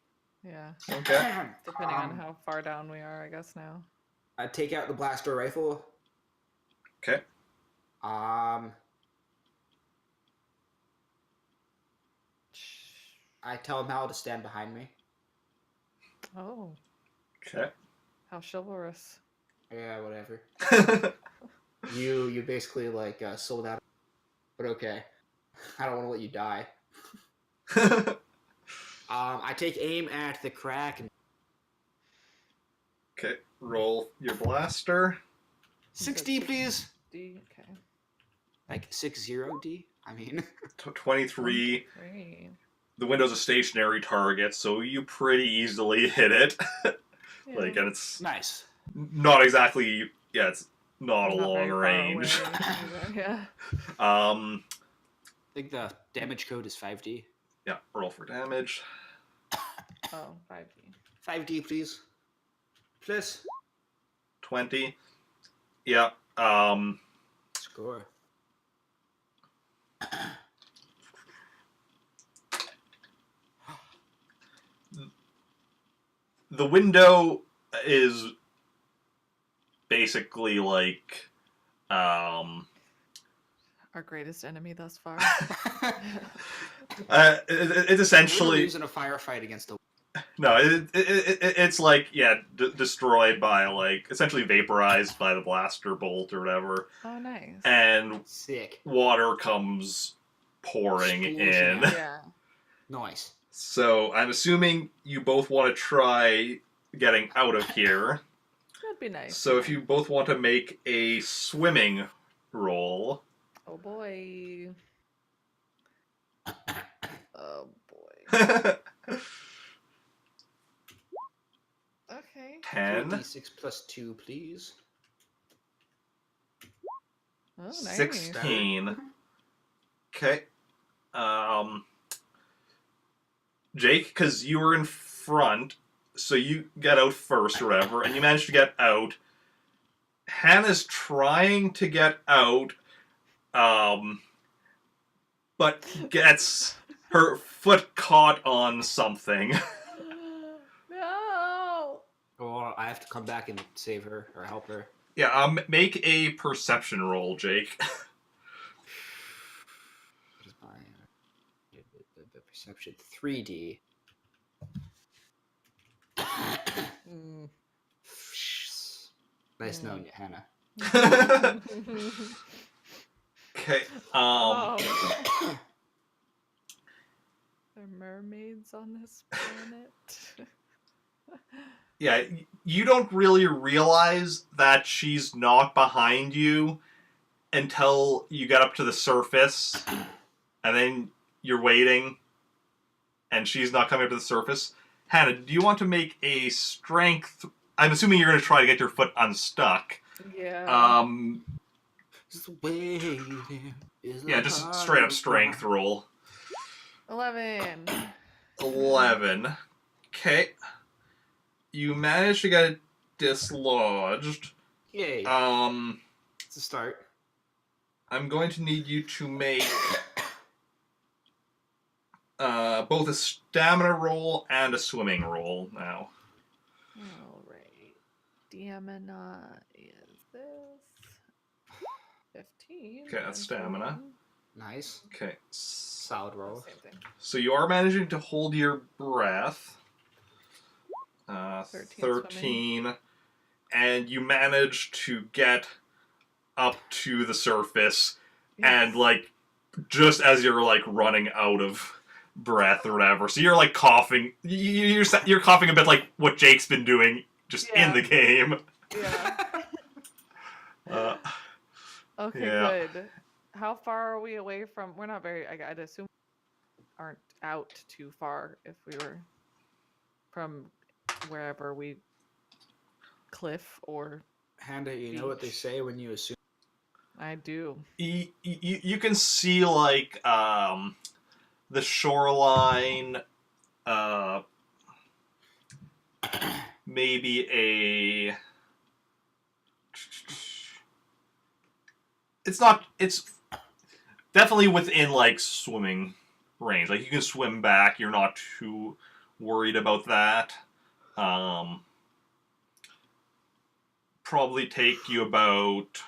Yeah. Okay. Depending on how far down we are, I guess now. I take out the blaster rifle. Okay. I tell Mal to stand behind me. Oh. Okay. How chivalrous. Yeah, whatever. You basically like sold out. But okay. I don't want to let you die. I take aim at the crack. Okay, roll your blaster. 6D, please. D, okay. Like 60D? I mean. 23. The window's a stationary target, so you pretty easily hit it. Yeah. Like, and it's nice. Not exactly. Yeah, it's not a long very far range. away. Yeah. I think the damage code is 5D. Yeah, roll for damage. Oh, 5D. 5D, please. Plus. 20. Yeah. Score. The window is basically like Our greatest enemy thus far. it's essentially losing a firefight against a. no. It's like destroyed by like essentially vaporized by the blaster bolt or whatever, Oh, nice. and Sick. water comes pouring in. Yeah. Nice. So I'm assuming you both want to try getting out of here. That'd be nice. So if you both want to make a swimming roll. Oh boy. Oh boy. Okay. 10. 3d6 plus 2, please. Oh, nice. 16. Okay. Jake, because you were in front, so you get out first or whatever, and you managed to get out. Hannah's trying to get out, but gets her foot caught on something. No. Or I have to come back and save her or help her. Yeah, make a perception roll, Jake. What is my the perception? 3D. Nice knowing you, Hannah. Okay. Oh. There are mermaids on this planet. Yeah, you don't really realize that she's not behind you until you get up to the surface, and then you're waiting, and she's not coming up to the surface. Hannah, do you want to make a strength? I'm assuming you're going to try to get your foot unstuck. Yeah. Just waiting. Yeah, just straight up strength roll. 11. 11. Okay. You managed to get it dislodged. Yay. It's a start. I'm going to need you to make both a stamina roll and a swimming roll now. Alright. Stamina is this. 15. Okay, that's stamina. Nice. Okay. Solid roll. Same thing. So you are managing to hold your breath. 13 13. And you manage to get up to the surface, and like just as you're like running out of breath or whatever, so you're like coughing. You're coughing a bit like what Jake's been doing just in the game. Yeah. Okay, yeah. good. How far are we away from? We're not very. I'd assume aren't out too far if we were from wherever we cliff or. Hannah, you know what they say when you assume. I do. You can see like the shoreline, maybe a. It's definitely within like swimming range. Like you can swim back. You're not too worried about that. Probably take you about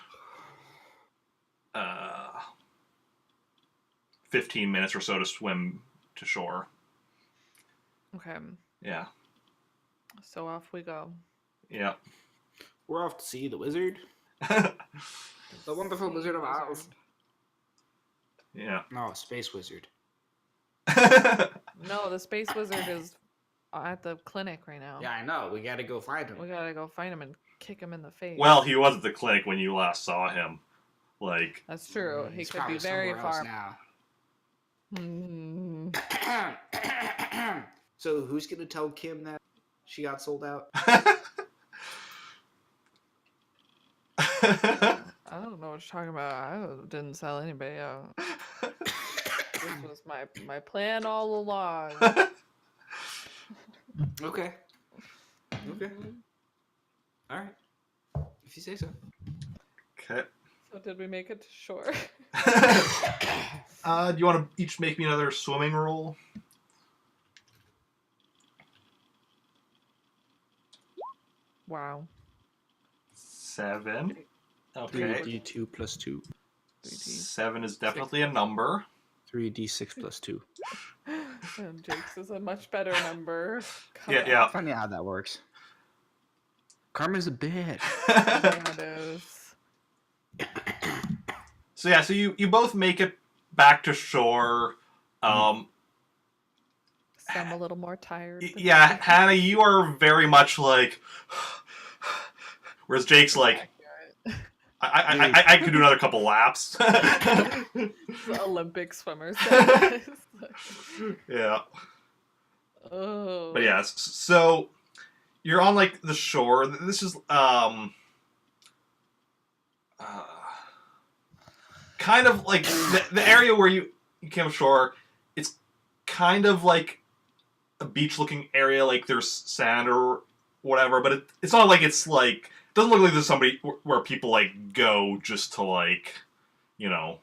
15 minutes or so to swim to shore. Okay. Yeah. So off we go. Yeah. We're off to see the wizard. The wonderful Wizard of Oz. Yeah. No, Space Wizard. No, the Space Wizard is at the clinic right now. Yeah, I know. We gotta go find him. We gotta go find him and kick him in the face. Well, he was at the clinic when you last saw him. Like. That's true. He He's could be probably very somewhere else far. now. So who's gonna tell Kim that she got sold out? I don't know what you're talking about. I didn't sell anybody out. This was my plan all along. Okay. Okay. All right. If you say so. Okay. So did we make it to shore? Do you want to each make me another swimming roll? Wow. 7. Okay. 3d2 plus 2. 7 is definitely a number. 3d6 plus 2. And Jake's is a much better number. Yeah. Funny how that works. Karma's a bitch. Yeah, it is. So yeah, so you both make it back to shore. So I'm a little more tired. Yeah, Hannah, you are very much like, whereas Jake's like, I could do another couple laps. Olympic swimmers. Yeah. Oh. But yeah, so you're on like the shore. This is kind of like the area where you came ashore. It's kind of like a beach-looking area. Like there's sand or whatever, but it's not like it's like it doesn't look like there's somebody where people like go just to like, you know,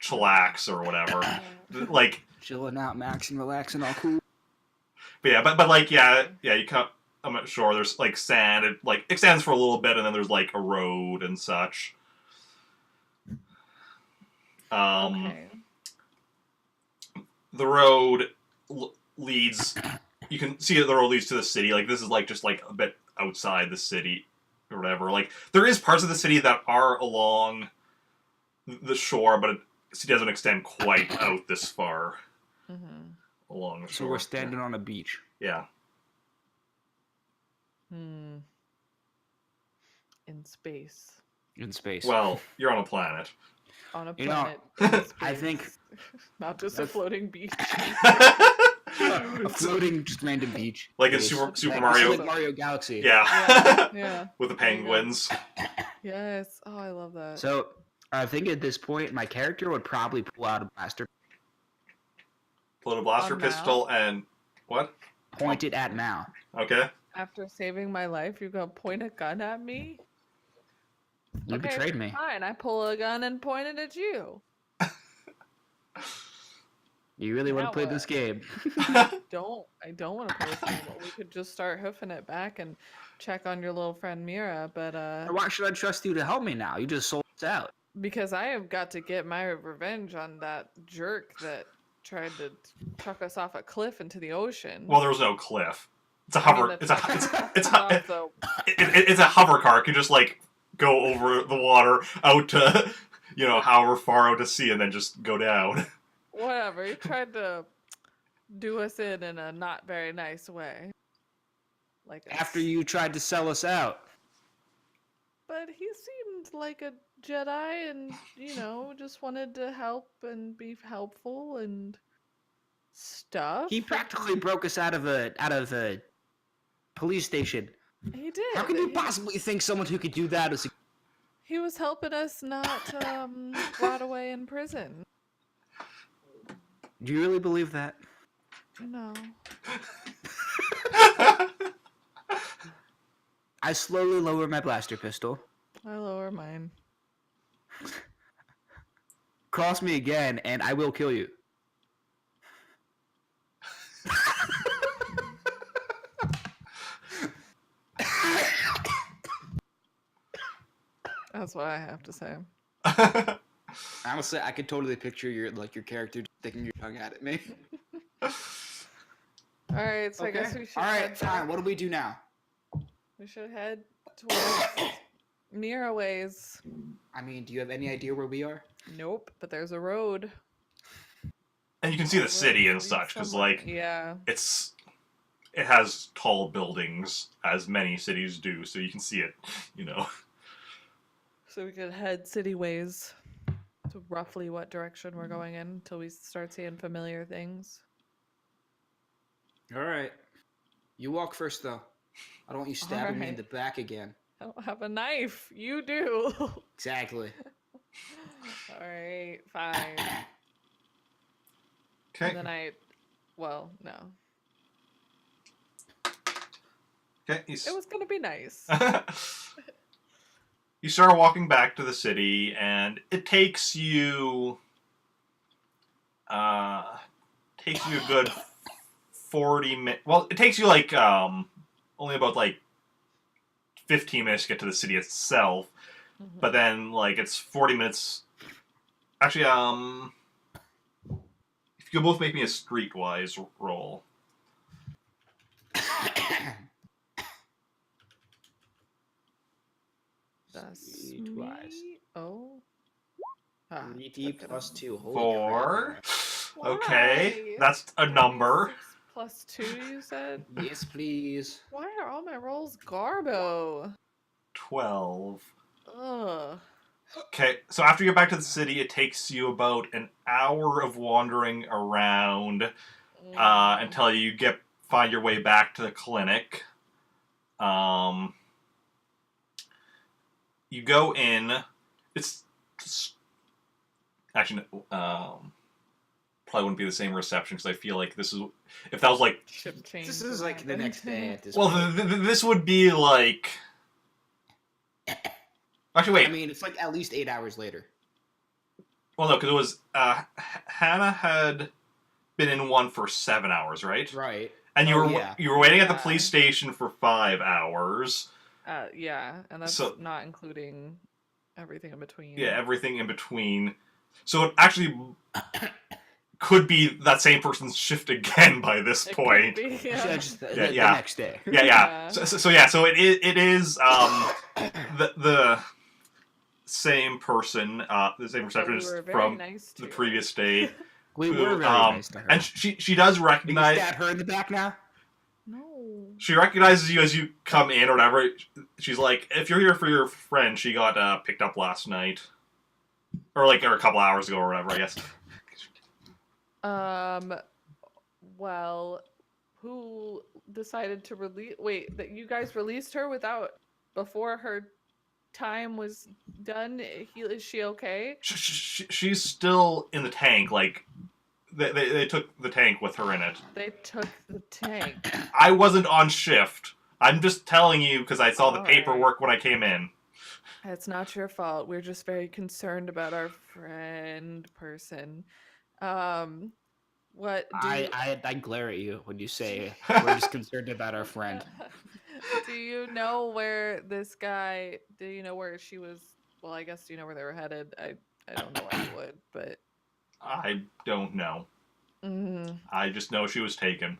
chillax or whatever. Like Chilling out, maxing, relaxing, all cool. But yeah, but like you come. I'm not sure. There's like sand. It like extends for a little bit, and then there's like a road and such. Okay. The road leads. You can see that the road leads to the city. Like this is like just like a bit outside the city or whatever. Like there is parts of the city that are along the shore, but the city doesn't extend quite out this far along the shore. So we're standing on a beach. Yeah. In space. In space. Well, you're on a planet. On a You know, planet. in I space. think- Not just a floating beach. A floating, just random beach. Like in It's Super like- Mario. it's like Mario Galaxy. Yeah. Yeah. With the penguins. Yes. Oh, I love that. So I think at this point, my character would probably pull out a blaster, Pull a blaster On Mal. pistol and what? point it at Mal. Okay. After saving my life, you're gonna point a gun at me? You Okay, betrayed me. Fine, I pull a gun and point it at you. You really want Now to play what? this game? I don't want to play this game, but we could just start hoofing it back and check on your little friend Mira. But Why should I trust you to help me now? You just sold us out. because I have got to get my revenge on that jerk that tried to chuck us off a cliff into the ocean. Well, there was no cliff. It's a I mean, hover. that's It's off a the- it's a hover car. It can just like go over the water out to however far out to sea and then just go down. whatever. He tried to do us in a not very nice way. Like After you tried to sell us out. But he seemed like a Jedi and, just wanted to help and be helpful and stuff. He practically broke us out of a police station. He did. How can you possibly think someone who could do that is? He was helping us not rot away in prison. Do you really believe that? No. I slowly lower my blaster pistol. I lower mine. Cross me again, and I will kill you. That's what I have to say. Honestly, I could totally picture your character sticking your tongue out at me. Alright, so I guess we should All right, head fine. back. What do we do now? We should head towards Mira ways. I mean, do you have any idea where we are? Nope, but there's a road. And you can see the Road city and leads such because somewhere. like Yeah. it has tall buildings as many cities do, so you can see it. So we could head city ways to roughly what direction we're going in until we start seeing familiar things. All right. You walk first, though. I don't want you stabbing me in Alright. the back again. I don't have a knife. You do. Exactly. Alright, fine. And then well, no. Okay. It was gonna be nice. You start walking back to the city, and it takes you a good 40 minutes. Well, it takes you like only about like 15 minutes to get to the city itself. Mhm. But then like it's 40 minutes. Actually, if you could both make me a streetwise roll. That's Streetwise. me. Oh. Ah, 3D took it plus out. 2. Holy 4. crap. Okay, Why? that's a number. 36 plus 2, you said? Yes, please. Why are all my rolls garbo? 12. Ugh. Okay, so after you get back to the city, it takes you about an hour of wandering around until you find your way back to the clinic. You go in. It's actually probably wouldn't be the same reception because I feel like this is if that was like Shift change. This is would like the happen. next day at this well point. this would be like actually wait I mean, it's like at least 8 hours later. well no because it was Hannah had been in one for 7 hours, right? Right. And you Oh, were yeah. you were waiting at the Yeah. police station for 5 hours. Yeah, and that's So- not including everything in between. Yeah, everything in between. So it actually could be that same person's shift again by this It point. could be, So yeah. just the Yeah. next day. Yeah. Yeah. So it is the same person, the same But we receptionist were very from nice to the her. previous day. We who, were very nice to her. And she does Are you recognize. stab her in the back now? No. She recognizes you as you come in or whatever. She's like, if you're here for your friend, she got picked up last night, or a couple hours ago or whatever. I guess. Well, who decided to release? Wait, that you guys released her before her time was done? Is she okay? She's still in the tank. Like they took the tank with her in it. They took the tank. I wasn't on shift. I'm just telling you because I saw the All paperwork when I came in. It's not your fault. We're just very concerned about our friend person. What do you... I glare at you when you say we're just concerned about our friend. Do you know where this guy? Do you know where she was? Well, I guess you know where they were headed. I don't know why you would, but I don't know. mm, I just know she was taken.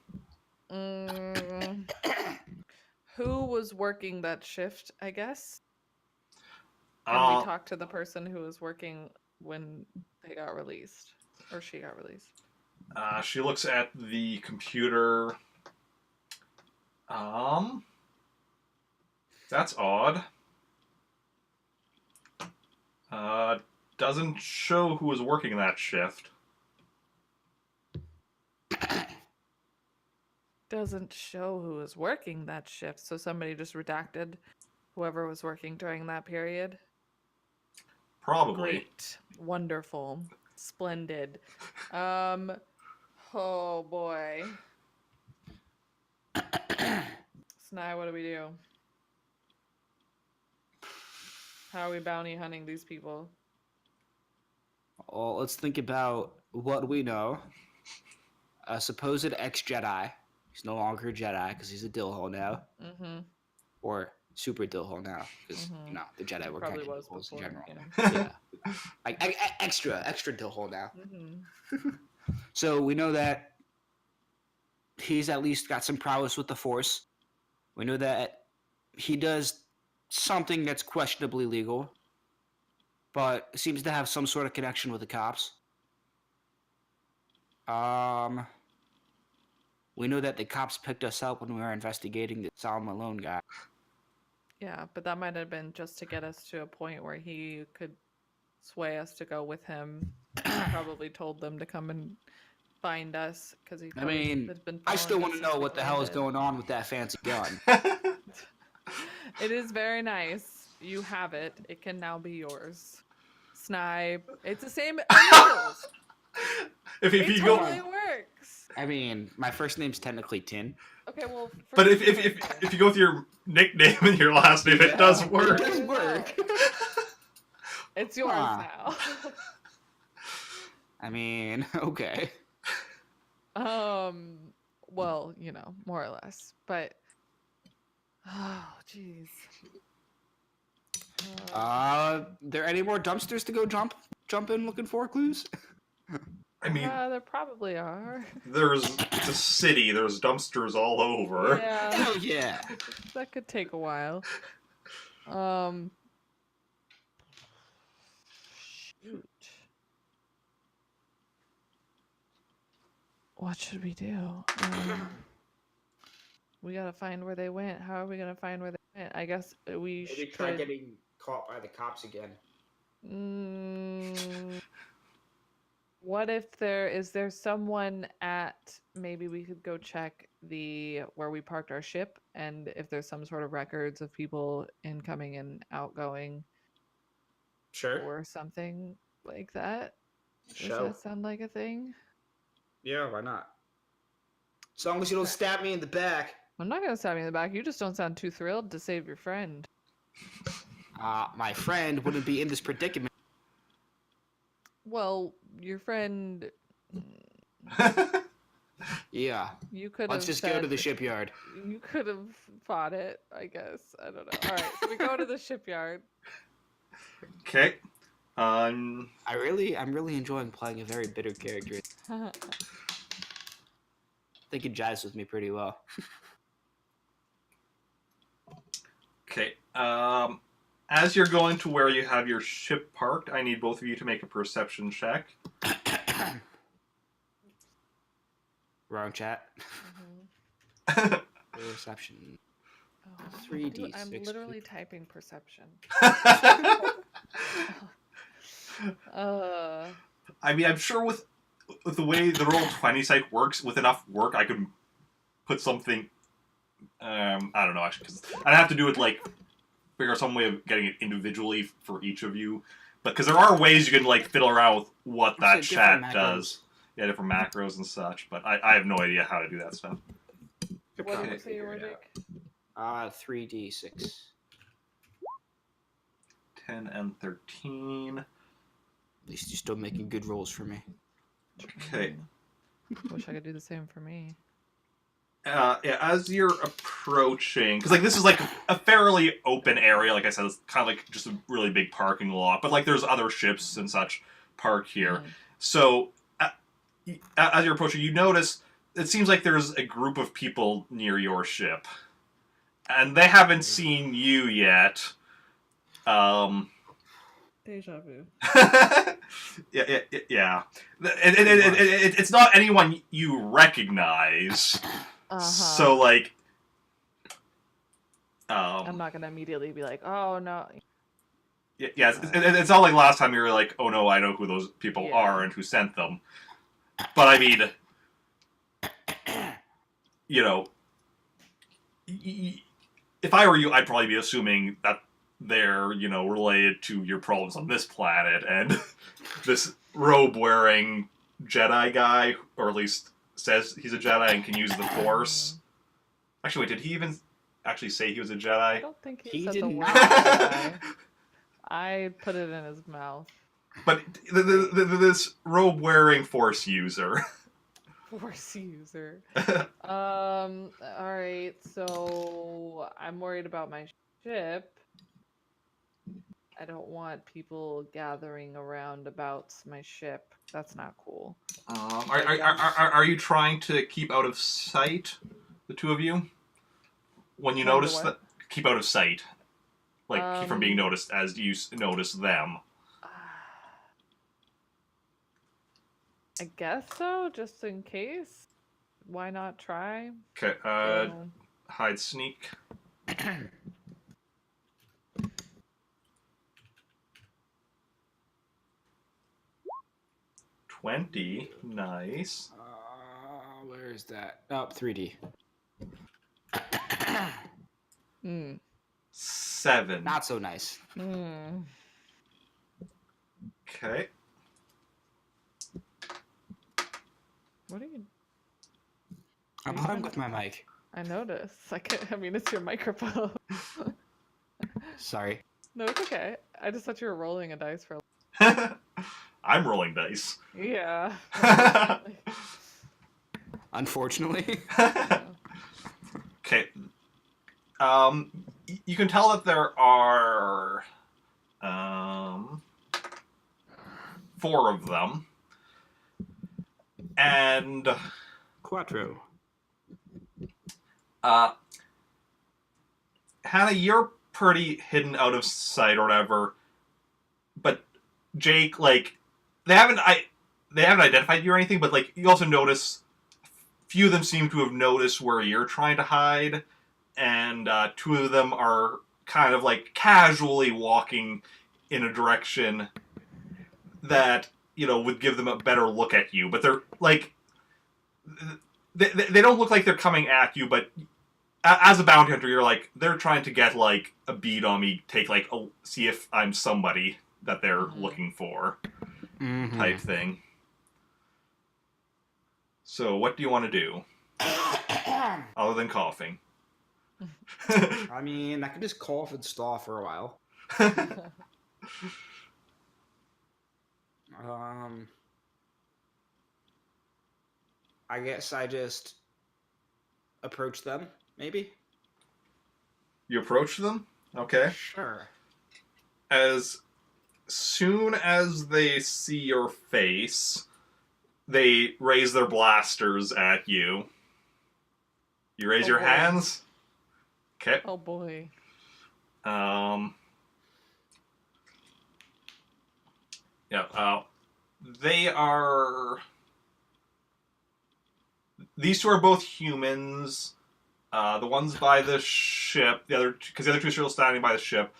who was working that shift? I guess. Can Uh, we talk to the person who was working when they got released, or she got released? She looks at the computer. That's odd. Doesn't show who was working that shift. Doesn't show who was working that shift, so somebody just redacted whoever was working during that period. Probably. Great, wonderful, splendid. Oh boy. Sny, what do we do? How are we bounty hunting these people? Well, let's think about what we know. A supposed ex-Jedi. He's no longer a Jedi because he's a Dillhole now. Mm-hmm. Or super Dillhole now because, Mhm. the Jedi were kind Probably of was Dillholes in before. general. Yeah. Yeah. Extra Dillhole now. Mm-hmm. So we know that he's at least got some prowess with the Force. We know that he does something that's questionably legal, but seems to have some sort of connection with the cops. We know that the cops picked us up when we were investigating the Sal Malone guy. Yeah, but that might have been just to get us to a point where he could sway us to go with him. He probably told them to come and find us because he. I mean, had been I still following want us to know since what we the hell is landed. going on with that fancy gun. It is very nice. You have it. It can now be yours. Snipe. It's the same initials. if It you go, totally works. I mean, my first name's technically Tin. Okay, well. but forget the first name. if you go with your nickname and your last name, it does Yeah. work. It does work. It's yours Huh. now. I mean, okay. Well, more or less, but oh, jeez. There any more dumpsters to go jump in looking for clues? I mean, There probably are. it's a city. There's dumpsters all over. Yeah, Hell yeah. that could take a while. Shoot. What should we do? We gotta find where they went. How are we gonna find where they went? I guess we Maybe should. try getting caught by the cops again. What if there someone at, maybe we could go check where we parked our ship, and if there's some sort of records of people incoming and outgoing Sure. or something like that. Does Show. that sound like a thing? Yeah, why not? As long as you don't stab me in the back. I'm not gonna stab you in the back. You just don't sound too thrilled to save your friend. My friend wouldn't be in this predicament. Well, your friend. Yeah. You could. Let's just go to the shipyard. You could have fought it, I guess. I don't know. All right, so we go to the shipyard. Okay. I'm really enjoying playing a very bitter character. I think it jives with me pretty well. Okay. As you're going to where you have your ship parked, I need both of you to make a perception check. Wrong chat. Mhm. Reception. Oh, 3D6. I'm literally typing perception. I mean, I'm sure with the way the Roll20 site works, with enough work, I could put something. I don't know, actually, because I'd have to do it figure out some way of getting it individually for each of you. But because there are ways you can fiddle around with what that chat does. Yeah, different macros and such. But I have no idea how to do that stuff. What did you say you were, Dick? 3D6. 10 and 13. At least you're still making good rolls for me. Okay. Wish I could do the same for me. Yeah, as you're approaching, because this is a fairly open area. Like I said, it's kind of just a really big parking lot. But there's other ships and such parked here. Mm. So as you're approaching, you notice it seems like there's a group of people near your ship, and they haven't seen you yet. Deja vu. Yeah. It's not anyone you recognize. Uh-huh. So I'm not gonna immediately be like, oh no. yeah, it's not like last time you were like, oh no, I know who those people are and who sent them. But I mean, if I were you, I'd probably be assuming that they're, related to your problems on this planet, and this robe-wearing Jedi guy, or at least says he's a Jedi and can use the Force. Actually, wait, did he even actually say he was a Jedi? I don't think he said did the word not. Jedi. I put it in his mouth. But this robe-wearing Force user. Force user. Alright, so I'm worried about my ship. I don't want people gathering around about my ship. That's not cool. Are you trying to keep out of sight, the two of you? When you notice that, keep out of sight, keep from being noticed as you notice them. I guess so, just in case. Why not try? Okay. So, Hide, sneak. 20. Nice. Where is that? Oh, 3D. 7. Not so nice. Okay. What are you? I'm playing with my mic. I noticed. I mean, it's your microphone. Sorry. No, it's okay. I just thought you were rolling a dice for. I'm rolling dice. Yeah. Unfortunately. Okay. You can tell that there are 4 of them, and Quattro. Hannah, you're pretty hidden out of sight or whatever. But Jake, like, they haven't identified you or anything. But like, you also notice few of them seem to have noticed where you're trying to hide, and 2 of them are kind of like casually walking in a direction that would give them a better look at you. But they're like, they don't look like they're coming at you, but as a bounty hunter, you're like, they're trying to get like a bead on me, see if I'm somebody that they're looking for, type thing. So what do you want to do other than coughing? I mean, I could just cough and stall for a while. I guess I just approach them, maybe? You approach them? Okay. Sure. As soon as they see your face, they raise their blasters at you. You raise your boy. hands? Okay. Oh boy. Yeah, they are... These 2 are both humans. The ones by the ship, because the other 2 are still standing by the ship.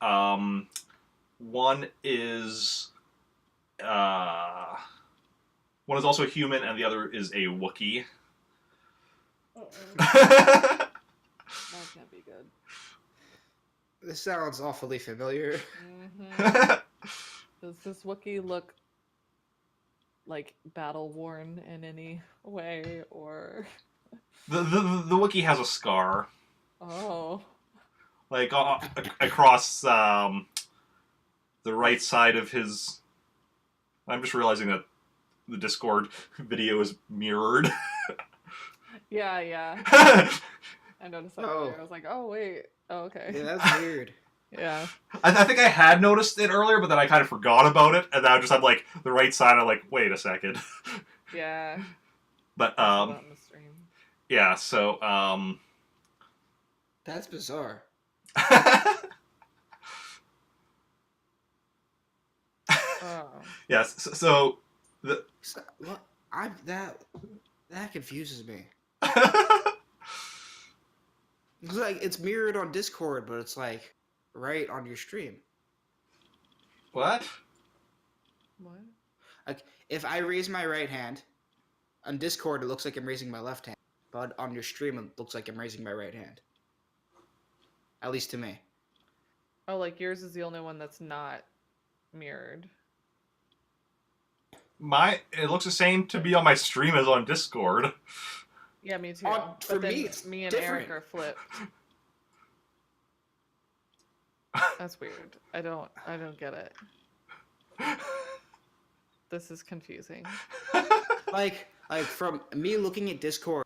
One is also a human, and the other is a Wookiee. That can't be good. This sounds awfully familiar. Does this Wookiee look like battle worn in any way, or The Wookiee has a scar, oh, like across the right side of his. I'm just realizing that the Discord video is mirrored. yeah. I noticed that earlier. I was like, oh wait, oh okay. Yeah, that's weird. Yeah. I think I had noticed it earlier, but then I kind of forgot about it, and now I'm like the right side. I'm like, wait a second. Yeah. But On the stream. yeah. So That's bizarre. Oh. Yes. So What? That confuses me. It's like it's mirrored on Discord, but it's like right on your stream. What? What? Like if I raise my right hand on Discord, it looks like I'm raising my left hand, but on your stream, it looks like I'm raising my right hand. At least to me. Oh, like yours is the only one that's not mirrored. It looks the same to be on my stream as on Discord. Yeah, me too. For then me, it's me and different. Eric are flipped. That's weird. I don't get it. This is confusing. Like from me looking at Discord.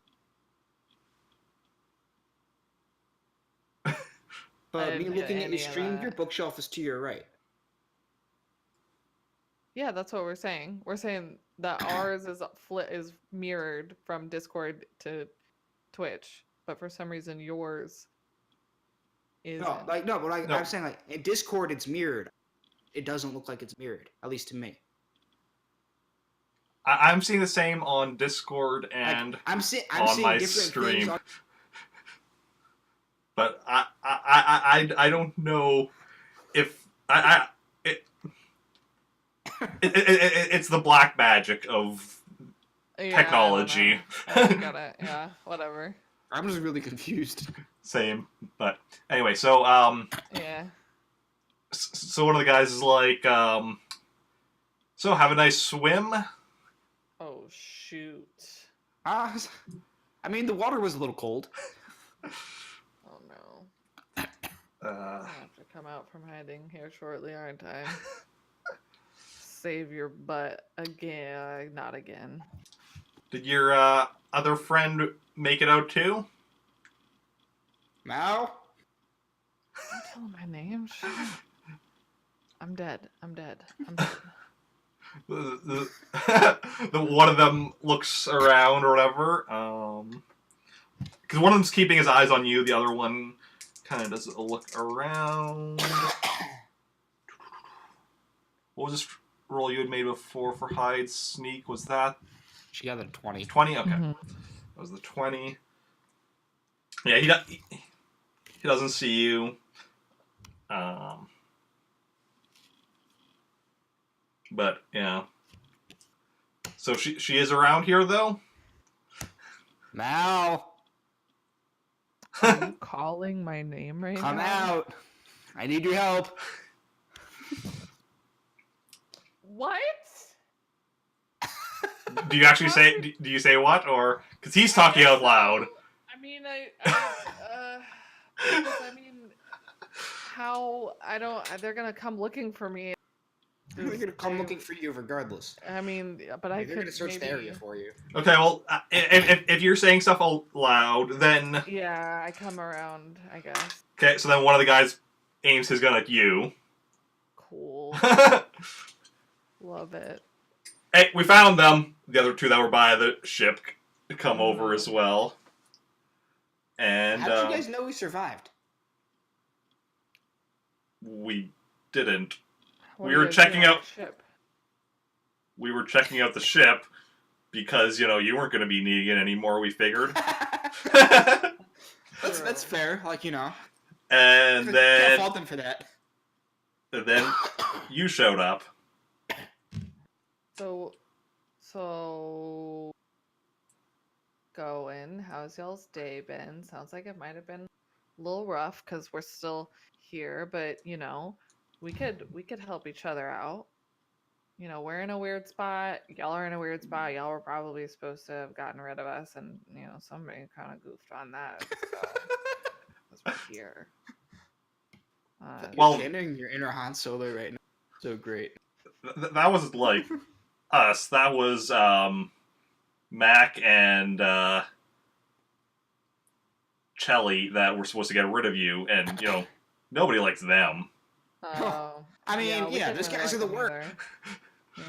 But me looking at your stream, your bookshelf is to your right. Yeah, that's what we're saying. We're saying that ours is mirrored from Discord to Twitch, but for some reason yours isn't. I'm saying like in Discord it's mirrored. It doesn't look like it's mirrored, at least to me. I'm seeing the same on Discord and I'm seeing my different stream. things on... But I don't know if it's the black magic of technology. I don't get it. Yeah, whatever. I'm just really confused. Same, but anyway, so Yeah. So one of the guys is like, so have a nice swim. Oh shoot. I mean, the water was a little cold. Oh no. I'll have to come out from hiding here shortly, aren't I? Save your butt again. Not again. Did your other friend make it out too? Mal? Don't tell him my name. Shut up. I'm dead. I'm dead. I'm dead. The one of them looks around or whatever. Because one of them's keeping his eyes on you. The other one kind of does a look around. What was this roll you had made before for hide sneak? Was that She got a 20. 20? Okay, Mhm. that was the 20. Yeah, he doesn't see you. But yeah. So she is around here though. Mal! Are you calling my name right Come now? out! I need your help. What? Do you actually say? Do you say what? Or because he's talking out loud. I mean, how? I don't. They're gonna come looking for me. They're gonna come looking for you regardless. I mean, but I They're could gonna search the area for you. Okay, well, if you're saying stuff out loud, then Yeah, I come around. I guess. okay. So then one of the guys aims his gun at you. Cool. Love it. Hey, we found them. The other two that were by the ship come over as well. And How did you guys know we survived? we didn't. What We are were you guys checking doing on out- the ship? We were checking out the ship because you weren't going to be needing it anymore. We figured. That's fair. Like, And can't then fault them for that. you showed up. So going. How's y'all's day been? Sounds like it might have been a little rough because we're still here, but we could help each other out. We're in a weird spot. Y'all are in a weird spot. Y'all were probably supposed to have gotten rid of us, and somebody kind of goofed on that. So because we're here. Well- You're channeling your inner Han Solo right now. So great. That was like us. That was Mac and Chelly that were supposed to get rid of you, and nobody likes them. Oh, I mean, we yeah, didn't those really guys like are the them worst. either.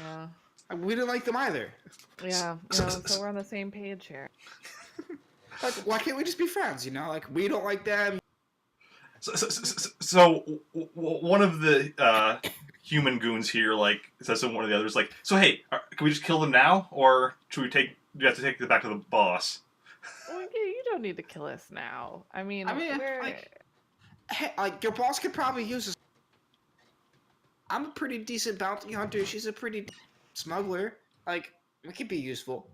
Yeah. We didn't like them either. Yeah, so we're on the same page here. Like, why can't we just be friends? Like, we don't like them. So one of the human goons here says to one of the others so hey, can we just kill them now, or should we do you have to take them back to the boss? Well, yeah, you don't need to kill us now. I mean, we're... Hey, your boss could probably use us. I'm a pretty decent bounty hunter. She's a pretty smuggler. We could be useful.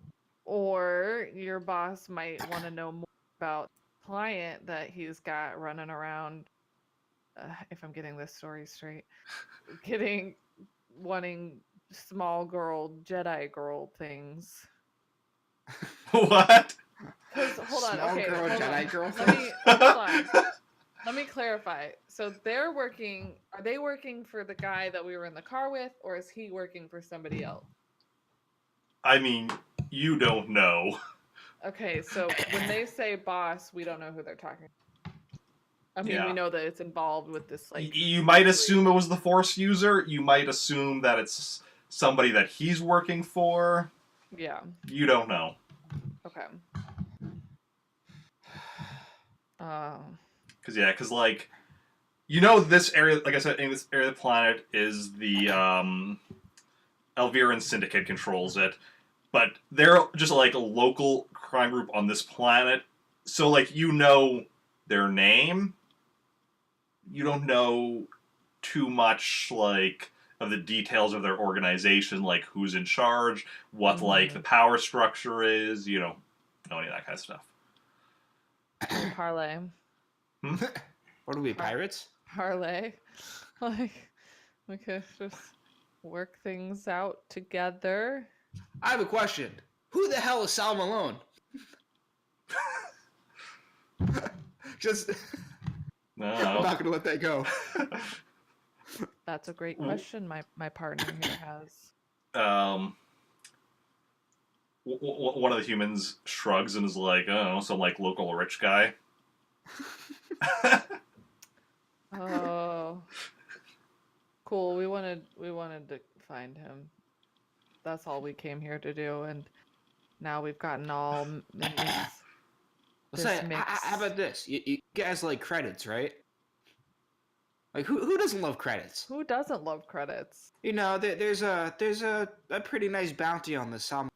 Or your boss might want to know more about the client that he's got running around, if I'm getting this story straight, wanting small girl, Jedi girl things. What? Hold on, Small okay, girl, hold Jedi on. girl Hold on. Let me clarify. So are they working for the guy that we were in the car with, or is he working for somebody else? I mean, you don't know. Okay, so when they say boss, we don't know who they're talking about. I mean, Yeah. we know that it's involved with this, You might assume it was the Force user. You might assume that it's somebody that he's working for. Yeah. You don't know. Okay. Because this area, like I said, in this area of the planet is the Elviran Syndicate controls it, but they're just like a local crime group on this planet. So their name. You don't know too much of the details of their organization, like who's in charge, what the power structure is. You don't know any of that kind of stuff. Parlay. What are we, pirates? Parlay. We could just work things out together. I have a question. Who the hell is Sal Malone? Just, I'm not gonna let that go. That's a great question. My partner here has. One of the humans shrugs and is like, "Oh, some like local rich guy." Oh, cool. We wanted to find him. That's all we came here to do, and now we've gotten all in this. Let's This say, mix. how about this? You guys like credits, right? Like who doesn't love credits? Who doesn't love credits? You know, there's a pretty nice bounty on this Sal.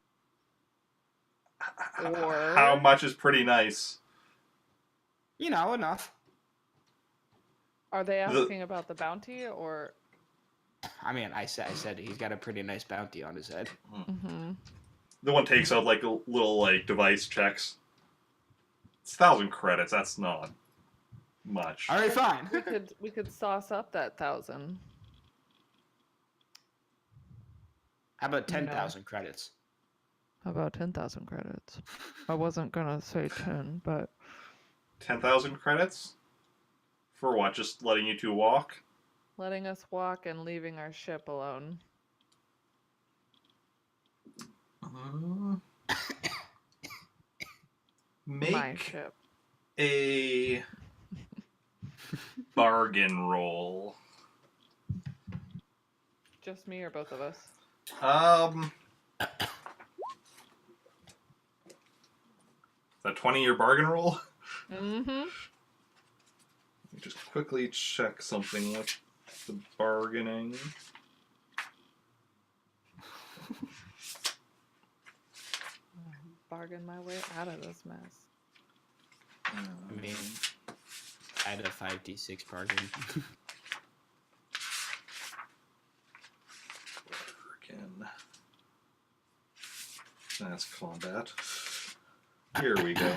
Or How much is pretty nice? You know, enough. are they asking about the bounty or? I mean, I said he's got a pretty nice bounty on his head. Mm-hmm. The one takes out like a little like device checks. It's 1,000 credits. That's not much. All right, fine. We could sauce up that 1,000. How about 10,000 credits? How about 10,000 credits? I wasn't gonna say 10, but 10,000 credits for what? Just letting you two walk? letting us walk and leaving our ship alone. My Make ship. a bargain roll. Just me or both of us? Is that 20-year bargain roll? Mm-hmm. Let me just quickly check something with the bargaining. Bargain my way out of this mess. I mean, I had a 5d6 bargain. Bargain. That's combat. Here we go.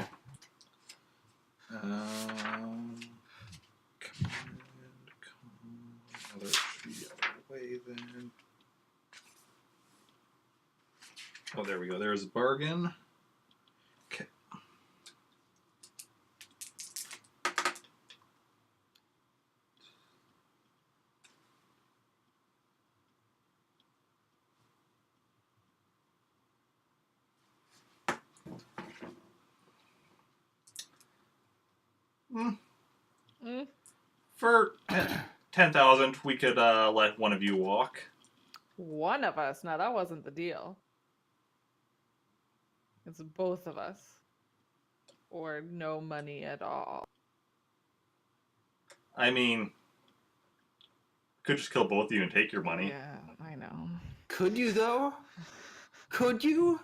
Command, oh, that should be out of the way then. Oh, there we go. There's a bargain. Okay. For 10,000, we could let one of you walk. One of us? Now that wasn't the deal. It's both of us. Or no money at all. I mean, could just kill both of you and take your money. Yeah, I know. Could you though? Could you?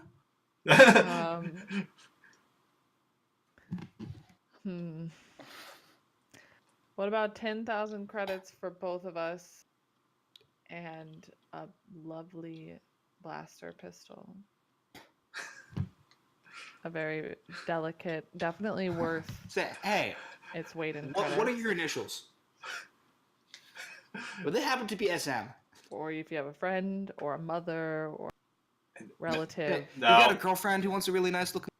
What about 10,000 credits for both of us and a lovely blaster pistol? A very delicate, definitely worth Hey, its weight in credits. what are your initials? Well, they happen to be SM. Or if you have a friend or a mother or relative. You got a girlfriend who wants a really nice looking.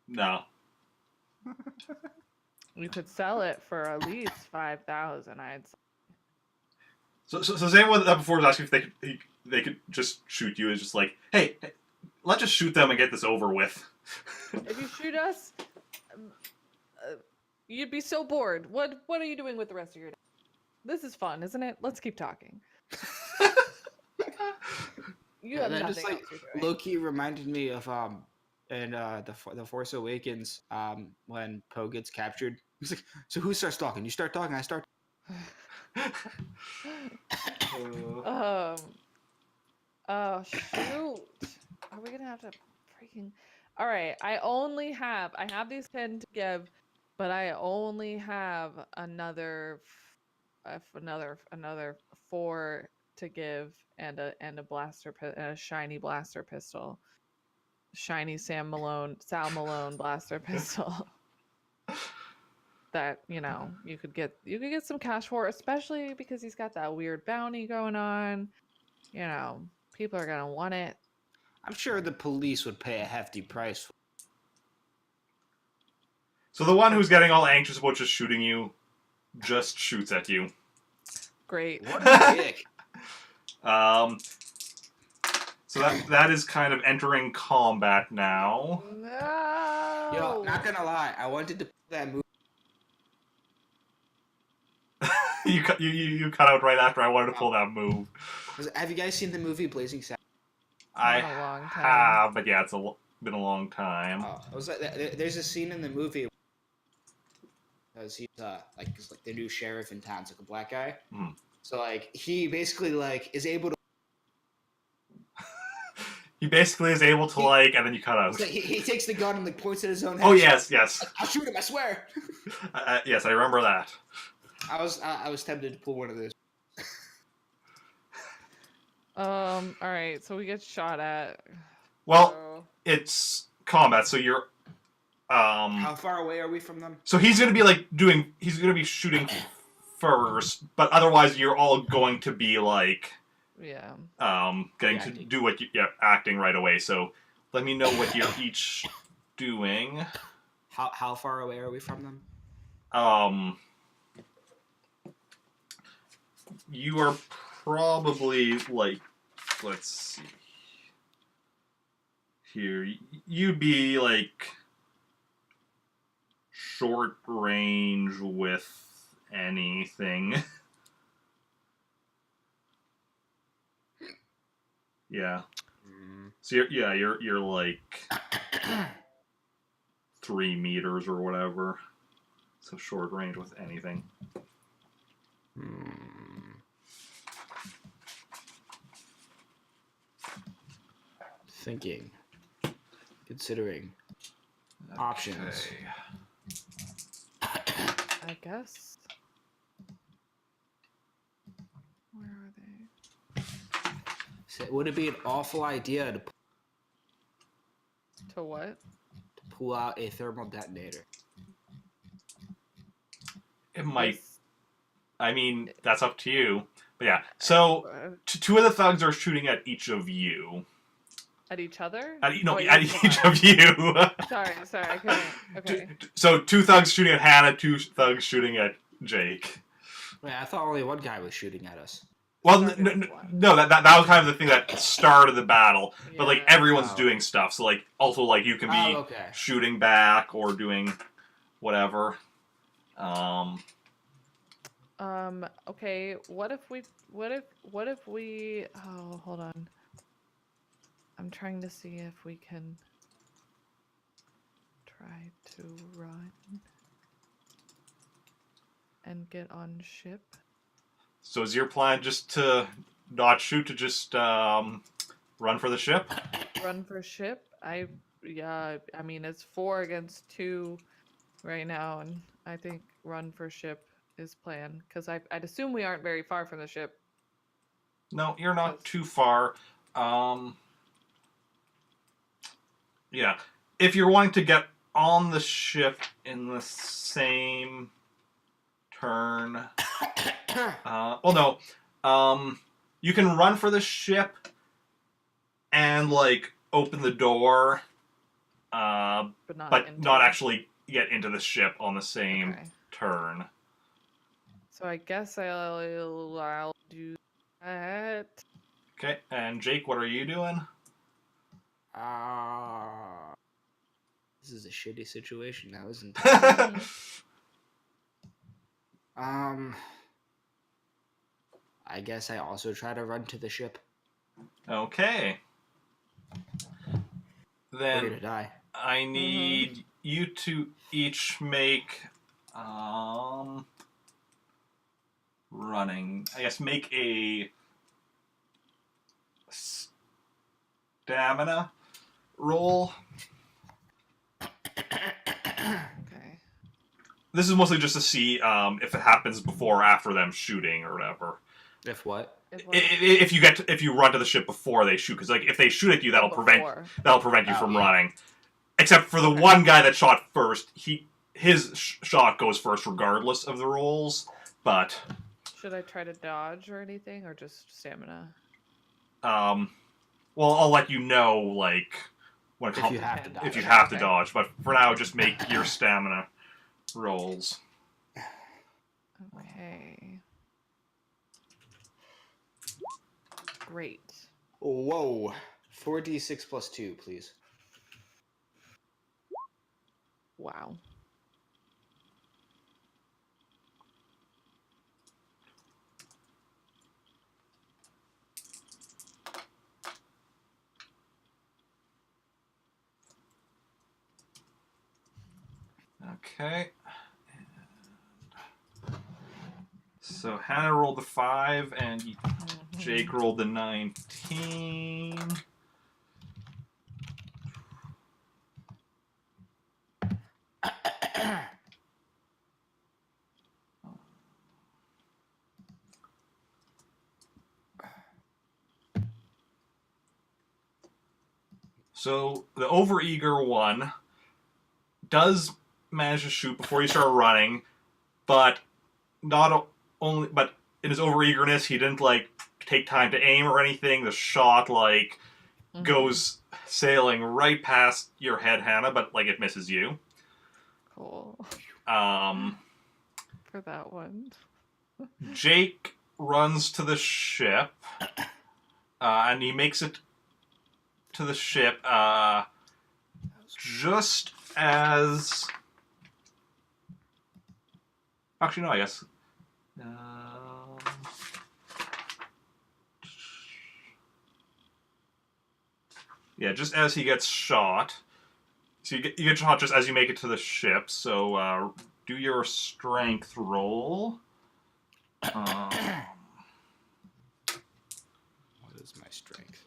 No. You could sell it for at least 5,000. I'd say. So same one that before was asking if they could just shoot you. Is just like, hey, let's just shoot them and get this over with. If you shoot us, you'd be so bored. What are you doing with the rest of your day? This is fun, isn't it? Let's keep talking. You have that nothing just like else you're doing. low-key reminded me of in the Force Awakens when Poe gets captured. He's like, so who starts talking? You start talking, I start. Oh shoot! Are we gonna have to freaking? All right, I have these 10 to give, but I only have another 4 to give and a blaster and a shiny blaster pistol, shiny Sal Malone blaster pistol. That you could get some cash for, especially because he's got that weird bounty going on. People are gonna want it. I'm sure the police would pay a hefty price for So the one who's getting all anxious about just shooting you just shoots at you. Great. What a dick. So that is kind of entering combat now. No. Yo, not gonna lie, I wanted to pull that movie. You cut out right after I wanted to pull that move. Have you guys seen the movie Blazing Saddles? I Been a long time. have, but yeah, it's been a long time. It was like there's a scene in the movie because he's like the new sheriff in town, it's like a black guy. Mm. So like he basically like is able to. He basically is able to and then you cut out. So he takes the gun and like points at his own head. Oh yes. I'll shoot him! I swear. Yes, I remember that. I was tempted to pull one of those. All right. So we get shot at. Well, So- it's combat, so you're. How far away are we from them? So he's gonna be he's gonna be shooting first, but otherwise you're all going to be yeah. getting to do what acting right away. So let me know what you're each doing. How far away are we from them? You are probably let's see here. You'd be short range with anything. Yeah. So you're 3 meters or whatever. So short range with anything. Thinking. Considering. Options. I guess. Where are they? So would it be an awful idea to To what? pull out a thermal detonator? It might. Yes. I mean, that's up to you. But yeah. So two of the thugs are shooting at each of you. At each other? At Oh, each of you. Sorry, I couldn't. Okay. So 2 thugs shooting at Hannah, 2 thugs shooting at Jake. Wait, I thought only one guy was shooting at us. Well, Started with no, one. that was kind of the thing that started the battle. But Yeah. everyone's Oh. doing stuff. So also you can be okay. shooting back or doing whatever. Okay, what if we oh, hold on. I'm trying to see if we can try to run and get on ship. So is your plan just to not shoot, to just run for the ship? Run for ship? I mean it's 4 against 2 right now, and I think run for ship is planned because I'd assume we aren't very far from the ship. No, you're not too far. Yeah. If you're wanting to get on the ship in the same turn... you can run for the ship and, open the door, But but not actually get into the ship on the same Okay. turn. So I guess I'll do that. Okay, and Jake, what are you doing? This is a shitty situation now, isn't it? Mhm. I guess I also try to run to the ship. Okay. We're Then gonna die. I need you to each make running. I guess make a stamina roll. Okay. This is mostly just to see if it happens before or after them shooting or whatever. If what? If you run to the ship before they shoot, because if they shoot at you, that'll prevent you from running. Except for the one guy that shot first, his shot goes first regardless of the rolls. But Should I try to dodge or anything, or just stamina? well, Well, I'll let you know, like, when If you have to dodge. if you have to Okay. dodge. But for now, just make your stamina rolls. Okay. Great. Whoa. 4d6 plus 2, please. Wow. Okay. So Hannah rolled the 5, and Jake rolled the 19. So the overeager one does manage to shoot before you start running, but not only. But in his overeagerness, he didn't like take time to aim or anything. The shot like goes sailing right past your head, Hannah, but like it misses you. Cool. For that one. Jake runs to the ship, and he makes it to the ship just as. Actually, no, I guess. Yeah, just as he gets shot. So you get shot just as you make it to the ship. So do your strength roll. What is my strength?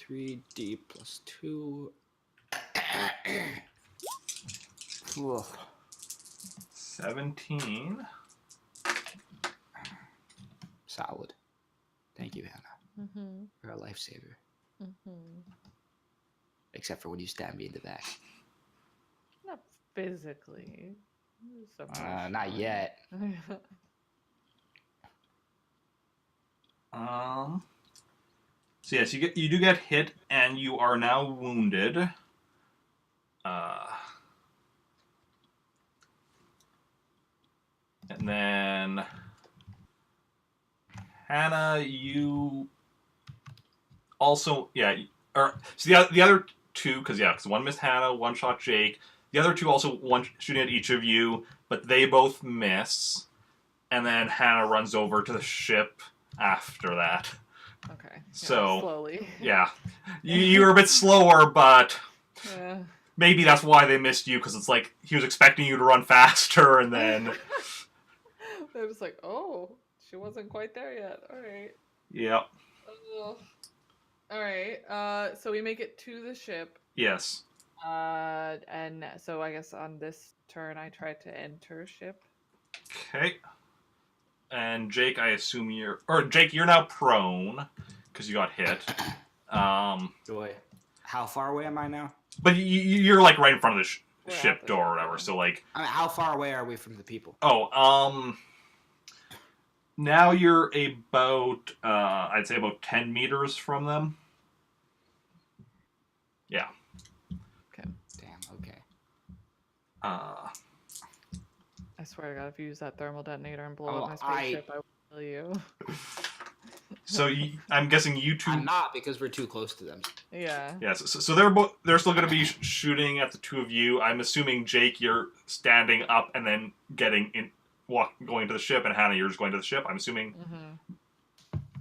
3d plus 2. 17. Solid. Thank you, Hannah. Mm-hmm. You're a lifesaver. Mm-hmm. Except for when you stab me in the back. Not physically. Not yet. So yes, you do get hit, and you are now wounded. And then Hannah, you also so the other two, because one missed Hannah, one shot Jake. The other two also one shooting at each of you, but they both miss. And then Hannah runs over to the ship after that. Okay. Yeah, So slowly. Yeah, you were a bit slower, but Yeah. maybe that's why they missed you, because it's like he was expecting you to run faster, and then They're just like, oh, she wasn't quite there yet. All right. yeah, All right. So we make it to the ship. yes, And so I guess on this turn I try to enter ship. okay. And Jake, I assume Jake, you're now prone because you got hit. Joy. How far away am I now? But you're like right in front of the We're ship at the door or ship, whatever. yeah. So like, I mean, how far away are we from the people? now you're about I'd say about 10 meters from them. Yeah. Okay. Damn. Okay. I swear to God, if you use that thermal detonator and blow Oh, up my spaceship, I will kill you. So I'm guessing you two. I'm not, because we're too close to them. Yeah. Yeah, so they're still going to be shooting at the two of you. I'm assuming Jake, you're standing up and then going to the ship, and Hannah, you're just going to the ship. I'm assuming. Mm-hmm.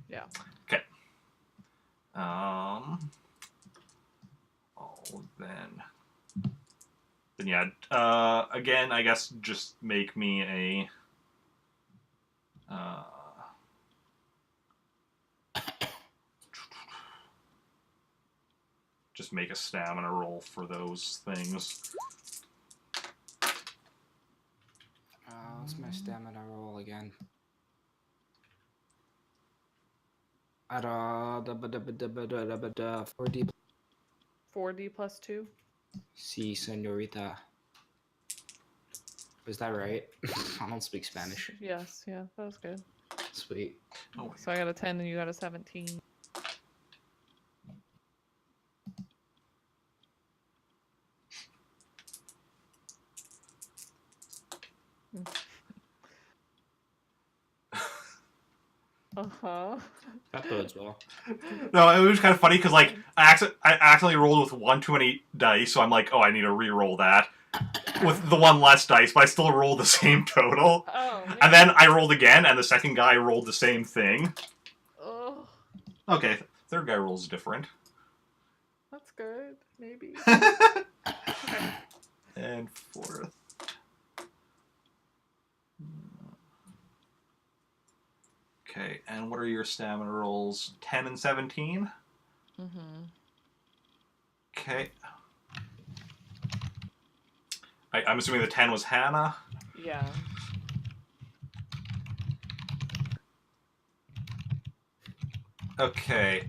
Yeah. Okay. Then yeah. Again, I guess just make me a. Just make a stamina roll for those things. What's my stamina roll again? At 4D. 4D plus 2. Si, senorita. Was that right? I don't speak Spanish. Yes. Yeah. That was good. Sweet. Oh, So I got a 10 and you got a 17. Uh-huh. That bodes well. no, it was kind of funny because like I accidentally rolled with one too many dice, so I'm like, oh, I need to re-roll that with the one less dice, but I still rolled the same total. Oh, man. And then I rolled again, and the second guy rolled the same thing. Oh, Okay, third guy rolls different. that's good. Maybe. And fourth. Okay, and what are your stamina rolls? 10 and 17? Mm-hmm. Okay. I'm assuming the 10 was Hannah? Yeah. Okay.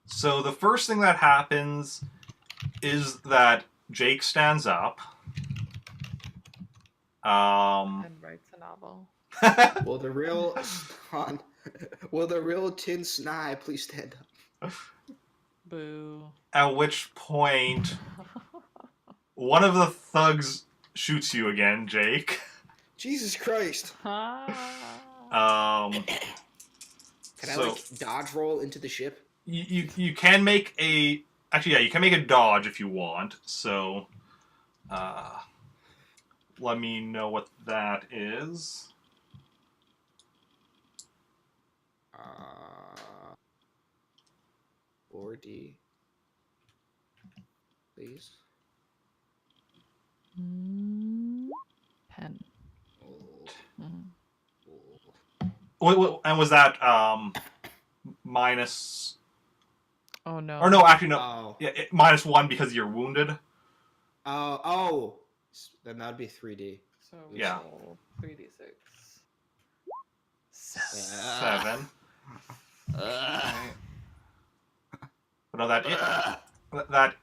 So the first thing that happens is that Jake stands up. And writes a novel. Will the real Will the real Tin Snai please stand up? Boo. At which point, one of the thugs shoots you again, Jake. Jesus Christ! Um, Can I like dodge roll into the ship? you can make a actually, yeah, you can make a dodge if you want. So, let me know what that is. 4D, please. 10. Oh. Mhm. And was that minus? Oh no. Or no, actually no. Oh. Yeah, -1 because you're wounded. Oh. Then that'd be 3D. So Yeah. roll 3d6. 7. Alright. But no, that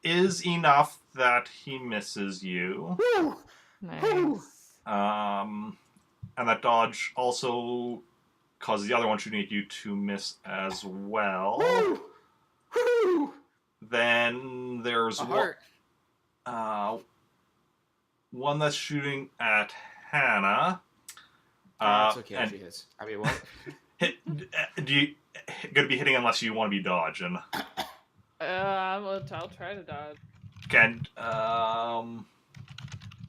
is enough that he misses you. Woo! Nice. And that dodge also causes the other one shooting at you to miss as well. Woo! Woo! Then there's A heart. one that's shooting at Hannah. It's okay if and she hits. I mean, what? do you gonna be hitting unless you want to be dodging? I'll try to dodge. And I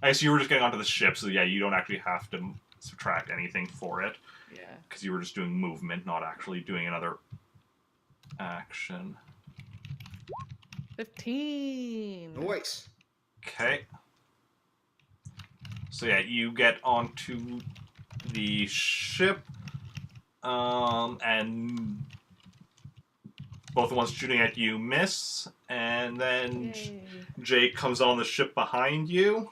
guess you were just getting onto the ship, so yeah, you don't actually have to subtract anything for it. Yeah. Because you were just doing movement, not actually doing another action. 15. Noise. Okay. So yeah, you get onto the ship, and both the ones shooting at you miss, and then Jake comes on the ship behind you.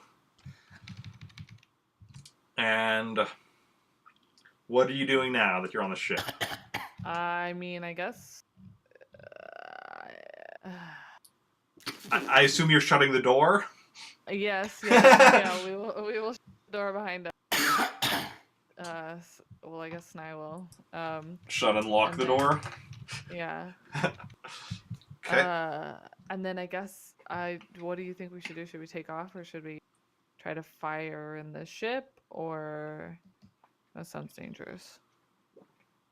And what are you doing now that you're on the ship? I mean, I guess. I assume you're shutting the door? Yes, yeah, we will shut the door behind us. Well, I guess Sny will. Shut and lock the door? Yeah. Okay. And then I guess what do you think we should do? Should we take off or should we try to fire in the ship? Or that sounds dangerous.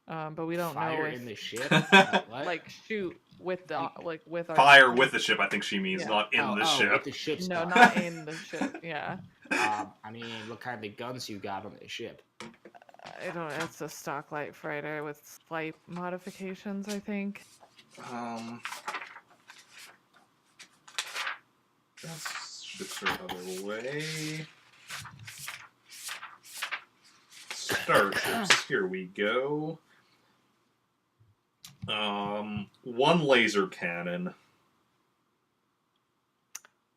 But we don't Fire know if in the ship. What? like shoot with the with our Fire with the ship, I think she means, Yeah. not in the ship. With the ship No, stuff. not in the ship. Yeah. I mean, what kind of guns you got on the ship? I don't. It's a stock light fighter with slight modifications, I think. Ships are other way. Starships. Here we go. One laser cannon.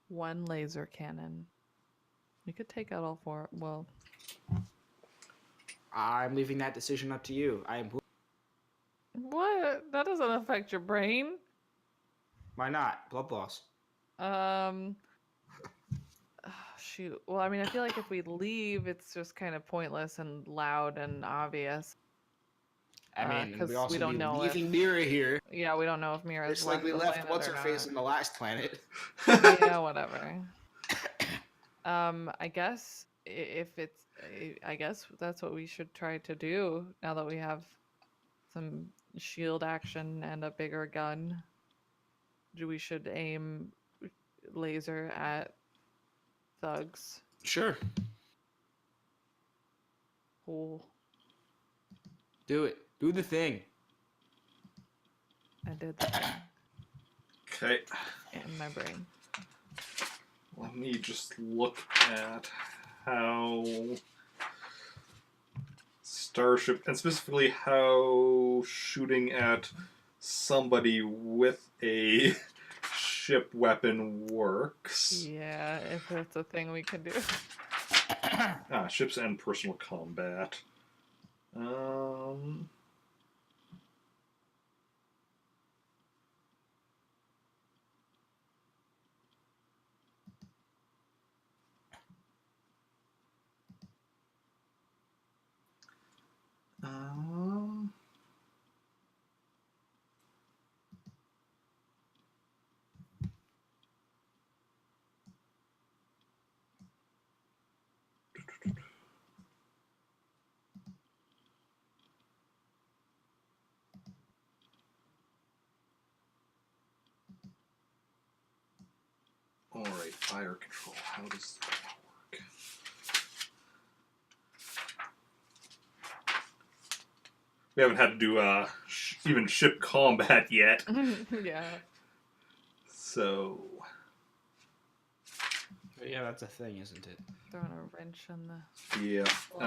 One laser cannon. We could take out all four. Well, I'm leaving that decision up to you. I am. what? That doesn't affect your brain. Why not? Blood loss. shoot. Well, I mean, I feel like if we leave, it's just kind of pointless and loud and obvious. I mean, 'cause we we also don't be know leaving Mira here. Yeah, we don't know if Mira's Just like we the left planet what's or her face not. in the last planet. Yeah, whatever. I guess if it's, I guess that's what we should try to do now that we have some shield action and a bigger gun. We should aim laser at thugs. Sure. Cool. Do it. Do the thing. I did the thing Okay. in my brain. Let me just look at how Starship, and specifically how shooting at somebody with a ship weapon works. Yeah, if it's a thing we can do. Ships and personal combat. Um... Um... Alright, fire control. How does that work? We haven't had to do even ship combat yet. Yeah. So... Yeah, that's a thing, isn't it? Throwing a wrench in the... Yeah.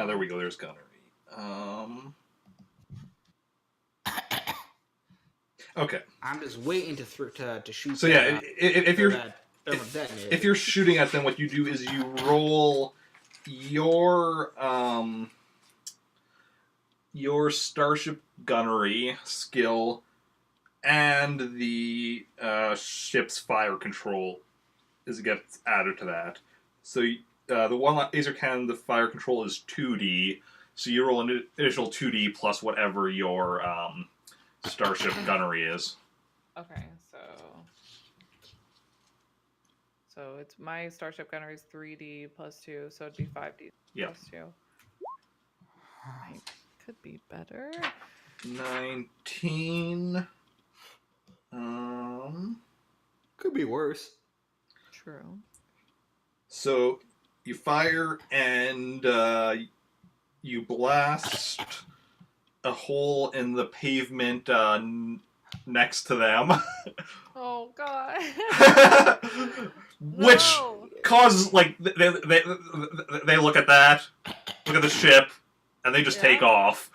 There we go. There's gunnery. Okay. I'm just waiting to shoot. So yeah, if you're shooting at them, what you do is you roll your starship gunnery skill and the ship's fire control gets added to that. So the one laser cannon, the fire control is 2D. So you roll an additional 2D plus whatever your starship gunnery is. Okay, so it's my starship gunnery is 3D plus 2, so it'd be 5D plus 2. Could be better. 19. Could be worse. True. So you fire and you blast a hole in the pavement next to them. Oh God. Which causes, like, they look at that, look at the ship, and they just take off.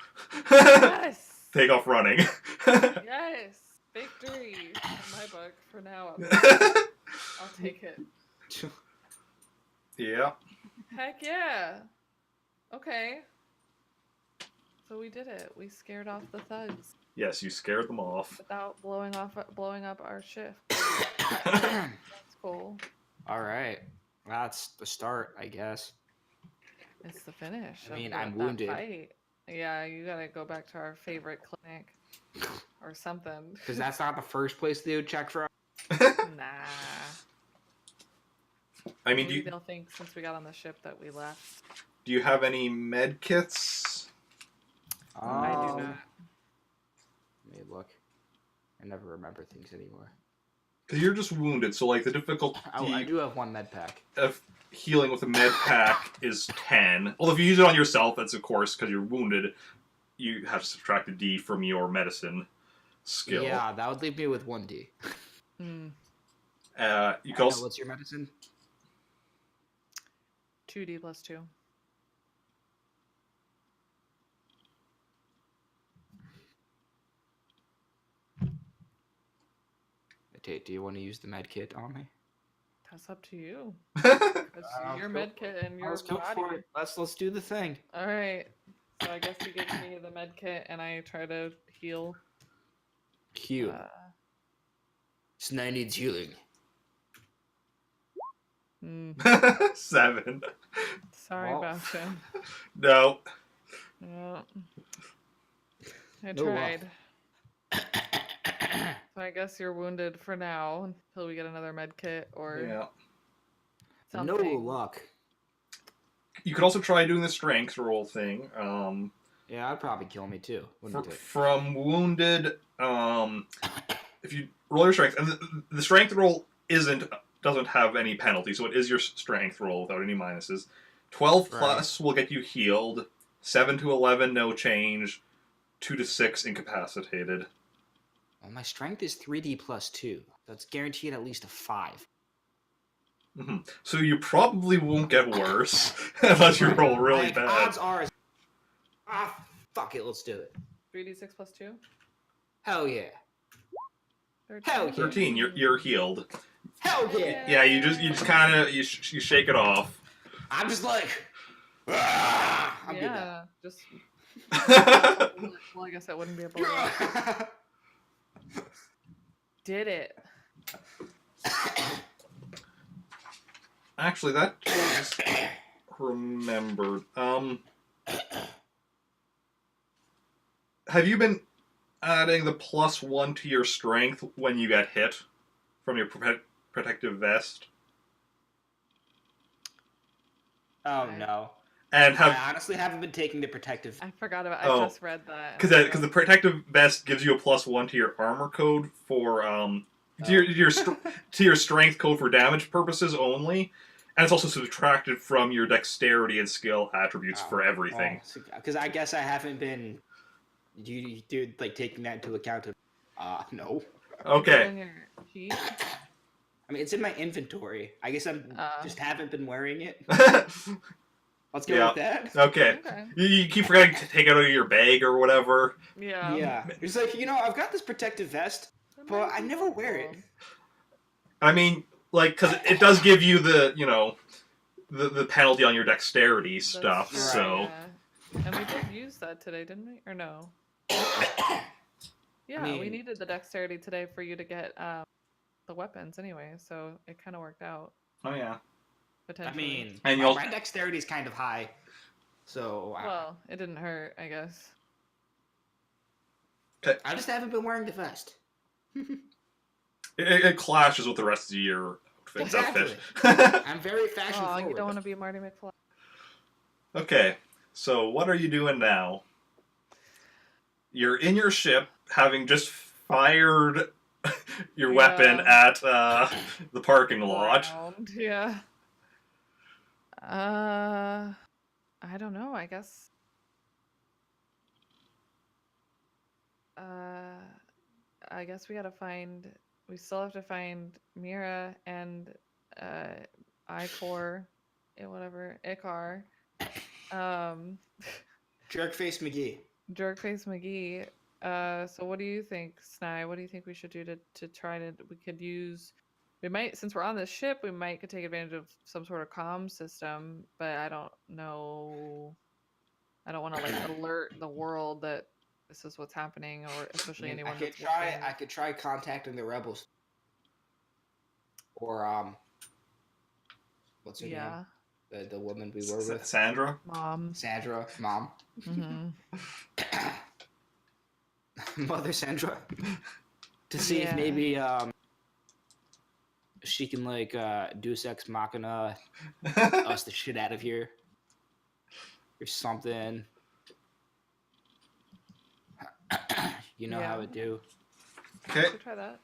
Yes. Take off running. Yes. Victory in my book for now. I'll take it. Yeah. Heck yeah. Okay. So we did it. We scared off the thugs Yes, you scared them off. without blowing up our ship. That's cool. All right, that's the start, I guess. It's the finish. I mean, of I'm that wounded. Fight. Yeah, you gotta go back to our favorite clinic or something. Because that's not the first place they would check for. Nah. I mean, Maybe they'll think since we got on the ship that we left. do you have any med kits? I do not. Let me look. I never remember things anymore. Because you're just wounded, so like the difficulty Oh, I do have one med pack. of healing with a med pack is 10. Well, if you use it on yourself, that's of course because you're wounded. You have to subtract a D from your medicine skill. Yeah, that would leave me with 1D. Hmm. You can also, What's your medicine? 2D plus 2. Tate, do you want to use the med kit on me? That's up to you. That's your med kit and your Let's go body. for it. Let's do the thing. All right. So I guess you give me the med kit and I try to heal. Q. Snide needs healing. Mm, 7. sorry Well. about you. No. Yeah. I No luck. tried. So I guess you're wounded for now until we get another med kit or Yeah. something. No luck. You could also try doing the strength roll thing. Yeah, that'd probably kill me too, wouldn't it? From wounded, if you roll your strength, and the strength roll doesn't have any penalty, so it is your strength roll without any minuses. 12 plus will get you healed. 7 to 11, no change. 2 to 6, incapacitated. Well, my strength is 3D plus 2. That's guaranteed at least a 5. Mm-hmm. So you probably won't get worse unless you roll really Like, bad. odds are... fuck it, let's do it. 3d6 plus 2? Hell yeah. 13. Hell yeah. 13, you're healed. Hell yeah. Yeah, you just kind of you shake it off. I'm just like... I'm good now. Yeah, just. Well, I guess that wouldn't be a bullet. Did it. Actually, that just remembered. Have you been adding the +1 to your strength when you get hit from your protective vest? Oh, no. And I honestly haven't been taking the protective... I forgot about. Oh. I just read that. Because the protective vest gives you a +1 to your armor code for to your strength code for damage purposes only, and it's also subtracted from your dexterity and skill attributes for everything. Because I guess I haven't been... You like taking that into account of... no. Okay. In your sheet? I mean, it's in my inventory. I guess I'm just haven't been wearing it. Let's go with that. Okay. You keep forgetting to take it out of your bag or whatever. Yeah. Yeah. It's like, I've got this protective vest, but I never wear it. I mean, like, because it does give you the penalty on your dexterity stuff, Right, so... Yeah. And we did use that today, didn't we? Or no? Yeah, we needed the dexterity today for you to get the weapons anyway, so it kind of worked out. Oh, yeah. Potentially. I mean, my dexterity is kind of high, so... Well, it didn't hurt, I guess. Okay. I just haven't been wearing the vest. It clashes with the rest of your Exactly. outfit. I'm very fashion forward. You don't want to be Marty McFly. Okay, so what are you doing now? You're in your ship, having just fired your weapon at the parking lot. Yeah. I don't know, I guess. I guess we still have to find Mira and Icar. Jerkface McGee. Jerkface McGee. So what do you think, Snai? What do you think we should do to try to... We might, since we're on this ship, we might could take advantage of some sort of comm system, but I don't know. I don't want to alert the world that this is what's happening, or especially anyone. I could try contacting the rebels, or what's her name? The woman we were with. Sandra. Mom. Sandra. Mom. Mm-hmm. Mother Sandra. To see if maybe she can Deus Ex Machina us the shit out of here or something. You know how it do. Okay. Try that.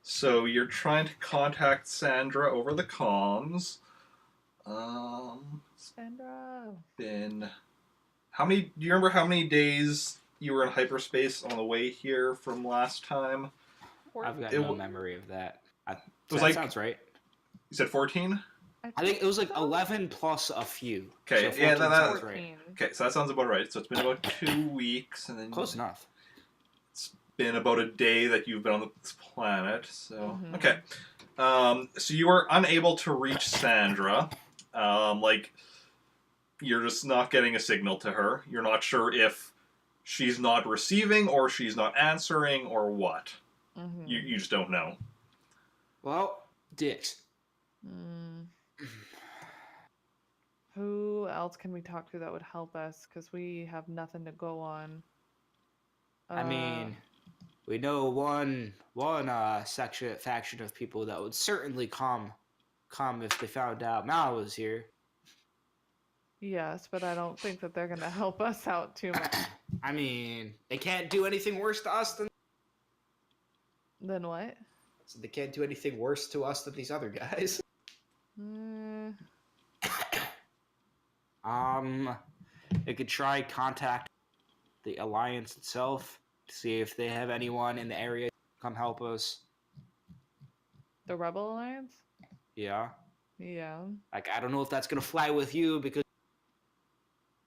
So you're trying to contact Sandra over the comms. Sandra. Do you remember how many days you were in hyperspace on the way here from last time? I've got no memory of that. That sounds right. You said 14? I think it was 11 plus a few. Okay, so yeah, sounds right. Okay, so that sounds about right. So it's been about 2 weeks, and then close enough. It's been about a day that you've been on this planet. So okay, so you are unable to reach Sandra. You're just not getting a signal to her. You're not sure if she's not receiving or she's not answering or what. You just don't know. Well, dicks. Mm. Who else can we talk to that would help us? Because we have nothing to go on. I mean, we know one faction of people that would certainly come if they found out Mal was here. Yes, but I don't think that they're gonna help us out too much. I mean, they can't do anything worse to us than. Then what? So they can't do anything worse to us than these other guys. They could try contact the Alliance itself to see if they have anyone in the area to come help us. The Rebel Alliance? Yeah. Yeah. Like, I don't know if that's gonna fly with you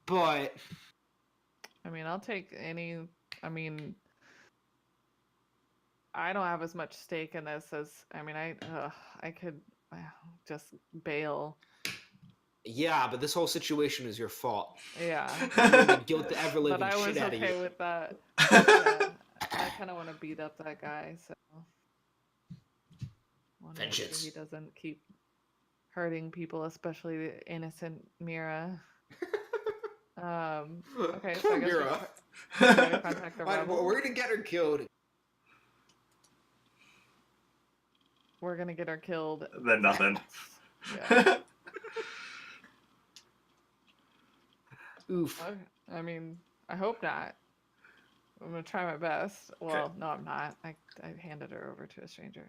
but I mean, I'll take any. I mean, I don't have as much stake in this as. I mean, I could just bail. yeah, but this whole situation is your fault. Yeah. The guilt the ever living But I was shit out of okay you. with that. Yeah, I kind of want to beat up that guy, so. Want to make sure Vengeance. he doesn't keep hurting people, especially the innocent Mira. Okay, so I guess Mira. we try to contact the rebels. We're gonna get her killed. We're gonna get her killed. Then nothing. Yeah. Oof. I mean, I hope not. I'm gonna try my best. Well, no, I'm not. I handed her over to a stranger.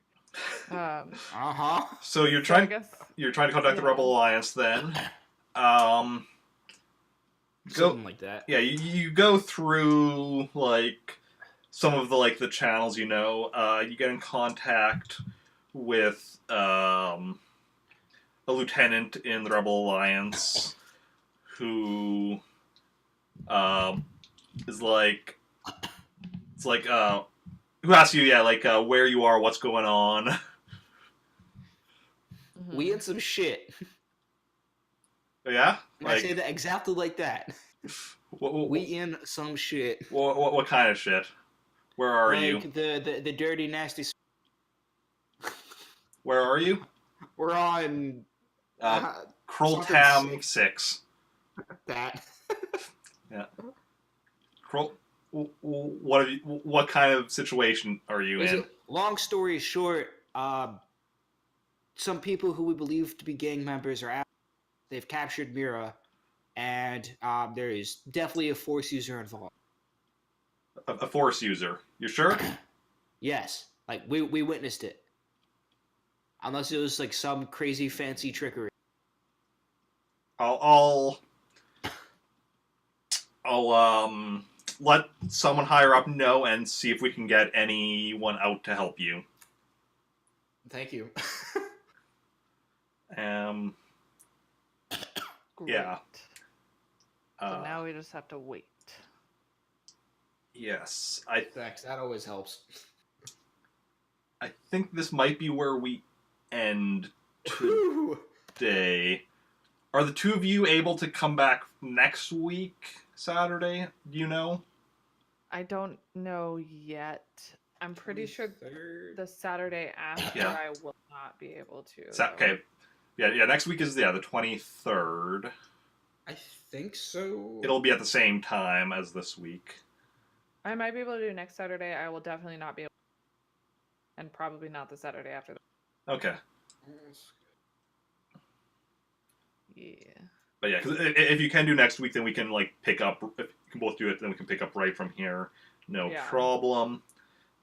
So you're I trying. guess, You're trying to contact the yeah. Rebel Alliance then. Something like that. Yeah, you go through like some of the channels you know. You get in contact with a lieutenant in the Rebel Alliance who is like it's like who asks you where you are, what's going on. Mhm. We in some shit. Yeah, I say that exactly like that. what, We in some shit. what kind of shit? Where are you? The dirty nasty. Where are you? We're on Kroltam 6. that. Yeah. What kind of situation are you in? Long story short, some people who we believe to be gang members are out. They've captured Mira, and there is definitely a Force user involved. A Force user. You sure? Yes, like we witnessed it. Unless it was like some crazy fancy trickery. I'll let someone higher up know and see if we can get anyone out to help you. Thank you. Great. Yeah. So now we just have to wait. Yes, Thanks. That always helps. I think this might be where we end today. Are the two of you able to come back next week, Saturday? Do you know? I don't know yet. I'm pretty sure the Saturday after Yeah. I will not be able to. Okay. Yeah. Next week is the 23rd. I think so. It'll be at the same time as this week. I might be able to do next Saturday. I will definitely not be able to. And probably not the Saturday after that. Okay. Yeah. But yeah, because if you can do next week, then we can pick up. If you can both do it, then we can pick up right from here. No problem.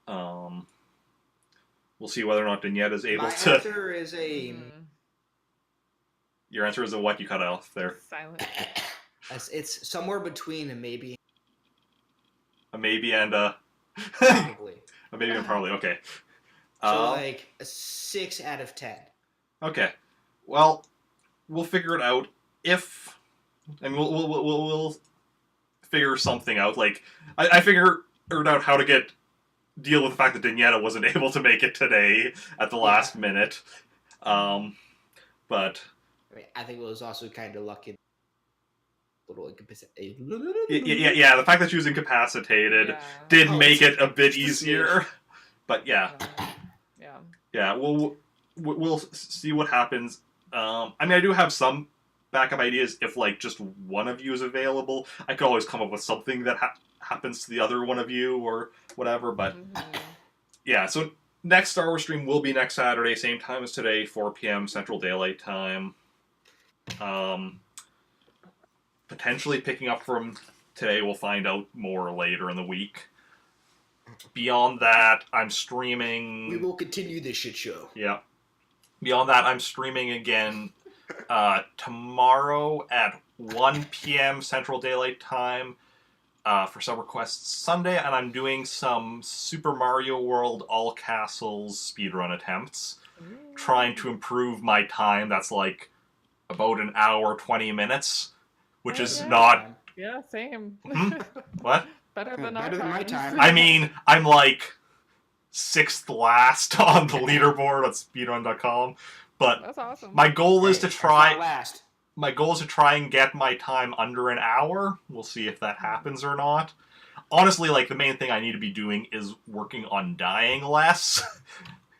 We'll see whether or not Daniette is able to. My answer is a. Your answer is a what? You cut off there. Silent. It's somewhere between a maybe. A maybe and a. Probably. A maybe and probably. Okay. So like a 6 out of 10. Okay. Well, we'll figure it out. And we'll figure something out. I figured out how to deal with the fact that Danietta wasn't able to make it today at the last minute. But I think it was also kind of lucky. Yeah, the fact that she was incapacitated did make it a bit easier. But yeah. Yeah. Yeah, well, we'll see what happens. I mean, I do have some backup ideas. If like just one of you is available, I could always come up with something that happens to the other one of you or whatever. But yeah, so next Star Wars stream will be next Saturday, same time as today, 4 p.m. Central Daylight Time. Potentially picking up from today, we'll find out more later in the week. Beyond that, I'm streaming. We will continue this shit show. Yeah. Beyond that, I'm streaming again tomorrow at 1 p.m. Central Daylight Time for Sub Requests Sunday, and I'm doing some Super Mario World All Castles speedrun attempts, trying to improve my time. That's like about an hour, 20 minutes, which is not... Yeah, same. What? Better than my time. I mean, I'm like 6th last on the leaderboard on speedrun.com, but that's awesome. my goal is to try... last. My goal is to try and get my time under an hour. We'll see if that happens or not. Honestly, like, the main thing I need to be doing is working on dying less.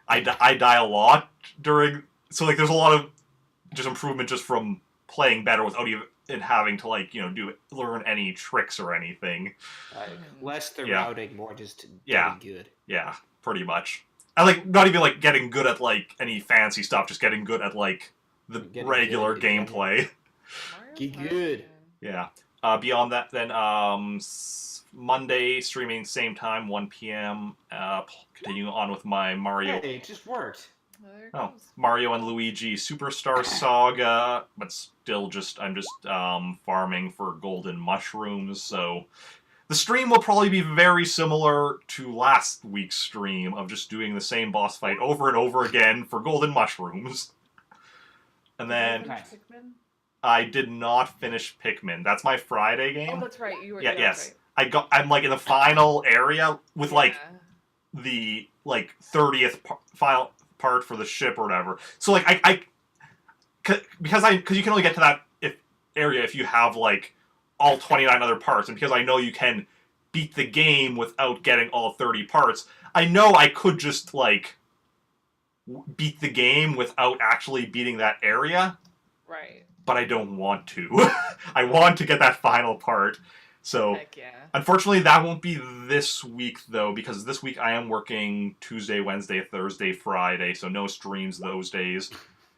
I die a lot during... So, like, there's a lot of just improvement just from playing better without even having to, like, you know, learn any tricks or anything. Less the routing, more just getting good. Yeah, pretty much. I like, not even, like, getting good at, like, any fancy stuff, just getting good at, like, the regular gameplay. Get good. Yeah. Beyond that, then Monday streaming same time, 1 p.m. Continuing on with my Mario. Hey, it just worked. Mario and Luigi Superstar Saga, but still I'm just farming for golden mushrooms. So the stream will probably be very similar to last week's stream of just doing the same boss fight over and over again for golden mushrooms. And then I did not finish Pikmin. That's my Friday game. Oh, that's right. You were. Yeah, yes. Right. I'm like in the final area with like the 30th final part for the ship or whatever. So like because you can only get to that area if you have like all 29 other parts, and because I know you can beat the game without getting all 30 parts, I know I could just like beat the game without actually beating that area. Right. But I don't want to. I want to get that final part. So, heck yeah. Unfortunately, that won't be this week, though, because this week I am working Tuesday, Wednesday, Thursday, Friday, so no streams those days.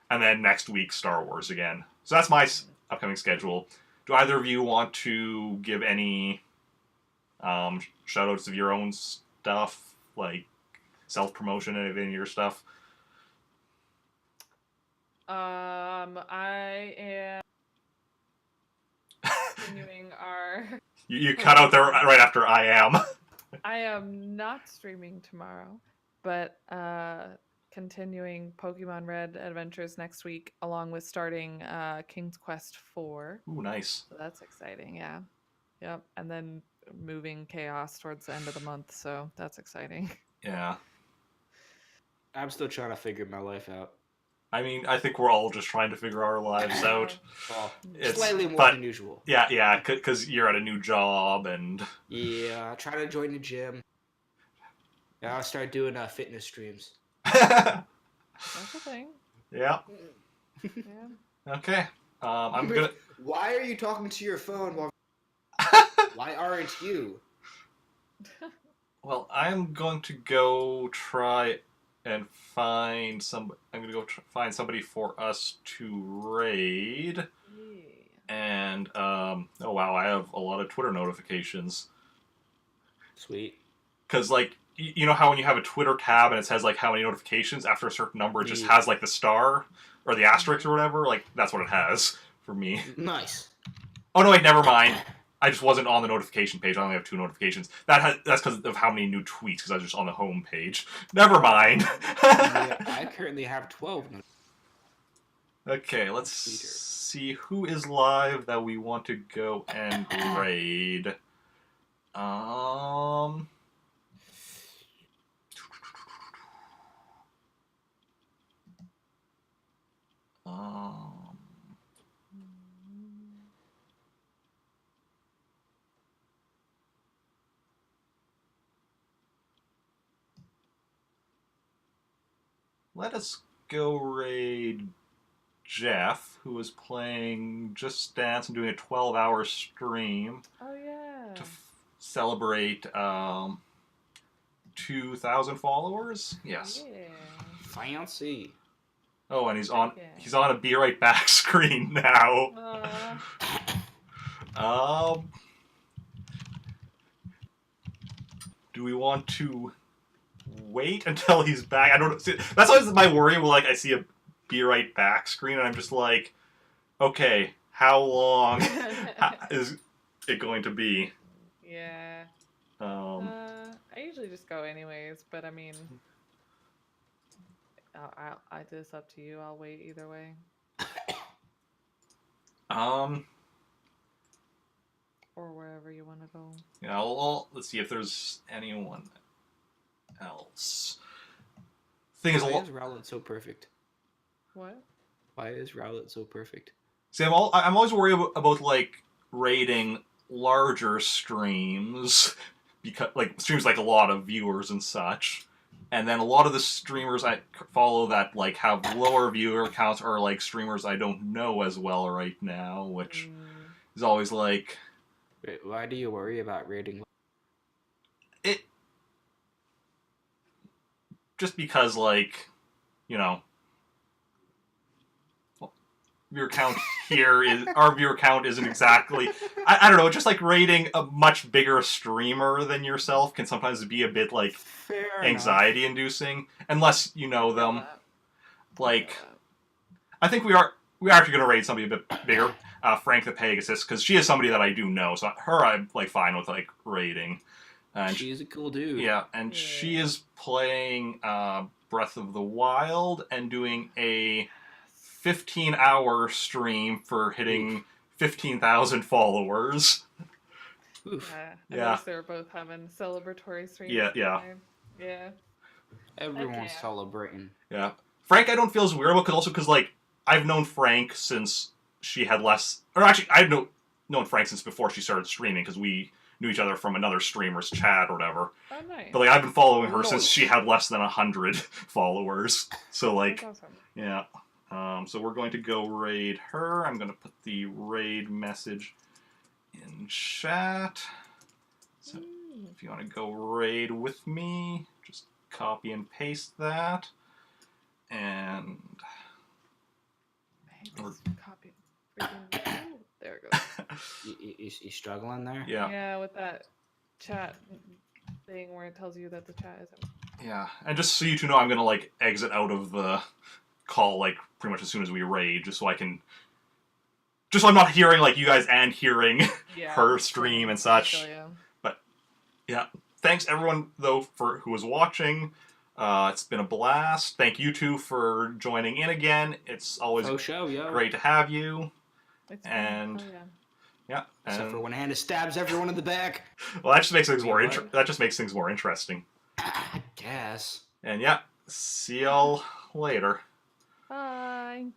And then next week, Star Wars again. So that's my upcoming schedule. Do either of you want to give any shout-outs of your own stuff, like self-promotion, anything of your stuff? I am continuing our... You cut out there right after I am. I am not streaming tomorrow, but continuing Pokemon Red Adventures next week, along with starting King's Quest 4. Ooh, nice. So that's exciting, yeah. Yep, and then moving Chaos towards the end of the month, so that's exciting. Yeah. I'm still trying to figure my life out. I mean, I think we're all just trying to figure our lives out. Well, slightly more than usual. Yeah, because you're at a new job and... Yeah, trying to join the gym. Yeah, I'll start doing fitness streams. That's a thing. Yeah. Yeah. Okay. I'm gonna... Why are you talking to your phone while... Why aren't you? Well, I'm going to go try and find some... I'm going to go find somebody for us to raid. Yeah. And, oh wow, I have a lot of Twitter notifications. Sweet. Because, like, you know how when you have a Twitter tab and it says, like, how many notifications after a certain number, it just has, like, the star or the asterisk or whatever? Like, that's what it has for me. Nice. Oh, no, wait, never mind. I just wasn't on the notification page. I only have 2 notifications. That's because of how many new tweets, because I was just on the home page. Never mind. Yeah, I currently have 12 notifications. Okay, let's see who is live that we want to go and raid. Let us go raid Jeff, who is playing Just Dance and doing a 12-hour stream. Oh yeah. To celebrate 2,000 followers. Yes. Yeah. Fancy. Oh, and he's on Yeah. a Be Right Back screen now. Do we want to wait until he's back? I don't know. See, that's always my worry. When, like, I see a Be Right Back screen, and I'm just like, okay, how long is it going to be? Yeah. I usually just go anyways, but I mean, it's up to you. I'll wait either way. Or wherever you want to go. Yeah, let's see if there's anyone else. Thing is, why is Rowlet so perfect? What? Why is Rowlet so perfect? See, I'm always worried about like rating larger streams because like streams like a lot of viewers and such, and then a lot of the streamers I follow that like have lower viewer counts are like streamers I don't know as well right now, which is always like. Wait, why do you worry about rating? It just because like, you know. Viewer count here is our viewer count isn't exactly I don't know, just like rating a much bigger streamer than yourself can sometimes be a bit like anxiety inducing unless you know them. Like I think we are actually going to rate somebody a bit bigger, Frank the Pegasus, because she is somebody that I do know, so her I'm like fine with like rating. And she's a cool dude. Yeah, and she is playing Breath of the Wild and doing a 15-hour stream for hitting 15,000 followers. Oof. I guess they're both having celebratory streams. Yeah. Everyone's celebrating. Yeah. Frank, I don't feel as weird about because like I've known Frank since she had less, or actually I've known Frank since before she started streaming because we knew each other from another streamer's chat or whatever. Oh, nice. But like I've been following her since she had less than 100 followers. So like, that's awesome. Yeah. So we're going to go raid her. I'm going to put the raid message in chat. So if you want to go raid with me, just copy and paste that. And Copy. There it goes. You struggling there? Yeah. Yeah, with that chat thing where it tells you that the chat isn't. Yeah, and just so you two know, I'm going to like exit out of the call like pretty much as soon as we raid, just so I'm not hearing like you guys and hearing her stream and such. But yeah, thanks everyone though for who was watching. It's been a blast. Thank you two for joining in again. It's always great to have you. And yeah, except for when Hannah stabs everyone in the back. Well, that just makes things more interesting. I guess. And yeah, see y'all later. Bye.